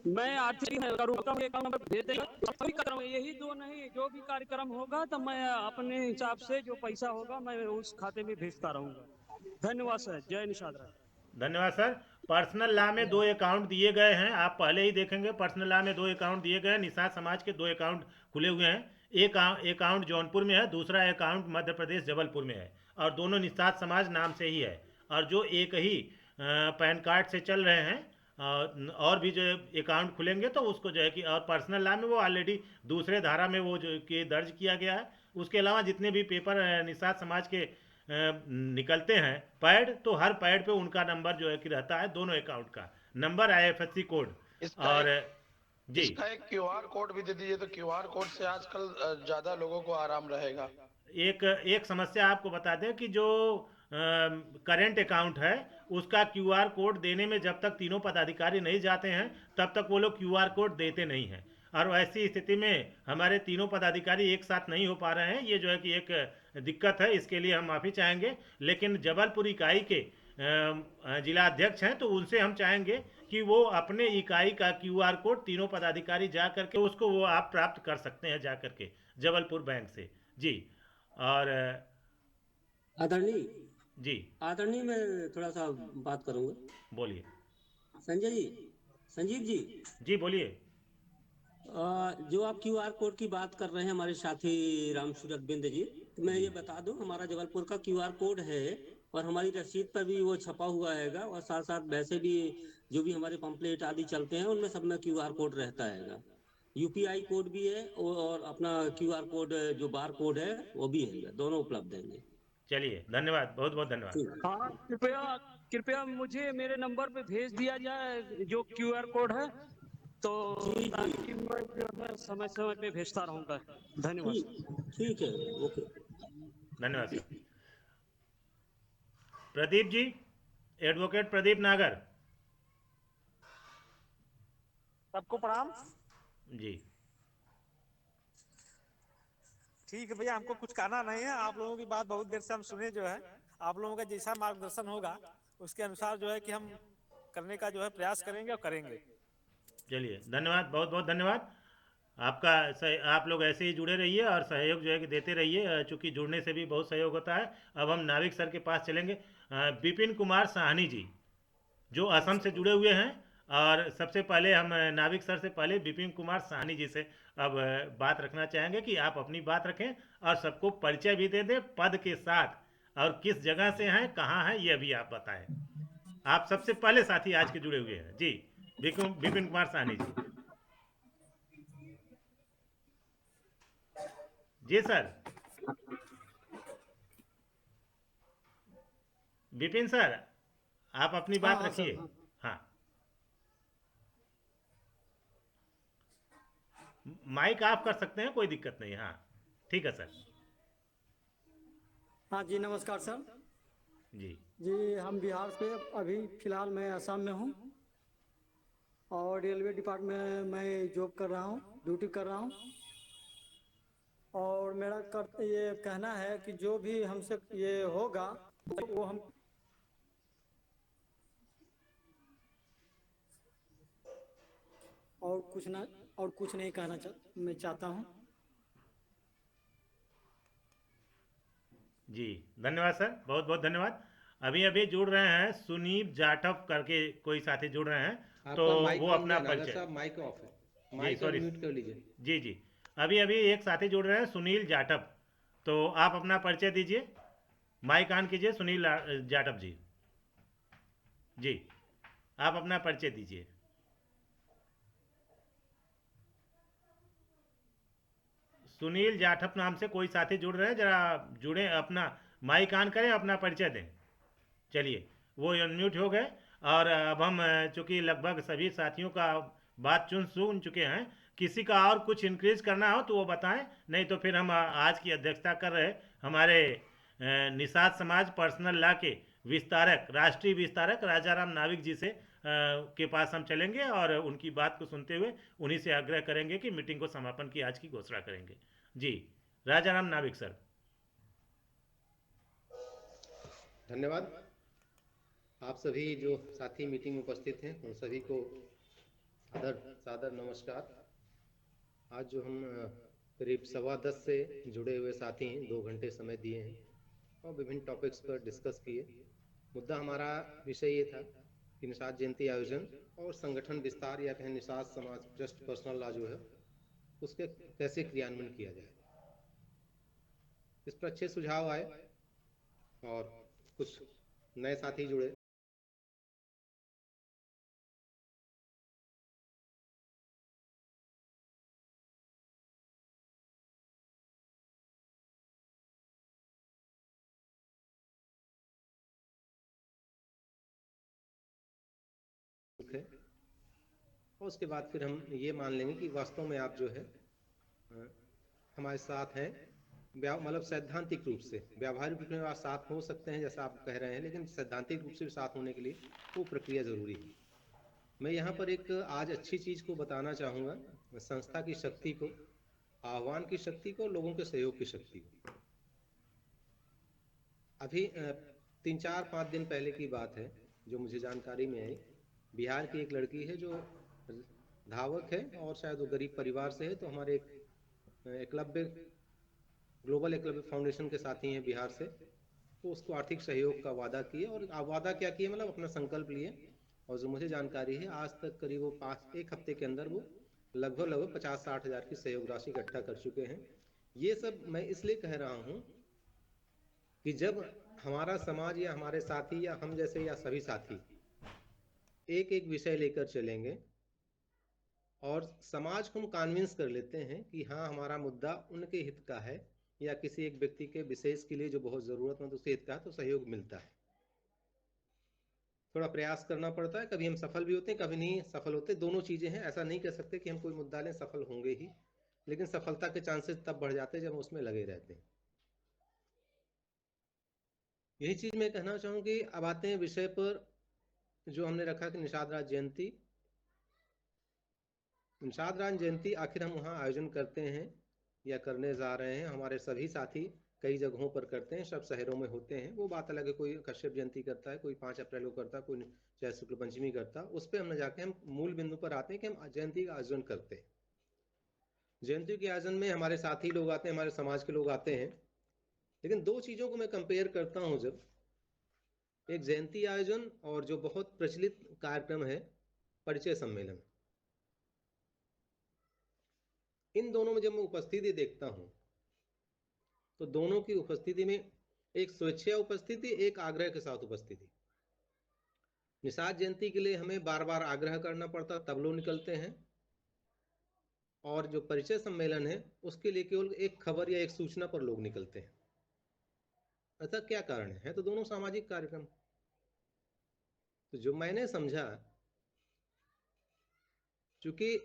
मैं आर्थिक करूँगा, अकाउंट नंबर भेज देगा। सभी कार्यक्रम यही दो नहीं, जो भी कार्यक्रम होगा तो मैं अपने हिसाब से जो पैसा होगा मैं उस खाते में भेजता रहूँगा। धन्यवाद सर, जय निषाद राज। धन्यवाद सर। पर्सनल लॉ में 2 अकाउंट दिए गए हैं, आप पहले ही देखेंगे। पर्सनल लॉ में 2 अकाउंट दिए गए हैं, निषाद समाज के 2 अकाउंट खुले हुए हैं। एक अकाउंट जौनपुर में है, दूसरा अकाउंट मध्य प्रदेश जबलपुर में है, और दोनों निषाद समाज नाम से ही है। और जो एक ही पैन कार्ड से चल रहे हैं, और भी जो अकाउंट खुलेंगे तो उसको जो है कि, और पर्सनल लॉ में वो ऑलरेडी दूसरे धारा में वो जो कि दर्ज किया गया है। उसके अलावा जितने भी पेपर निषाद समाज के निकलते हैं पैड, तो हर पैड पे उनका नंबर जो है कि रहता है, दोनों अकाउंट का नंबर, IFSC कोड। और जी, इसका एक क्यूआर कोड भी दे दीजिए, तो क्यूआर कोड से आजकल ज्यादा लोगों को आराम रहेगा। एक समस्या आपको बता दें कि जो करेंट अकाउंट है उसका क्यूआर कोड देने में जब तक तीनों पदाधिकारी नहीं जाते हैं तब तक वो लोग क्यूआर कोड देते नहीं हैं, और ऐसी स्थिति में हमारे तीनों पदाधिकारी एक साथ नहीं हो पा रहे हैं। ये जो है कि एक दिक्कत है, इसके लिए हम माफ़ी चाहेंगे। लेकिन जबलपुर इकाई के जिला अध्यक्ष हैं, तो उनसे हम चाहेंगे कि वो अपने इकाई का क्यूआर कोड तीनों पदाधिकारी जा करके उसको वो आप प्राप्त कर सकते हैं जा करके जबलपुर बैंक से। जी, और आदरणीय जी, आदरणीय, मैं थोड़ा सा बात करूंगा। बोलिए। संजय जी, संजीव जी। जी बोलिए। जो आप क्यूआर कोड की बात कर रहे हैं हमारे साथी राम सूरत बिंद जी, तो मैं ये बता दूं, हमारा जबलपुर का क्यूआर कोड है और हमारी रसीद पर भी वो छपा हुआ हैगा, और साथ साथ वैसे भी जो भी हमारे पंपलेट आदि चलते हैं उनमें सब में क्यूआर कोड रहता हैगा। यूपीआई कोड भी है और अपना क्यूआर कोड जो बार कोड है वो भी है, दोनों उपलब्ध हैं। चलिए, धन्यवाद, बहुत बहुत धन्यवाद। हाँ, कृपया कृपया मुझे मेरे नंबर पे भेज दिया जाए जो क्यूआर कोड है, तो ताकि मैं जो है समय समय पे भेजता रहूंगा। धन्यवाद। ठीक है, ओके, धन्यवाद सर। प्रदीप जी, एडवोकेट प्रदीप नागर। सबको प्रणाम। जी, ठीक है भैया, हमको कुछ कहना नहीं है। आप लोगों की बात बहुत देर से हम सुने, जो है आप लोगों का जैसा मार्गदर्शन होगा उसके अनुसार जो है कि हम करने का जो है प्रयास करेंगे और करेंगे। चलिए, धन्यवाद, बहुत बहुत धन्यवाद आपका। आप लोग ऐसे ही जुड़े रहिए और सहयोग जो है कि देते रहिए, चूँकि जुड़ने से भी बहुत सहयोग होता है। अब हम नाविक सर के पास चलेंगे। विपिन कुमार साहनी जी जो असम से जुड़े हुए हैं, और सबसे पहले हम नाविक सर से पहले विपिन कुमार साहनी जी से अब बात रखना चाहेंगे कि आप अपनी बात रखें और सबको परिचय भी दे दें पद के साथ, और किस जगह से हैं, कहाँ हैं, ये भी आप बताएं। आप सबसे पहले साथी आज के जुड़े हुए हैं। जी, विपिन कुमार साहनी जी। जी सर। विपिन सर, आप अपनी बात रखिए। हाँ, माइक ऑफ कर सकते हैं, कोई दिक्कत नहीं। हाँ, ठीक है सर। हाँ जी, नमस्कार सर। जी जी, हम बिहार से, अभी फिलहाल मैं असम में हूँ और रेलवे डिपार्टमेंट में मैं जॉब कर रहा हूँ, ड्यूटी कर रहा हूँ। और मेरा ये कहना है कि जो भी हमसे ये होगा वो हम और कुछ नहीं कहना मैं चाहता हूँ। जी, धन्यवाद सर, बहुत बहुत धन्यवाद। अभी अभी जुड़ रहे हैं सुनील जाटव करके कोई साथी जुड़ रहे हैं, तो वो अपना परिचय। माइक ऑफ है, जी माइक सॉरी, म्यूट कर लीजिए। जी जी, अभी अभी एक साथी जुड़ रहे हैं सुनील जाटव, तो आप अपना परिचय दीजिए, माइक ऑन कीजिए। सुनील जाटव जी, जी आप अपना परिचय दीजिए। सुनील जाटव नाम से कोई साथी जुड़ रहे हैं, जरा जुड़े, अपना माइक ऑन करें, अपना परिचय दें। चलिए, वो अनम्यूट हो गए। और अब हम चूँकि लगभग सभी साथियों का बात सुन चुके हैं, किसी का और कुछ इंक्रीज करना हो तो वो बताएं, नहीं तो फिर हम आज की अध्यक्षता कर रहे हमारे निषाद समाज पर्सनल लॉ के विस्तारक, राष्ट्रीय विस्तारक राजाराम नाविक जी से के पास हम चलेंगे और उनकी बात को सुनते हुए उन्हीं से आग्रह करेंगे कि मीटिंग को समापन की आज की घोषणा करेंगे। जी, राजाराम नाविक सर। धन्यवाद। आप सभी जो साथी मीटिंग में उपस्थित हैं उन सभी को आदर सादर नमस्कार। आज जो हम करीब 10:15 से जुड़े हुए साथी हैं, 2 घंटे समय दिए हैं और विभिन्न टॉपिक्स पर डिस्कस किए। मुद्दा हमारा विषय ये था कि निषाद जयंती आयोजन और संगठन विस्तार या कहें निषाद समाज ट्रस्ट पर्सनल लॉ जो है उसके कैसे क्रियान्वयन किया जाए। इस पर अच्छे सुझाव आए और कुछ नए साथी जुड़े। और उसके बाद फिर हम ये मान लेंगे कि वास्तव में आप जो है हमारे साथ हैं, मतलब सैद्धांतिक रूप से। व्यावहारिक रूप में आप साथ हो सकते हैं जैसा आप कह रहे हैं, लेकिन सैद्धांतिक रूप से भी साथ होने के लिए वो प्रक्रिया जरूरी है। मैं यहाँ पर एक आज अच्छी चीज को बताना चाहूँगा, संस्था की शक्ति को, आह्वान की शक्ति को, लोगों के सहयोग की शक्ति को। अभी 3-4-5 दिन पहले की बात है जो मुझे जानकारी में आई। बिहार की एक लड़की है जो धावक है और शायद वो गरीब परिवार से है, तो हमारे एकलव्य ग्लोबल एकलव्य फाउंडेशन के साथी हैं बिहार से, तो उसको आर्थिक सहयोग का वादा किए। और वादा क्या किए, मतलब अपना संकल्प लिए। और जो मुझे जानकारी है आज तक करीब वो 1 हफ्ते के अंदर वो लगभग 50-60 हज़ार की सहयोग राशि इकट्ठा कर चुके हैं। ये सब मैं इसलिए कह रहा हूँ कि जब हमारा समाज या हमारे साथी या हम जैसे या सभी साथी एक एक विषय लेकर चलेंगे और समाज को हम कन्विंस कर लेते हैं कि हाँ हमारा मुद्दा उनके हित का है या किसी एक व्यक्ति के विशेष के लिए जो बहुत ज़रूरतमंद उसके हित का है, तो सहयोग मिलता है। थोड़ा प्रयास करना पड़ता है, कभी हम सफल भी होते हैं, कभी नहीं सफल होते, दोनों चीज़ें हैं। ऐसा नहीं कह सकते कि हम कोई मुद्दा लें सफल होंगे ही, लेकिन सफलता के चांसेस तब बढ़ जाते हैं जब हम उसमें लगे रहते हैं। यही चीज़ मैं कहना चाहूँगी। अब आते हैं विषय पर जो हमने रखा कि निषाद राज जयंती। निषाद राज जयंती आखिर हम वहाँ आयोजन करते हैं या करने जा रहे हैं। हमारे सभी साथी कई जगहों पर करते हैं, सब शहरों में होते हैं। वो बात अलग है, कोई कश्यप जयंती करता है, कोई 5 अप्रैल को करता है, कोई चाहे शुक्ल पंचमी करता है। उस पर हम न जाके हम मूल बिंदु पर आते हैं कि हम जयंती का आयोजन करते हैं। जयंती के आयोजन में हमारे साथी लोग आते हैं, हमारे समाज के लोग आते हैं। लेकिन 2 चीज़ों को मैं कंपेयर करता हूँ, जब एक जयंती आयोजन और जो बहुत प्रचलित कार्यक्रम है परिचय सम्मेलन, इन दोनों में जब मैं उपस्थिति देखता हूं तो दोनों की उपस्थिति में एक स्वेच्छा उपस्थिति, एक आग्रह के साथ उपस्थिति। निषाद जयंती के लिए हमें बार बार आग्रह करना पड़ता, तब लोग निकलते हैं। और जो परिचय सम्मेलन है उसके लिए केवल एक खबर या एक सूचना पर लोग निकलते हैं। ऐसा क्या कारण है? तो दोनों सामाजिक कार्यक्रम। तो जो मैंने समझा, चूंकि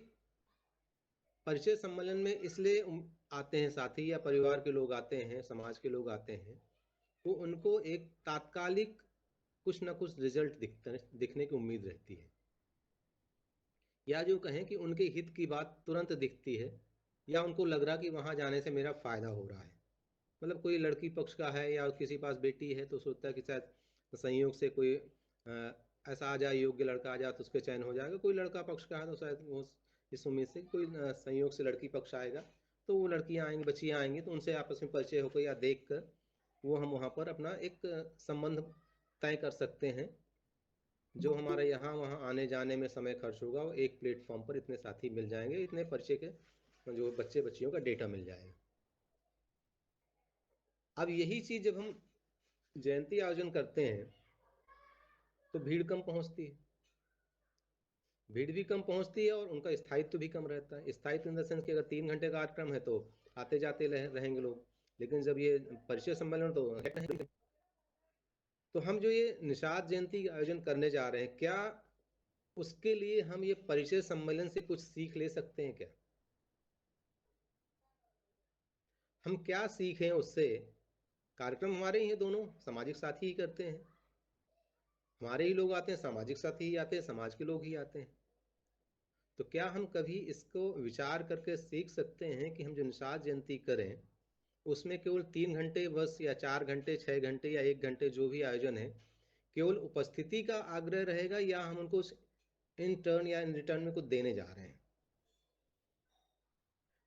परिचय सम्मेलन में इसलिए आते हैं साथी या परिवार के लोग आते हैं, समाज के लोग आते हैं, तो उनको एक तात्कालिक कुछ ना कुछ रिजल्ट दिखने की उम्मीद रहती है, या जो कहें कि उनके हित की बात तुरंत दिखती है, या उनको लग रहा कि वहां जाने से मेरा फायदा हो रहा है। मतलब कोई लड़की पक्ष का है या किसी पास बेटी है तो सोचता है कि शायद संयोग से कोई ऐसा आ जाए, योग्य लड़का आ जाए तो उसके चयन हो जाएगा। कोई लड़का पक्ष का है तो शायद वो इस उम्मीद से कोई संयोग से लड़की पक्ष आएगा तो वो लड़कियां आएंगी, बच्चियां आएंगी, तो उनसे आपस में परिचय होकर या देख कर वो हम वहाँ पर अपना एक संबंध तय कर सकते हैं। जो हमारे यहाँ वहाँ आने जाने में समय खर्च होगा वो एक प्लेटफॉर्म पर इतने साथी मिल जाएंगे, इतने परिचय के जो बच्चे बच्चियों का डेटा मिल जाएगा। अब यही चीज जब हम जयंती आयोजन करते हैं तो भीड़ कम पहुंचती है, भीड़ भी कम पहुंचती है और उनका स्थायित्व भी कम रहता है। स्थायित्व इन द सेंस कि अगर 3 घंटे का कार्यक्रम है तो आते जाते रहेंगे लोग, लेकिन जब ये परिचय सम्मेलन तो है नहीं। तो हम जो ये निषाद जयंती का आयोजन करने जा रहे हैं, क्या उसके लिए हम ये परिचय सम्मेलन से कुछ सीख ले सकते हैं क्या? हम क्या सीखें उससे? कार्यक्रम हमारे ही हैं, दोनों सामाजिक साथी ही करते हैं, हमारे ही लोग आते हैं, सामाजिक साथी ही आते हैं, समाज के लोग ही आते हैं। तो क्या हम कभी इसको विचार करके सीख सकते हैं कि हम जो निषाद जयंती करें उसमें केवल 3 घंटे बस, या 4 घंटे, 6 घंटे या 1 घंटे जो भी आयोजन है, केवल उपस्थिति का आग्रह रहेगा, या हम उनको इन टर्न या इन रिटर्न में कुछ देने जा रहे हैं?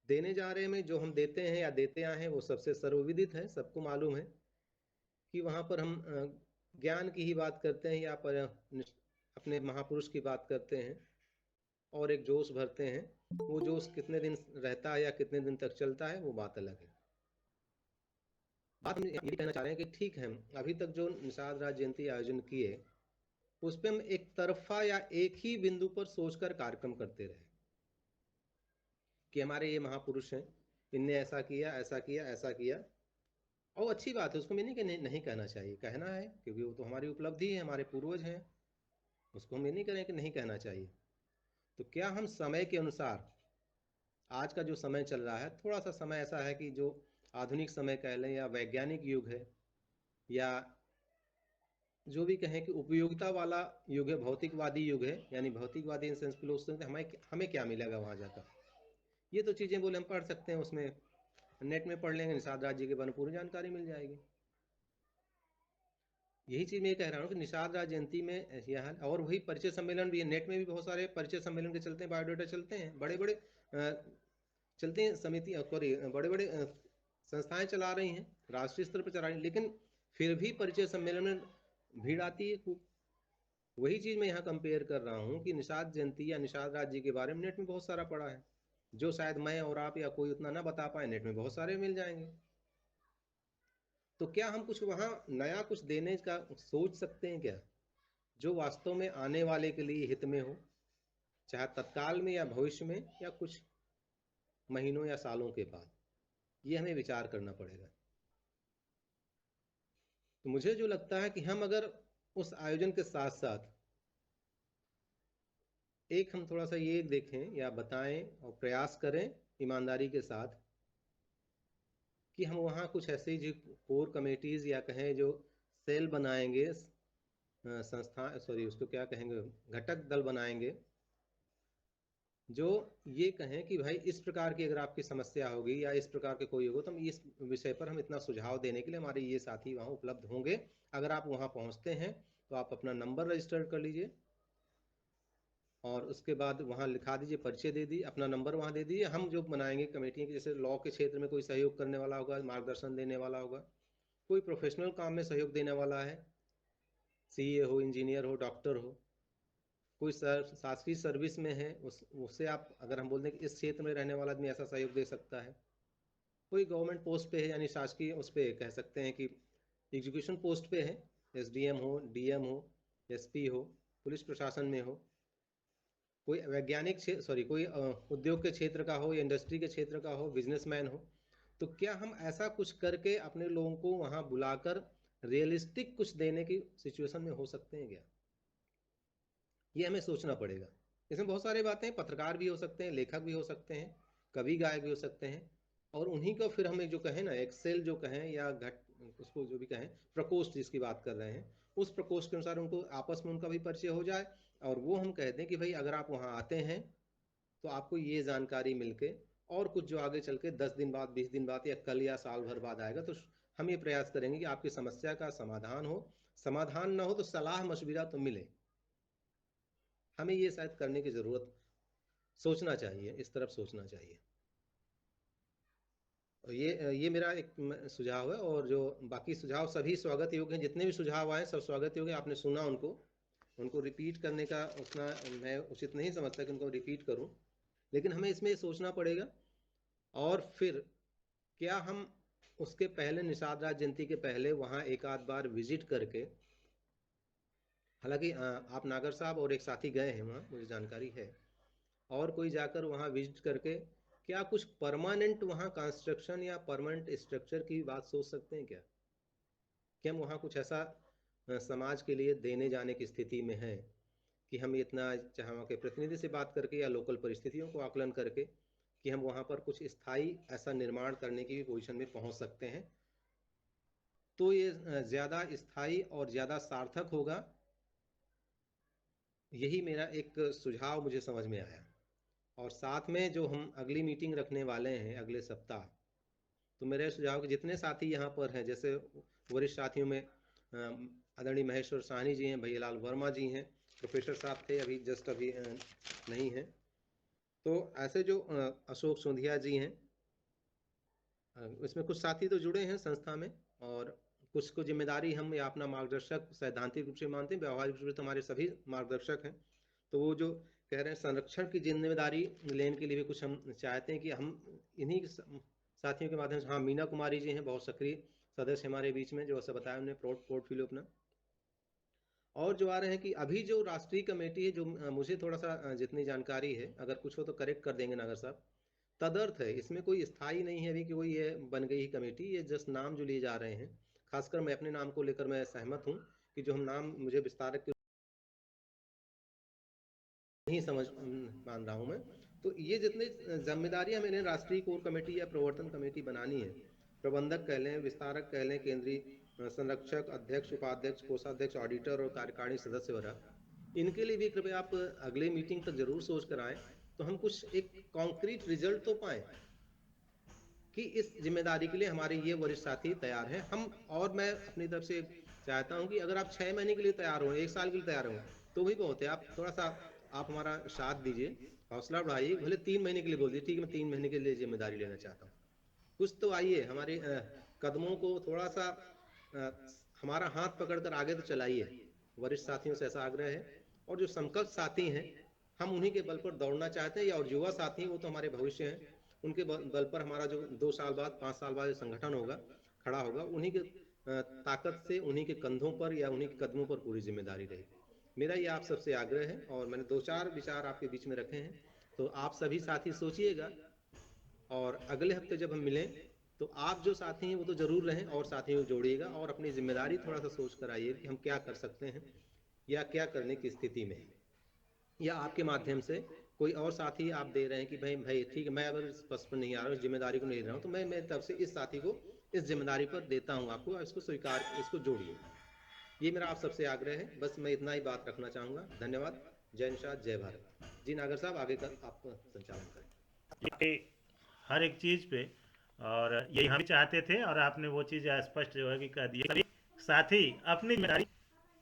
देने जा रहे हैं में जो हम देते हैं या देते आए हैं वो सबसे सर्वविदित है, सबको मालूम है कि वहाँ पर हम ज्ञान की ही बात करते हैं या पर अपने महापुरुष की बात करते हैं और एक जोश भरते हैं। वो जोश कितने दिन रहता है या कितने दिन तक चलता है वो बात अलग है। बात हम ये कहना चाह रहे हैं कि ठीक है, अभी तक जो निषाद राज्य जयंती आयोजन किए उस पर हम एक तरफा या एक ही बिंदु पर सोचकर कार्यक्रम करते रहे कि हमारे ये महापुरुष हैं, इनने ऐसा किया, ऐसा किया, ऐसा किया, और अच्छी बात है, उसको मैं नहीं कहना चाहिए, कहना है, क्योंकि वो तो हमारी उपलब्धि है, हमारे पूर्वज हैं, उसको हम ये नहीं करें कि नहीं कहना चाहिए। तो क्या हम समय के अनुसार, आज का जो समय चल रहा है, थोड़ा सा समय ऐसा है कि जो आधुनिक समय कह लें या वैज्ञानिक युग है या जो भी कहें कि उपयोगिता वाला युग है, भौतिकवादी युग है, यानी भौतिकवादी इन सेंस फिलोसफी, हमें क्या मिलेगा वहाँ जाकर, ये तो चीज़ें बोले हम पढ़ सकते हैं, उसमें नेट में पढ़ लेंगे, निषाद राज्य के बारे में पूरी जानकारी मिल जाएगी। यही चीज़ मैं ये कह रहा हूँ कि निषाद राज्य जयंती में यह, और वही परिचय सम्मेलन भी है, नेट में भी बहुत सारे परिचय सम्मेलन के चलते हैं, बायोडाटा चलते हैं, बड़े बड़े चलते हैं, समिति बड़े बड़े संस्थाएं चला रही हैं, राष्ट्रीय स्तर पर चला रही हैं, लेकिन फिर भी परिचय सम्मेलन में भीड़ आती है खूब। वही चीज़ मैं यहाँ कंपेयर कर रहा हूँ कि निषाद जयंती या निषाद राज्य के बारे में नेट में बहुत सारा पढ़ा है, जो शायद मैं और आप या कोई उतना ना बता पाए, नेट में बहुत सारे मिल जाएंगे। तो क्या हम कुछ वहाँ नया कुछ देने का सोच सकते हैं क्या, जो वास्तव में आने वाले के लिए हित में हो, चाहे तत्काल में या भविष्य में या कुछ महीनों या सालों के बाद? ये हमें विचार करना पड़ेगा। तो मुझे जो लगता है कि हम अगर उस आयोजन के साथ साथ एक हम थोड़ा सा ये देखें या बताएं और प्रयास करें ईमानदारी के साथ कि हम वहाँ कुछ ऐसे जो कोर कमेटीज या कहें जो सेल बनाएंगे, संस्था, सॉरी उसको क्या कहेंगे, घटक दल बनाएंगे, जो ये कहें कि भाई इस प्रकार की अगर आपकी समस्या होगी या इस प्रकार के कोई होगा तो हम इस विषय पर हम इतना सुझाव देने के लिए हमारे ये साथी वहाँ उपलब्ध होंगे। अगर आप वहाँ पहुँचते हैं तो आप अपना नंबर रजिस्टर कर लीजिए और उसके बाद वहाँ लिखा दीजिए, परिचय दे दीजिए, अपना नंबर वहाँ दे दीजिए। हम जो बनाएंगे कमेटी, जैसे लॉ के क्षेत्र में कोई सहयोग करने वाला होगा, मार्गदर्शन देने वाला होगा, कोई प्रोफेशनल काम में सहयोग देने वाला है, सीए हो, इंजीनियर हो, डॉक्टर हो, कोई शासकीय सर्विस में है, उससे आप अगर हम बोल दें कि इस क्षेत्र में रहने वाला आदमी ऐसा सहयोग दे सकता है, कोई गवर्नमेंट पोस्ट पे है यानी शासकीय उस पर कह सकते हैं कि एग्जीक्यूशन पोस्ट पे है, एसडीएम हो, डीएम हो, एसपी हो, पुलिस प्रशासन में हो, कोई वैज्ञानिक कोई उद्योग के क्षेत्र का हो या इंडस्ट्री के क्षेत्र का हो, बिजनेसमैन हो, तो क्या हम ऐसा कुछ करके अपने लोगों को वहाँ बुलाकर रियलिस्टिक कुछ देने की सिचुएशन में हो सकते हैं क्या? ये हमें सोचना पड़ेगा। इसमें बहुत सारी बातें, पत्रकार भी हो सकते हैं, लेखक भी हो सकते हैं, कवि गायक भी हो सकते हैं, और उन्हीं को फिर हमें जो कहें ना, एक्सेल जो कहें या उसको जो भी कहें, प्रकोष्ठ जिसकी बात कर रहे हैं, उस प्रकोष्ठ के अनुसार उनको आपस में उनका भी परिचय हो जाए और वो हम कह दें कि भाई अगर आप वहाँ आते हैं तो आपको ये जानकारी मिलके, और कुछ जो आगे चल के 10 दिन बाद, 20 दिन बाद या कल या साल भर बाद आएगा, तो हम ये प्रयास करेंगे कि आपकी समस्या का समाधान हो, समाधान ना हो तो सलाह मशविरा तो मिले। हमें ये शायद करने की ज़रूरत, सोचना चाहिए, इस तरफ सोचना चाहिए। और ये मेरा एक सुझाव है, और जो बाकी सुझाव सभी स्वागत योग्य हैं, जितने भी सुझाव आए सब स्वागत योग्य। आपने सुना उनको रिपीट करने का उतना मैं उचित नहीं समझता कि उनको रिपीट करूं, लेकिन हमें इसमें सोचना पड़ेगा। और फिर क्या हम उसके पहले, निषाद राज्य जयंती के पहले वहाँ एक आध बार विजिट करके, हालांकि आप नागर साहब और एक साथी गए हैं वहाँ, मुझे जानकारी है, और कोई जाकर वहाँ विजिट करके क्या कुछ परमानेंट वहाँ कंस्ट्रक्शन या परमानेंट स्ट्रक्चर की बात सोच सकते हैं क्या? कि हम वहाँ कुछ ऐसा समाज के लिए देने जाने की स्थिति में हैं कि हम इतना, चाहे वहाँ के प्रतिनिधि से बात करके या लोकल परिस्थितियों को आकलन करके, कि हम वहाँ पर कुछ स्थायी ऐसा निर्माण करने की भी पोजीशन में पहुँच सकते हैं, तो ये ज़्यादा स्थायी और ज़्यादा सार्थक होगा। यही मेरा एक सुझाव मुझे समझ में आया। और साथ में जो हम अगली मीटिंग रखने वाले हैं अगले सप्ताह, तो मेरे सुझाव के जितने साथी यहाँ पर हैं, जैसे वरिष्ठ साथियों में आदरणीय महेश्वर साहनी जी हैं, भैयालाल वर्मा जी हैं, प्रोफेसर साहब थे अभी जस्ट अभी नहीं हैं, तो ऐसे जो अशोक सोंधिया जी हैं, इसमें कुछ साथी तो जुड़े हैं संस्था में, और कुछ को जिम्मेदारी हम या अपना मार्गदर्शक सैद्धांतिक रूप से मानते हैं, व्यावहारिक रूप से तो हमारे सभी मार्गदर्शक हैं। तो वो जो कह रहे हैं संरक्षण की जिम्मेदारी लेने के लिए भी कुछ हम चाहते हैं कि हम इन्हीं साथियों के माध्यम से, हाँ मीना कुमारी जी हैं बहुत सक्रिय सदस्य हमारे बीच में, जो ऐसा बताया उन्हें पोर्टफोलियो अपना, और जो आ रहे हैं कि अभी जो राष्ट्रीय कमेटी है, जो मुझे थोड़ा सा जितनी जानकारी है, अगर कुछ हो तो करेक्ट कर देंगे नागर साहब, तदर्थ है, इसमें कोई स्थायी नहीं है अभी कि वो ये बन गई ही कमेटी, ये जस्ट नाम जो लिए जा रहे हैं। खासकर मैं अपने नाम को लेकर मैं सहमत हूँ कि जो हम नाम मुझे विस्तारक के नहीं समझ मान रहा हूँ मैं, तो ये जितने जिम्मेदारियां मैंने राष्ट्रीय कोर कमेटी या प्रवर्तन कमेटी बनानी है, प्रबंधक कह लें, विस्तारक कह लें, केंद्रीय संरक्षक, अध्यक्ष, उपाध्यक्ष, कोषाध्यक्ष, ऑडिटर और कार्यकारिणी सदस्य वगैरह, इनके लिए भी कृपया आप अगले मीटिंग तक जरूर सोच कर आए, तो हम कुछ एक कॉन्क्रीट रिजल्ट तो पाए कि इस जिम्मेदारी के लिए हमारे ये वरिष्ठ साथी तैयार हैं। हम, और मैं अपनी तरफ से चाहता हूं कि अगर आप 6 महीने के लिए तैयार हो, 1 साल के लिए तैयार हो, तो भी बहुत है। आप थोड़ा सा आप हमारा साथ दीजिए, हौसला बढ़ाइए, भले 3 महीने के लिए बोल दीजिए, ठीक है मैं 3 महीने के लिए जिम्मेदारी लेना चाहता हूँ, कुछ तो आइए, हमारे कदमों को थोड़ा सा हमारा हाथ पकड़कर आगे तो चलाइए। वरिष्ठ साथियों से ऐसा आग्रह है, और जो समकक्ष साथी हैं हम उन्हीं के बल पर दौड़ना चाहते हैं, और युवा साथी हैं वो तो हमारे भविष्य हैं, उनके बल पर हमारा जो 2 साल बाद 5 साल बाद संगठन होगा, खड़ा होगा, उन्हीं के ताकत से, उन्हीं के कंधों पर या उन्हीं के कदमों पर पूरी जिम्मेदारी रहेगी। मेरा ये आप सबसे आग्रह है, और मैंने 2-4 विचार आपके बीच में रखे हैं, तो आप सभी साथी सोचिएगा, और अगले हफ्ते जब हम मिलें तो आप जो साथी हैं वो तो जरूर रहें, और साथियों को जोड़िएगा, और अपनी जिम्मेदारी थोड़ा सा सोच कर आइए कि हम क्या कर सकते हैं या क्या करने की स्थिति में, या आपके माध्यम से कोई और साथी आप दे रहे हैं कि भाई ठीक है, मैं अगर स्पष्ट पर नहीं आ रहा हूँ, जिम्मेदारी को नहीं ले रहा हूँ, तो मैं मेरी तरफ से इस साथी को इस जिम्मेदारी पर देता हूँ आपको, इसको स्वीकार, इसको जोड़िए। ये मेरा आप सबसे आग्रह है, बस मैं इतना ही बात रखना चाहूँगा। धन्यवाद। जय निषाद, जय भारत। जी नागर साहब आगे का आप संचालन करें। हर एक चीज़ पे, और यही हम भी चाहते थे, और आपने वो चीज़ स्पष्ट जो है कि कर दी। सभी साथी अपनी जिम्मेदारी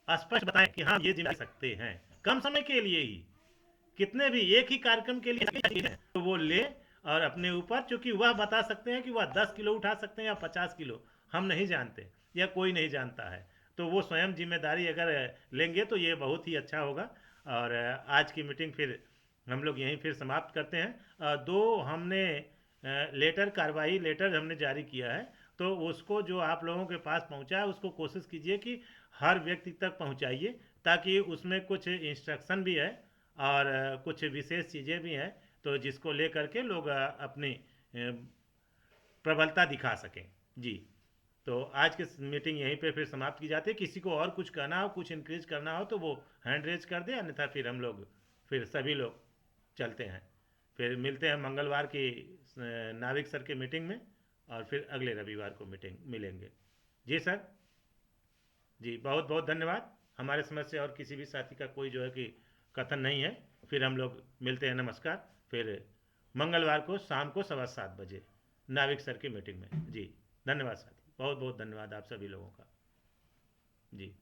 स्पष्ट बताएं कि हाँ ये जिम्मेदारी सकते हैं, कम समय के लिए ही, कितने भी एक ही कार्यक्रम के लिए हैं, तो वो ले और अपने ऊपर, चूंकि वह बता सकते हैं कि वह 10 किलो उठा सकते हैं या 50 किलो, हम नहीं जानते या कोई नहीं जानता है, तो वो स्वयं जिम्मेदारी अगर लेंगे तो ये बहुत ही अच्छा होगा। और आज की मीटिंग फिर हम लोग यहीं फिर समाप्त करते हैं। 2 हमने लेटर, कार्रवाई लेटर हमने जारी किया है, तो उसको जो आप लोगों के पास पहुंचा है उसको कोशिश कीजिए कि हर व्यक्ति तक पहुंचाइए, ताकि उसमें कुछ इंस्ट्रक्शन भी है और कुछ विशेष चीज़ें भी हैं, तो जिसको ले करके लोग अपनी प्रबलता दिखा सकें। जी, तो आज की मीटिंग यहीं पे फिर समाप्त की जाती है। किसी को और कुछ कहना हो, कुछ इंक्रीज करना हो, तो वो हैंड रेज कर दे, अन्यथा फिर हम लोग फिर सभी लोग चलते हैं। फिर मिलते हैं मंगलवार की नाविक सर के मीटिंग में, और फिर अगले रविवार को मीटिंग मिलेंगे। जी सर, जी बहुत बहुत धन्यवाद। हमारे समझ से और किसी भी साथी का कोई जो है कि कथन नहीं है। फिर हम लोग मिलते हैं, नमस्कार। फिर मंगलवार को शाम को 7:15 बजे नाविक सर की मीटिंग में। जी धन्यवाद साथी, बहुत बहुत धन्यवाद आप सभी लोगों का। जी।